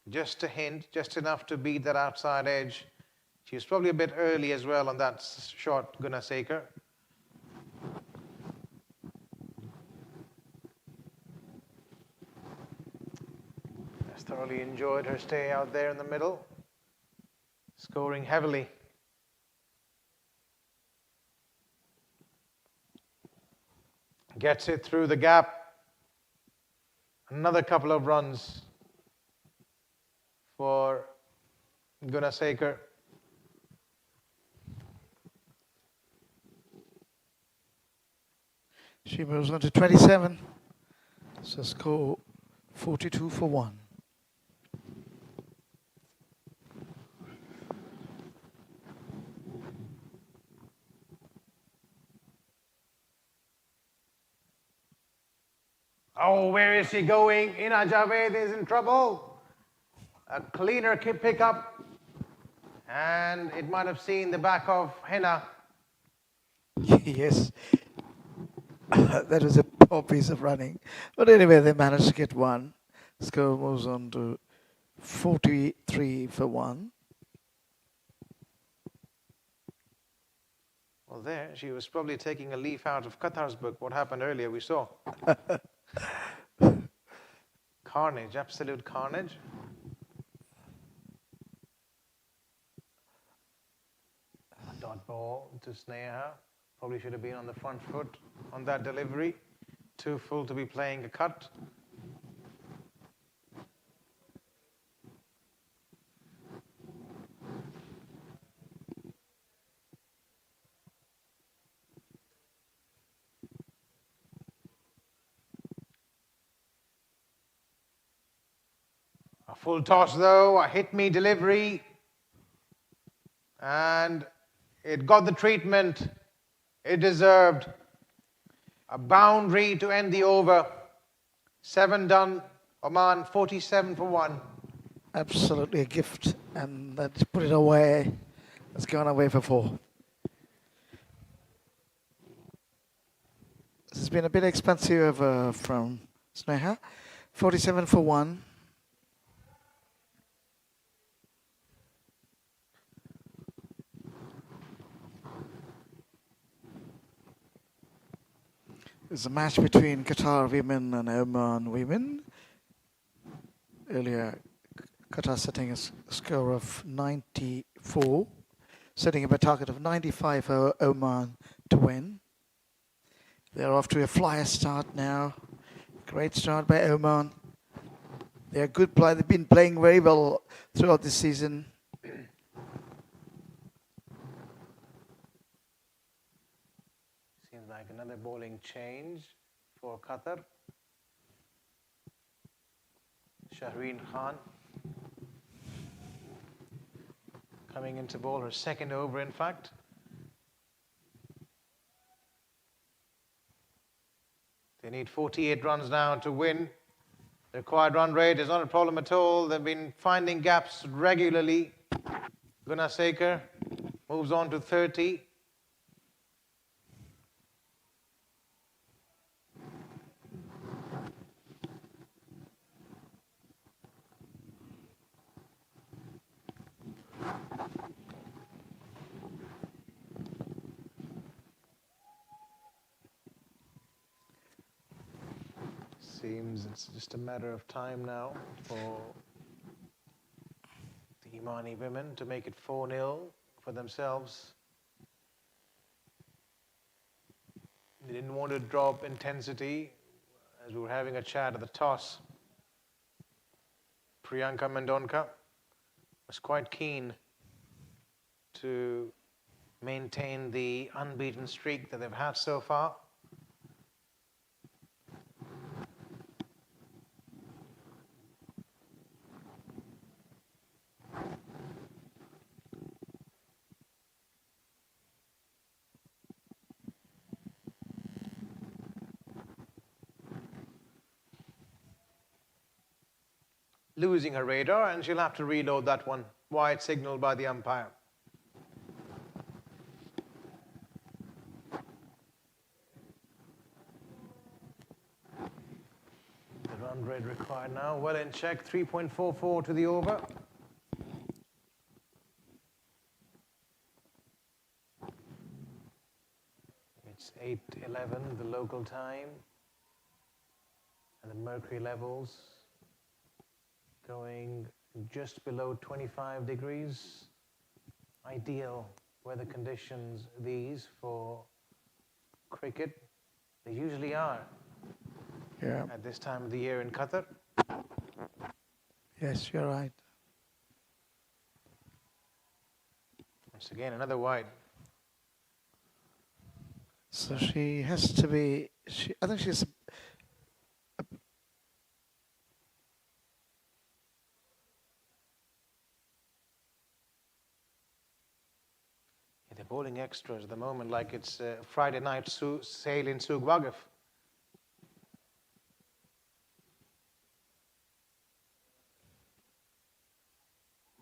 just a hint, just enough to beat that outside edge. She was probably a bit early as well on that shot, Gunasekar. Has thoroughly enjoyed her stay out there in the middle, scoring heavily. Gets it through the gap. Another couple of runs for Gunasekar. She moves on to 27. So score 42 for 1. Oh, where is she going? Ina Javed is in trouble. A cleaner pickup. And it might have seen the back of Henna. Yes. That was a poor piece of running. But anyway, they managed to get one. Score moves on to 43 for 1. Well, there, she was probably taking a leaf out of Qatar's book. What happened earlier, we saw. Carnage, absolute carnage. A dot ball to Sneha. Probably should have been on the front foot on that delivery. Too full to be playing a cut. A full toss though, a hit me delivery. And it got the treatment it deserved. A boundary to end the over. 7 done. Oman 47 for 1. Absolutely a gift. And let's put it away. It's gone away for 4. This has been a bit expensive from Sneha. 47 for 1. It's a match between Qatar women and Oman women. Earlier, Qatar setting a score of 94, setting up a target of 95 for Oman to win. They're off to a flyer start now. Great start by Oman. They're good player. They've been playing very well throughout this season. Seems like another bowling change for Qatar. Shahreen Khan coming in to bowl her second over, in fact. They need 48 runs now to win. The required run rate is not a problem at all. They've been finding gaps regularly. Gunasekar moves on to 30. Seems it's just a matter of time now for the Omani women to make it 4-0 for themselves. They didn't want to drop intensity as we were having a chat at the toss. Priyanka Mendonca was quite keen to maintain the unbeaten streak that they've had so far. Losing her radar, and she'll have to reload that one. Wide signal by the umpire. The run rate required now. Well in check, 3.44 to the over. It's 8:11, the local time. And the mercury levels going just below 25 degrees. Ideal weather conditions these for cricket. They usually are at this time of the year in Qatar. Yes, you're right. Once again, another wide. So she has to be, I think she's, They're bowling extras at the moment like it's Friday night sale in Souk Waqif.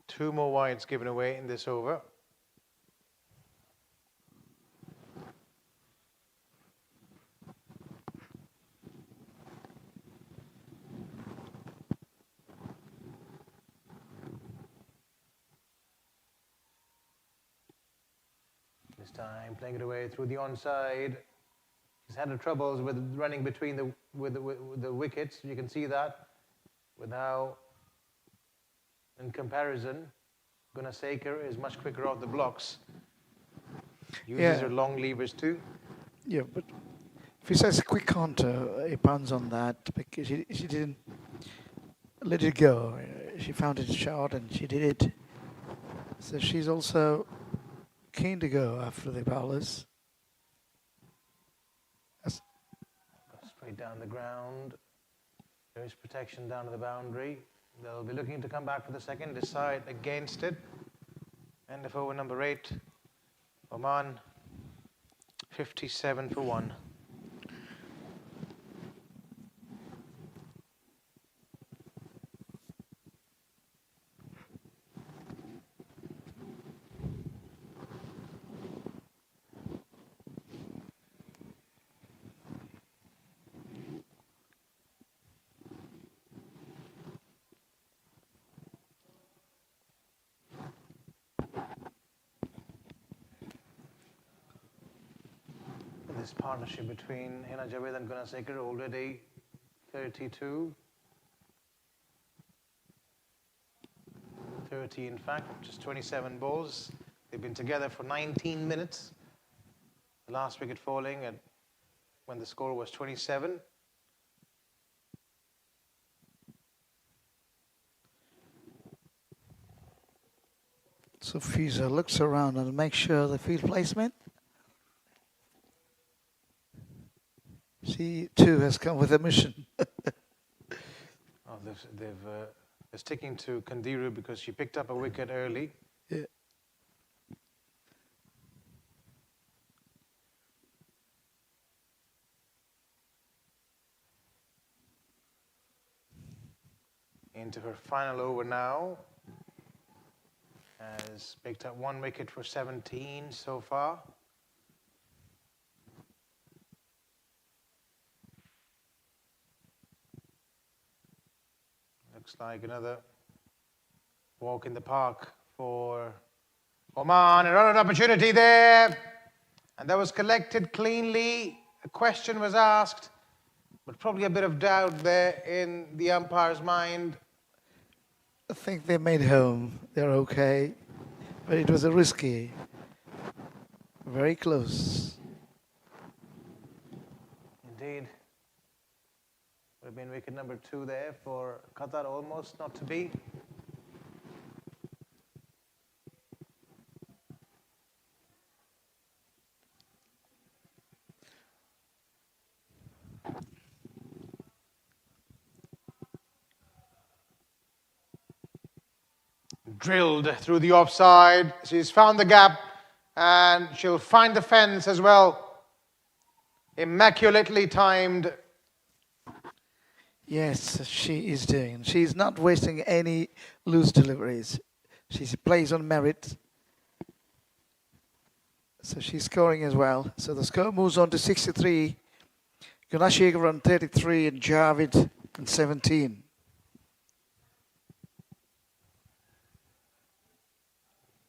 Two more wides given away in this over. This time playing it away through the onside. He's had troubles with running between the wickets. You can see that with how, in comparison, Gunasekar is much quicker off the blocks. Uses her long levers too. yeah, but if he says quick counter, he puns on that because she didn't let it go. She found it short and she did it. So she's also keen to go after the bowlers. Straight down the ground. There is protection down to the boundary. They'll be looking to come back for the second, decide against it. End of over number 8. Oman, 57 for 1. This partnership between Hina Javed and Gunasekar already 32. 30 in fact, just 27 balls. They've been together for 19 minutes. The last wicket falling at when the score was 27. So Fiza looks around and makes sure the field placement. She too has come with a mission. They're sticking to Kandiru because she picked up a wicket early. Yeah. Into her final over now. Has picked up 1 wicket for 17 so far. Looks like another walk in the park for Oman. Another opportunity there. And that was collected cleanly. A question was asked But probably a bit of doubt there in the umpire's mind. I think they made home. They're okay. But it was a risky. Very close. Indeed. Would have been wicket number 2 there for Qatar, almost not to be. Drilled through the offside. She's found the gap and she'll find the fence as well. Immaculately timed. Yes, she is doing. She's not wasting any loose deliveries. She plays on merit. So she's scoring as well. So the score moves on to 63. Gunashekar on 33 and Javid on 17.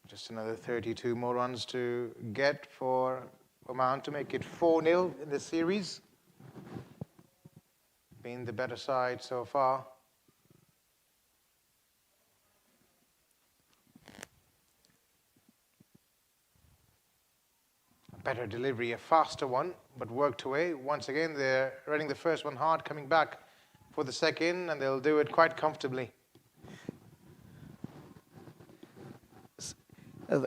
Just another 32 more runs to get for Oman to make it 4-0 in the series. Been the better side so far. A better delivery, a faster one, but worked away. Once again, they're running the first one hard, coming back for the second, and they'll do it quite comfortably.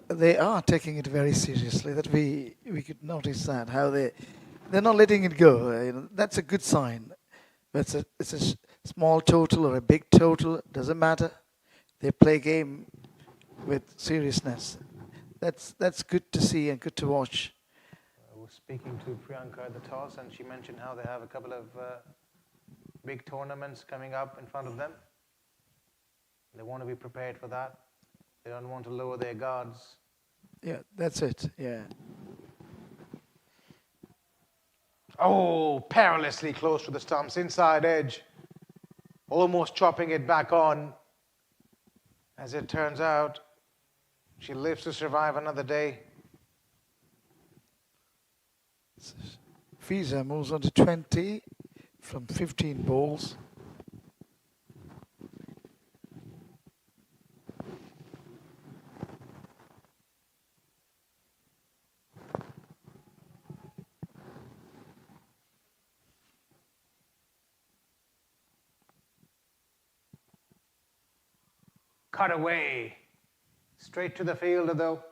They are taking it very seriously. That we could notice that how they're not letting it go. That's a good sign. But it's a small total or a big total, doesn't matter. They play game with seriousness. That's good to see and good to watch. I was speaking to Priyanka at the toss, and she mentioned how they have a couple of big tournaments coming up in front of them. They want to be prepared for that. They don't want to lower their guards. Yeah, that's it. Yeah. Oh, perilously close to the stumps, inside edge. Almost chopping it back on. As it turns out, she lives to survive another day. Fiza moves on to 20 from 15 balls. Cut away. Straight to the fielder though.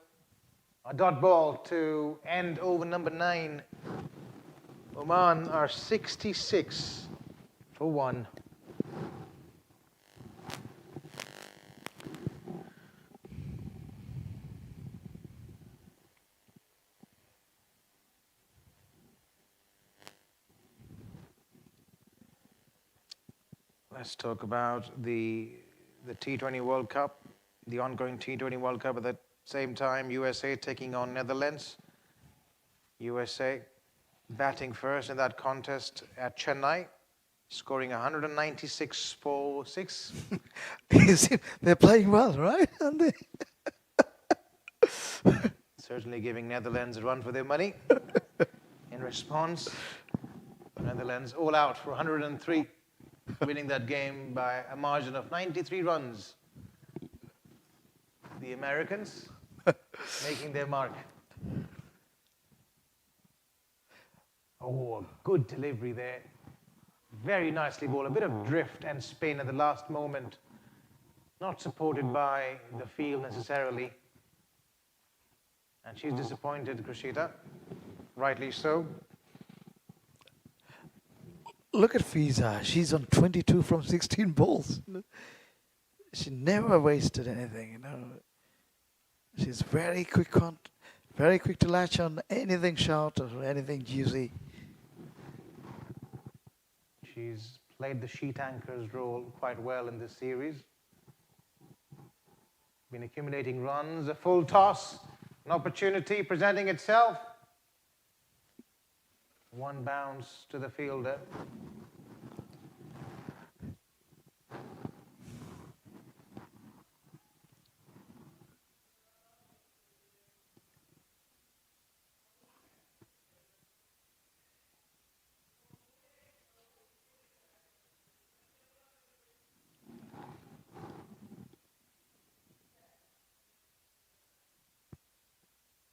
A dot ball to end over number 9. Oman are 66 for 1. Let's talk about the T20 World Cup, the ongoing T20 World Cup. At the same time, USA taking on Netherlands. USA batting first in that contest at Chennai, scoring 196 for 6. They're playing well, right? Aren't they? Certainly giving Netherlands a run for their money. In response, Netherlands all out for 103, winning that game by a margin of 93 runs. The Americans making their mark. Oh, a good delivery there. Very nicely bowled. A bit of drift and spin at the last moment. Not supported by the field necessarily. And she's disappointed, Krishita. Rightly so. Look at Fiza. She's on 22 from 16 balls. She never wasted anything, She's very quick to latch on anything short or anything juicy. She's played the sheet anchor's role quite well in this series. Been accumulating runs, a full toss, an opportunity presenting itself. One bounce to the fielder.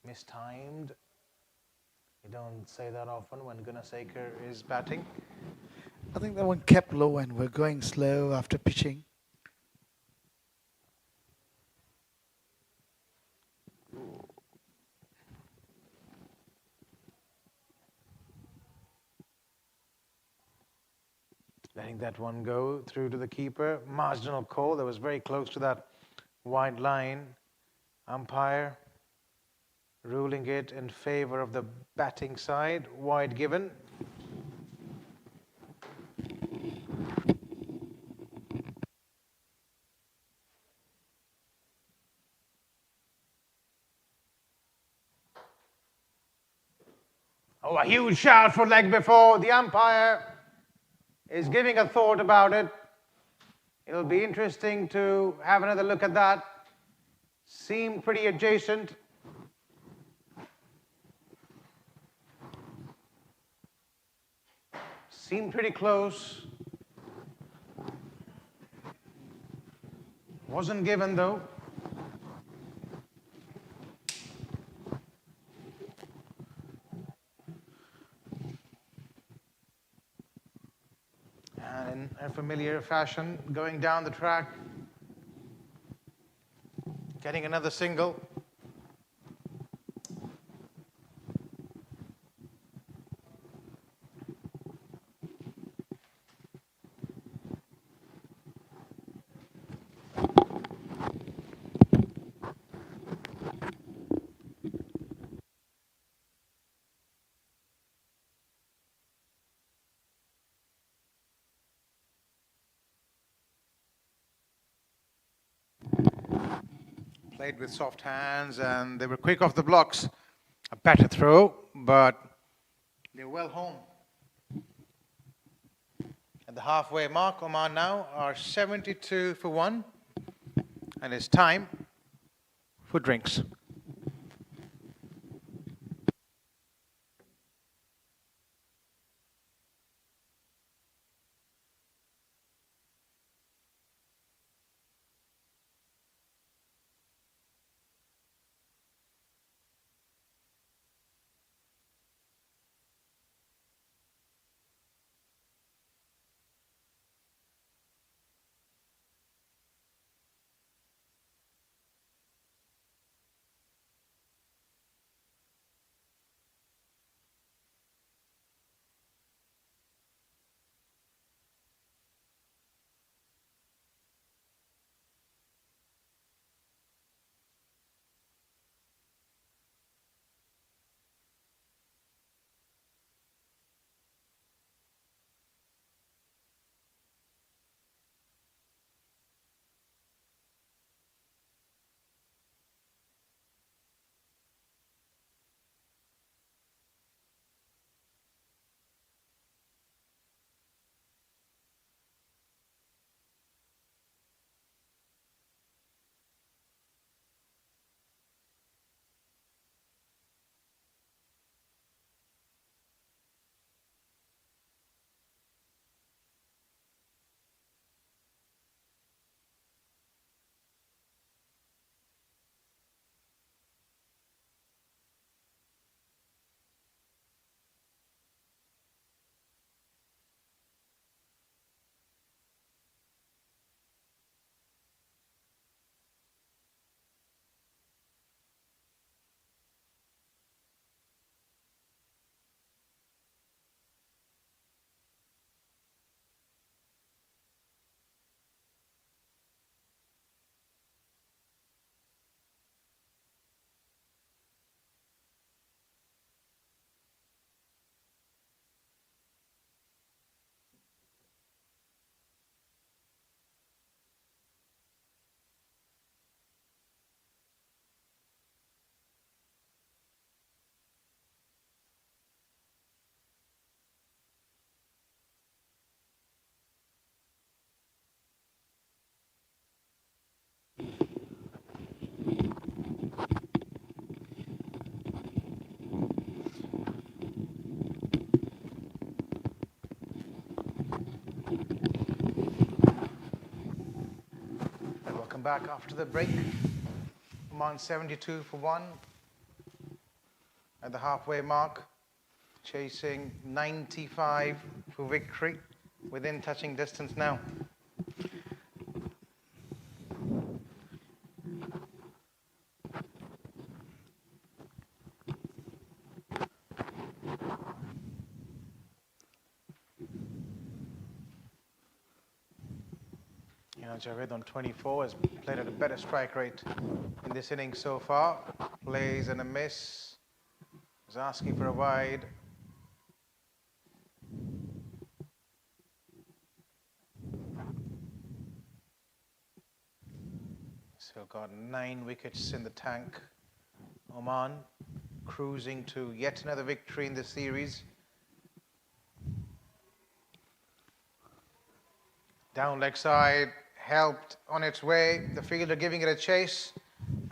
mistimed. You don't say that often when Gunasekar is batting. I think that one kept low and we're going slow after pitching. Letting that one go through to the keeper. Marginal call. That was very close to that wide line. Umpire ruling it in favor of the batting side. Wide given. Oh, a huge shout for leg before. The umpire is giving a thought about it. It'll be interesting to have another look at that. Seemed pretty adjacent. Seemed pretty close. Wasn't given though. And in a familiar fashion, going down the track, getting another single. Played with soft hands and they were quick off the blocks. A better throw, but they're well home. At the halfway mark, Oman now are 72 for 1. And it's time for drinks. Welcome back after the break. Oman 72 for 1. at the halfway mark, chasing 95 for victory, within touching distance now. You know, Javed on 24 has played at a better strike rate in this inning so far. Plays and a miss. Is asking for a wide. Still got 9 wickets in the tank. Oman cruising to yet another victory in the series. Down leg side, helped on its way. The fielder giving it a chase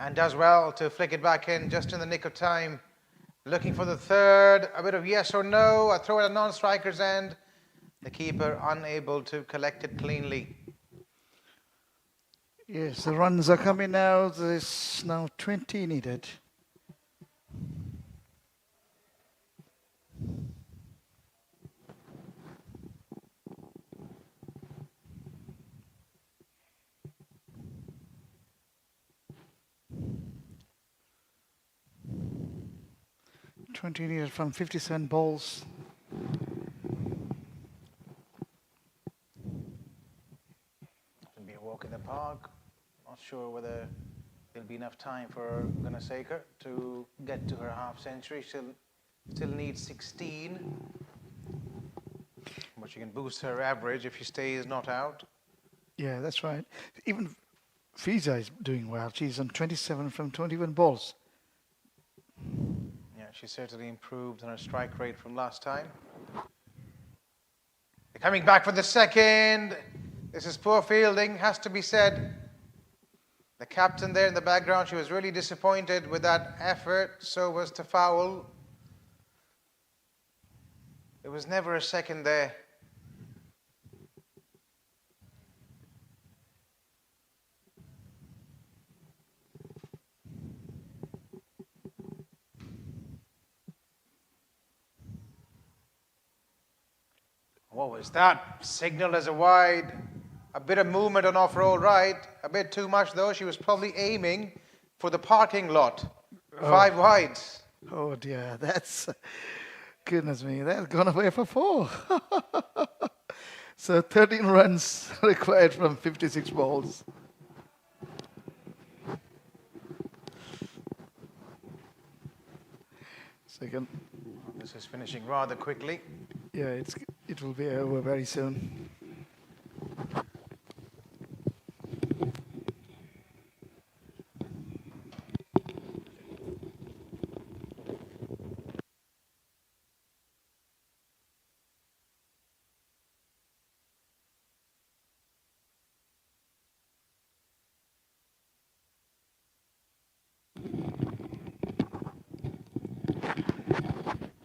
and does well to flick it back in just in the nick of time. Looking for the third, a bit of yes or no, a throw at a non-striker's end. The keeper unable to collect it cleanly. Yes, the runs are coming now. There's now 20 needed. From 57 balls. It'll be a walk in the park. Not sure whether there'll be enough time for Gunasekar to get to her half century. She'll still needs 16. But she can boost her average if she stays not out. Yeah, that's right. Even Fiza is doing well. She's on 27 from 21 balls. Yeah, she certainly improved on her strike rate from last time. They're coming back for the second. This is poor fielding, has to be said. The captain there in the background, she was really disappointed with that effort. So was Tafoul. There was never a second there. What was that? Signal as a wide. A bit of movement on off-roll right. A bit too much though. She was probably aiming for the parking lot. 5 wides. Oh dear, that's, goodness me, that's gone away for 4. So 13 runs required from 56 balls. Second. This is finishing rather quickly. Yeah, it will be over very soon.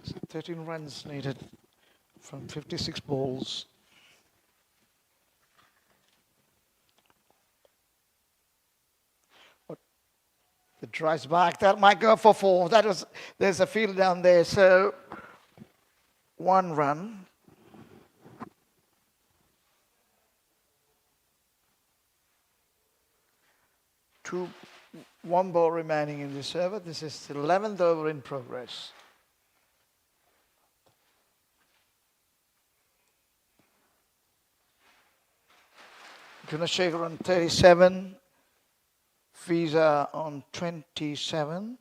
So 13 runs needed from 56 balls. The drives back, that might go for 4. There's a field down there, so 1 run. One ball remaining in this over. This is the 11th over in progress. Gunasekar on 37. Fiza on 27.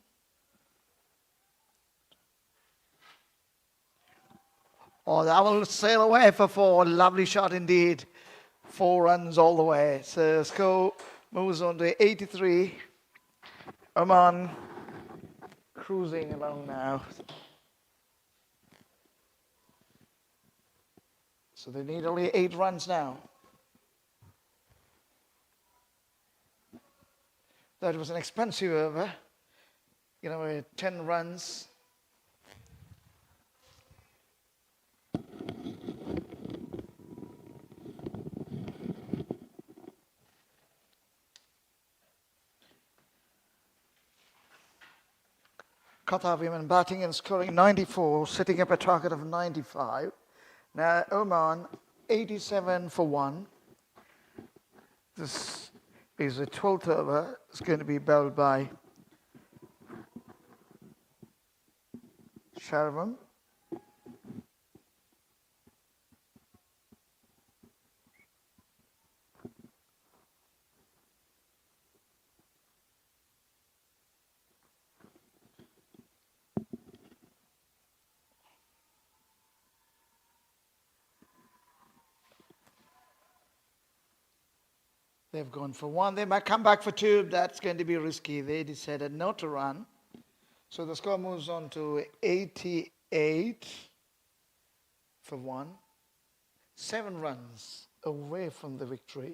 Oh, that will sail away for 4. Lovely shot indeed. 4 runs all the way. So score moves on to 83. Oman cruising along now. So they need only 8 runs now. That was an expensive over. 10 runs. Qatar women batting and scoring 94, setting up a target of 95. Now Oman 87 for 1. This is the 12th over. It's going to be bowled by Sharvam. They've gone for 1. They might come back for 2. That's going to be risky. They decided not to run. So the score moves on to 88 for 1. 7 runs away from the victory.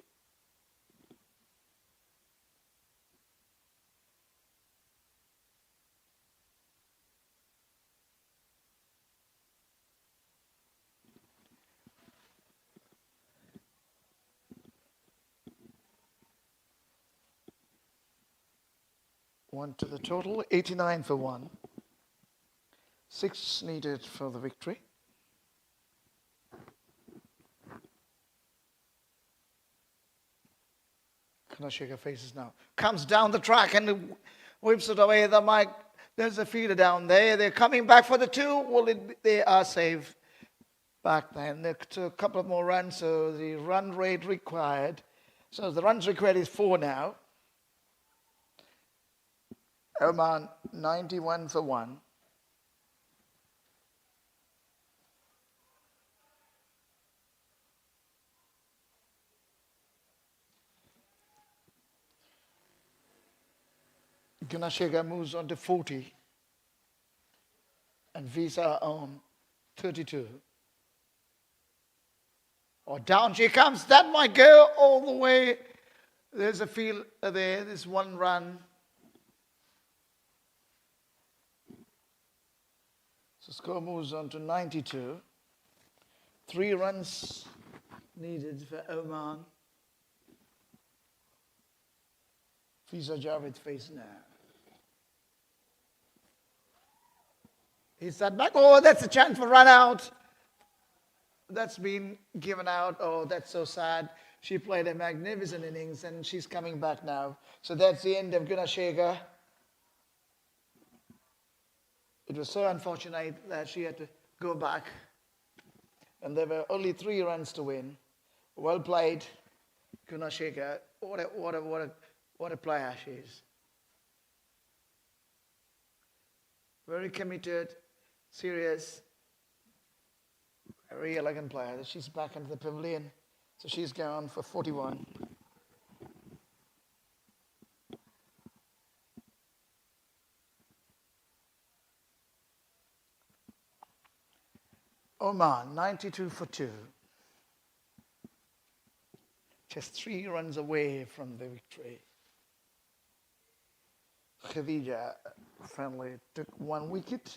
One to the total, 89 for 1. 6 needed for the victory. Kanashika faces now. Comes down the track and whips it away. The mic. There's a fielder down there. They're coming back for the 2. Well, they are safe back then. They took a couple of more runs, so the run rate required. So the runs required is 4 now. Oman 91 for 1. Gunasheka moves on to 40. And Visa on 32. Or down she comes. That might go all the way. There's a field there. There's 1 run. So score moves on to 92. 3 runs needed for Oman. Fiza Javed face now. He's that back. Oh, that's a chance for run out. That's been given out. Oh, that's so sad. She played a magnificent innings and she's coming back now. So that's the end of Gunasheka. It was so unfortunate that she had to go back. And there were only 3 runs to win. Well played, Gunasheka. What a player she is. Very committed, serious, very elegant player. She's back into the pavilion. So she's gone for 41. Oman, 92 for 2. Just 3 runs away from the victory. Khadija finally took 1 wicket.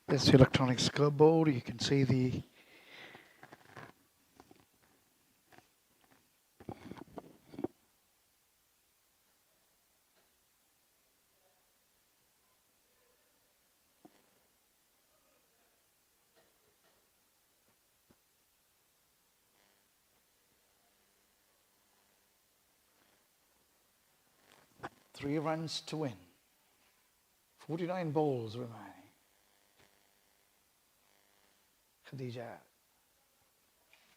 This electronic scoreboard, you can see the Three runs to win. 49 balls remaining. Khadija.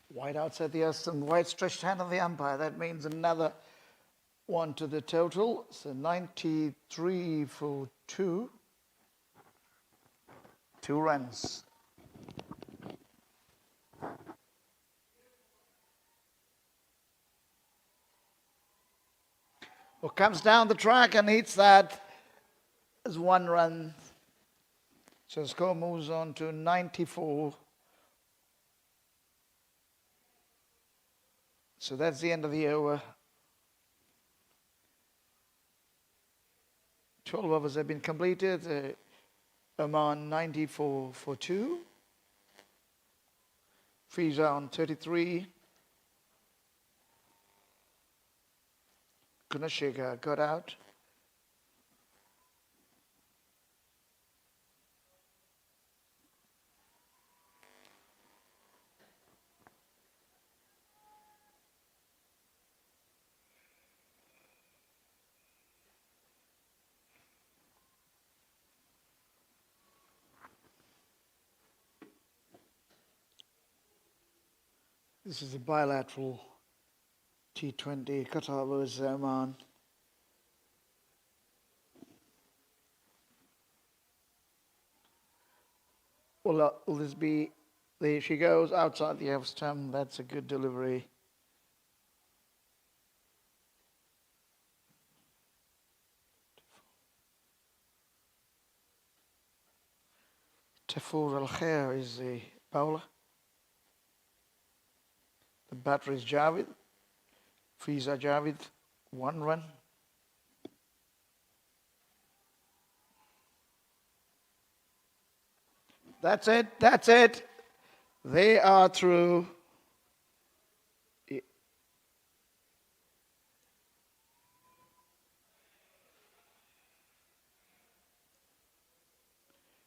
White outside the Aston, white stretched hand of the umpire. That means another 1 to the total. So 93 for 2. 2 runs. Who comes down the track and hits that as 1 run. So the score moves on to 94. So that's the end of the over. 12 overs have been completed. Oman 94 for 2. Fiza on 33. Gunashika got out. This is a bilateral T20 Qatar versus Oman. Will this be? There she goes outside the off stump. That's a good delivery. Tafour Al Khair is the bowler. The batter is Javed. Fiza Javed, 1 run. That's it. They are through.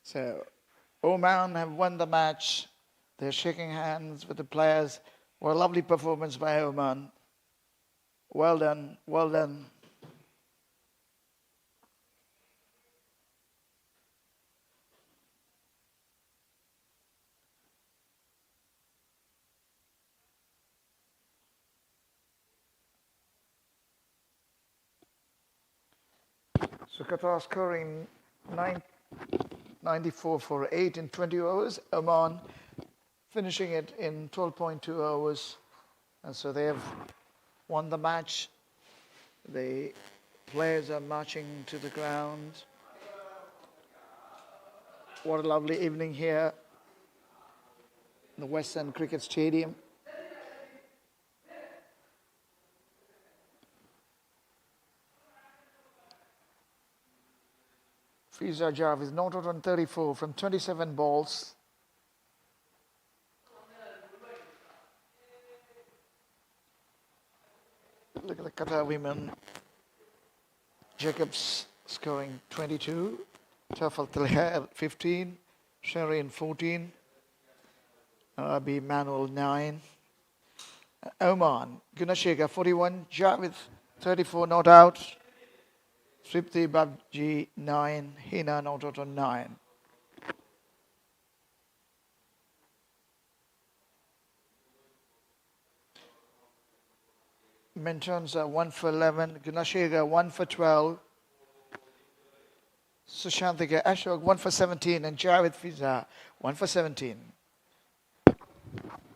So Oman have won the match. They're shaking hands with the players. What a lovely performance by Oman. Well done, well done. So Qatar scoring 94 for 8 in 20 overs. Oman finishing it in 12.2 hours. And so they have won the match. The players are marching to the ground. What a lovely evening here in the West End Cricket Stadium. Fiza Jarvis is not out on 34 from 27 balls. Look at the Qatar women. Jacobs scoring 22. Tafal Talha 15. Shireen 14. Abi Manuel 9. Oman, Gunashika 41. Javed 34 not out. Sripti Babji 9. Hina not out on 9. Mentions 1 for 11. Gunashika 1 for 12. Sushantika Ashok 1 for 17. And Javed Fiza 1 for 17.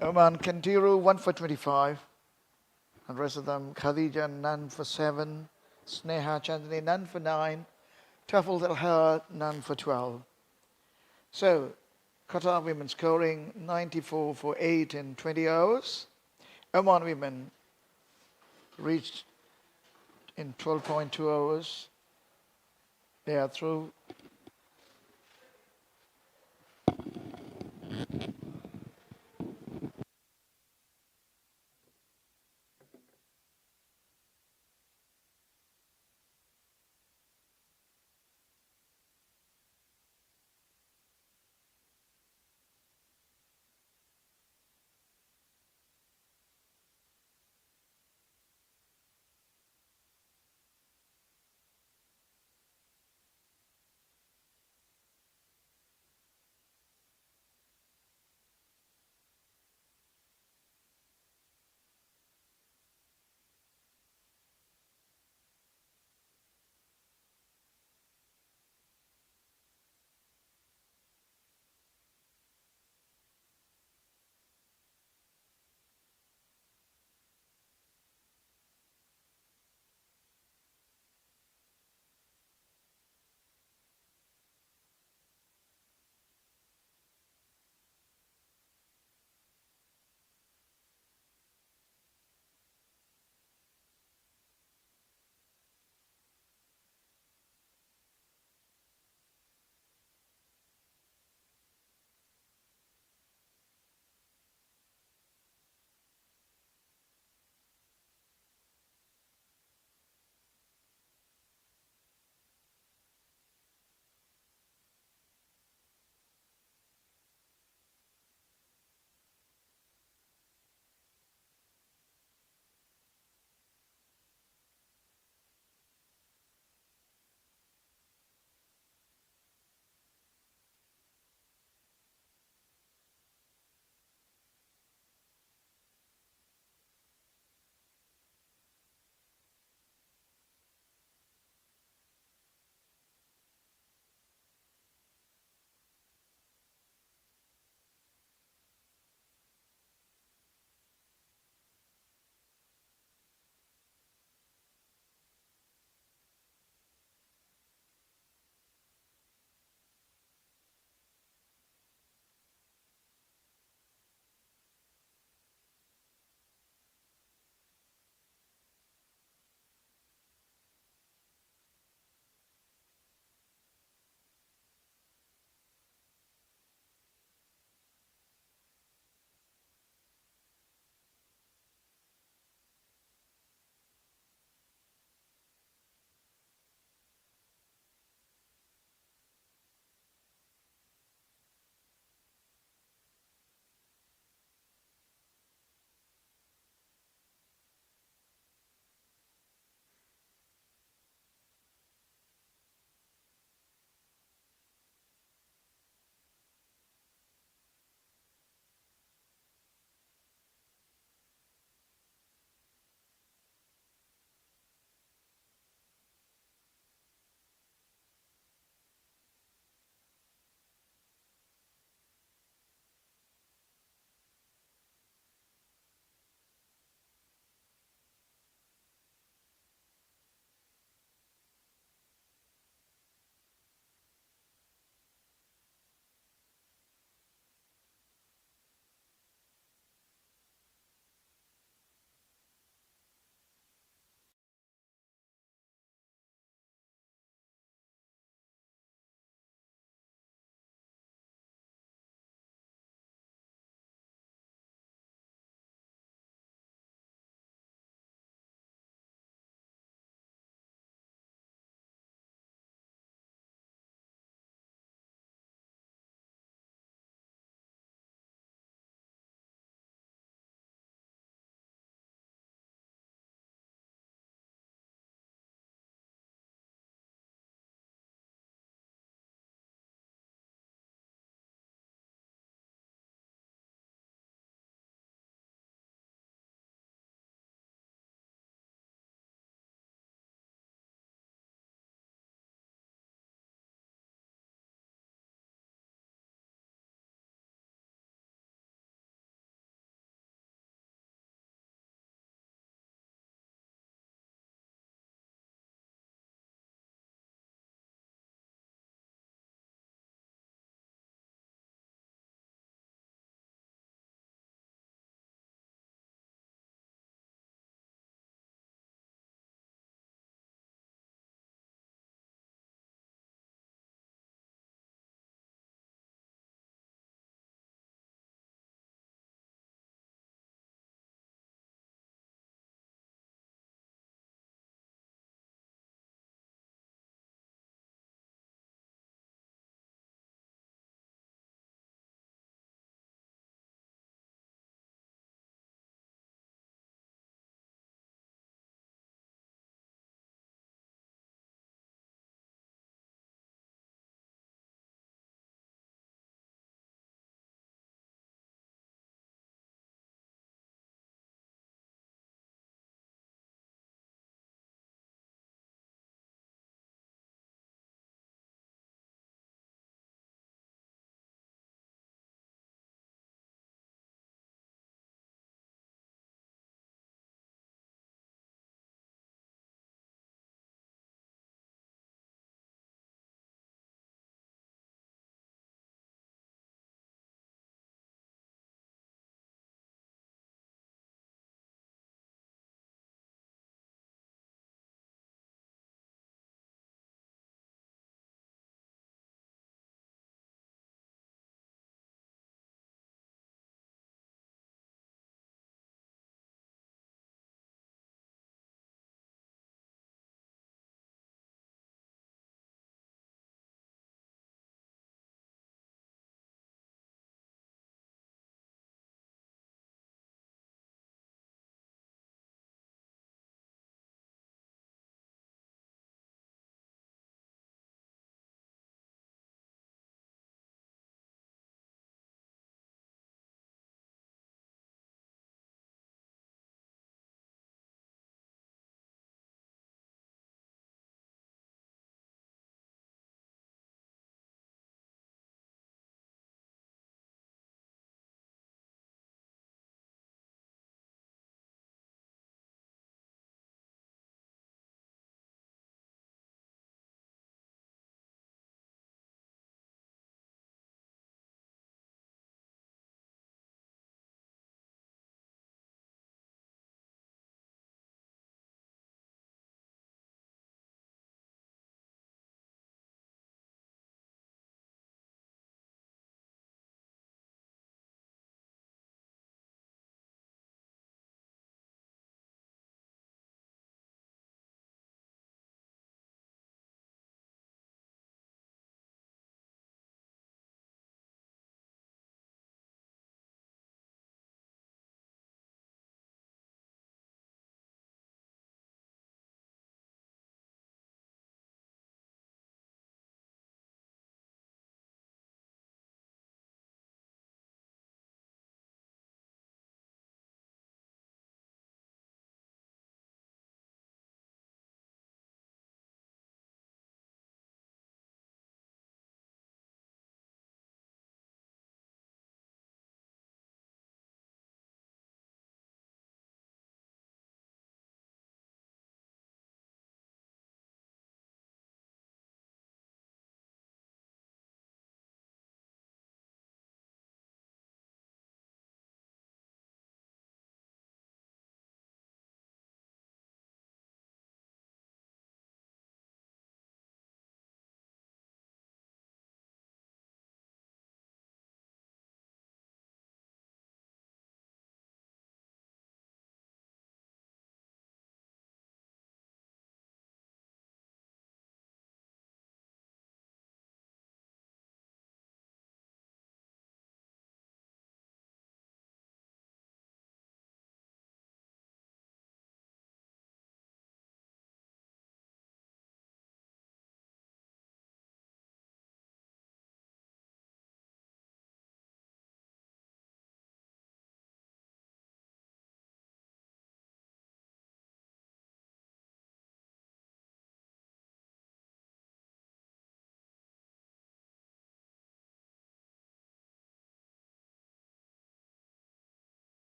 Oman Kantiru 1 for 25. And the rest of them Khadija none for 7. Sneha Chandni none for 9. Tafal Talha none for 12. So Qatar women scoring 94 for 8 in 20 hours. Oman women reached in 12.2 hours. They are through.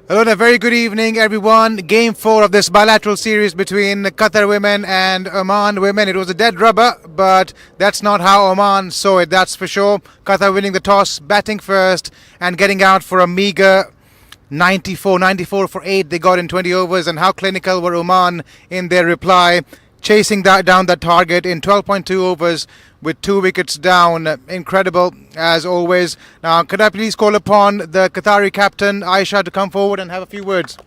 Hello and a very good evening, everyone. Game 4 of this bilateral series between Qatar women and Oman women. It was a dead rubber, but that's not how Oman saw it, that's for sure. Qatar winning the toss, batting first, and getting out for a meager 94 for 8 they got in 20 overs. And how clinical were Oman in their reply, chasing down that target in 12.2 overs with 2 wickets down. Incredible as always. Now, could I please call upon the Qatari captain Aisha to come forward and have a few words?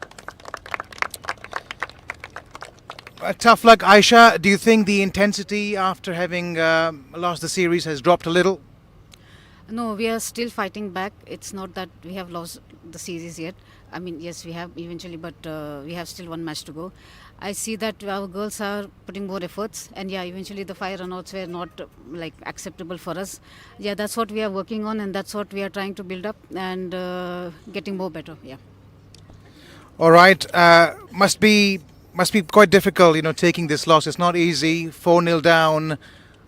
Tough luck, Aisha. Do you think the intensity after having lost the series has dropped a little? No, we are still fighting back. It's not that we have lost the series yet. I mean, yes, we have eventually, but we have still one match to go. I see that our girls are putting more efforts, and yeah, eventually the 5 runouts were not like acceptable for us. Yeah, that's what we are working on, and that's what we are trying to build up and getting more better. Yeah. All right. Must be quite difficult, taking this loss. It's not easy. 4-0 down.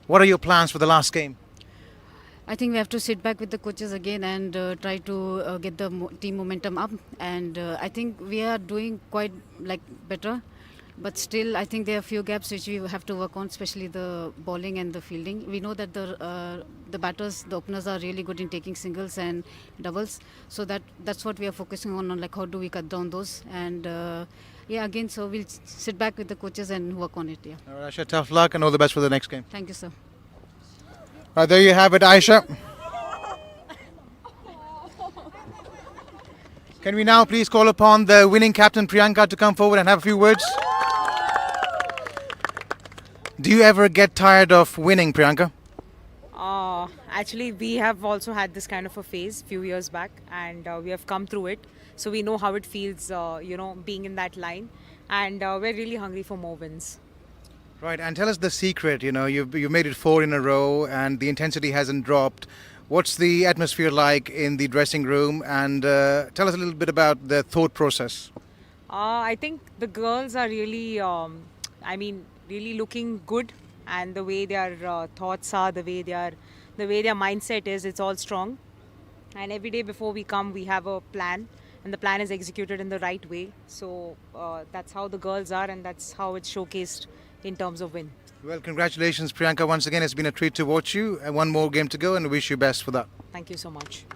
What are your plans for the last game? I think we have to sit back with the coaches again and try to get the team momentum up. And I think we are doing quite better. But still, I think there are a few gaps which we have to work on, especially the bowling and the fielding. We know that the batters, the openers are really good in taking singles and doubles. So that's what we are focusing on like how do we cut down those. And again, so we'll sit back with the coaches and work on it. Yeah. All right, Aisha, tough luck and all the best for the next game. Thank you, sir. Right, there you have it, Aisha. Can we now please call upon the winning captain Priyanka to come forward and have a few words? Do you ever get tired of winning, Priyanka? Actually, we have also had this kind of a phase few years back, and we have come through it. So we know how it feels, being in that line, and we're really hungry for more wins. Right, and tell us the secret. You've made it 4 in a row, and the intensity hasn't dropped. What's the atmosphere like in the dressing room? And tell us a little bit about the thought process. I think the girls are really, really looking good, and the way their thoughts are, the way their mindset is, it's all strong. And every day before we come, we have a plan, and the plan is executed in the right way. So that's how the girls are, and that's how it's showcased in terms of win. Well, congratulations, Priyanka. Once again, it's been a treat to watch you. And one more game to go, and wish you best for that. Thank you so much.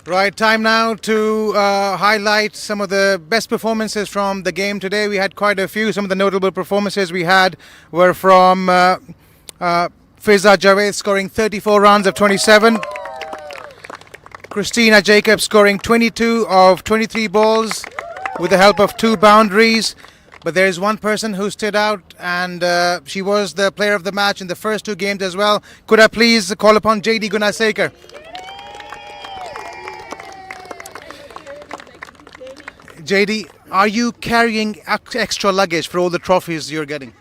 Right, time now to highlight some of the best performances from the game today. We had quite a few. Some of the notable performances we had were from Fiza Javed scoring 34 runs of 27. Christina Jacobs scoring 22 of 23 balls with the help of 2 boundaries. But there is one person who stood out, and she was the player of the match in the first 2 games as well. Could I please call upon JD Gunasekar? JD, are you carrying extra luggage for all the trophies you're getting?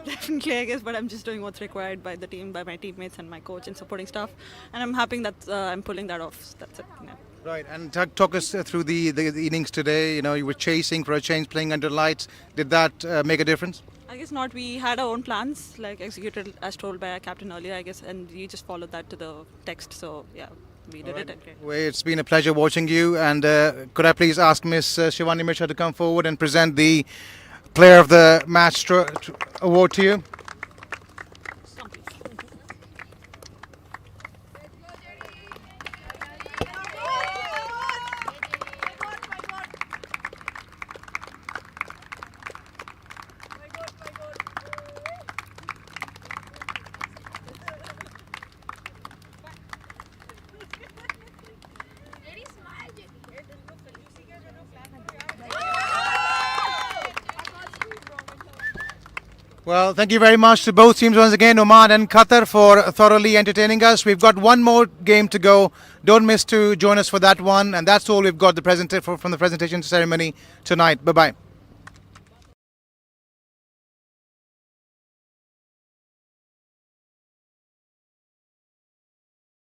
Definitely, I guess, but I'm just doing what's required by the team, by my teammates and my coach and supporting staff, and I'm happy that I'm pulling that off. So that's it. Yeah. Right, and talk us through the innings today. You were chasing for a change, playing under lights. Did that make a difference? I guess not. We had our own plans, executed as told by our captain earlier, I guess, and we just followed that to the text. So yeah, we did it. Okay. Well, it's been a pleasure watching you. And could I please ask Miss Shivani Mishra to come forward and present the Player of the Match award to you? Well, thank you very much to both teams once again, Oman and Qatar, for thoroughly entertaining us. We've got one more game to go. Don't miss to join us for that one. And that's all we've got from the presentation ceremony tonight. Bye-bye.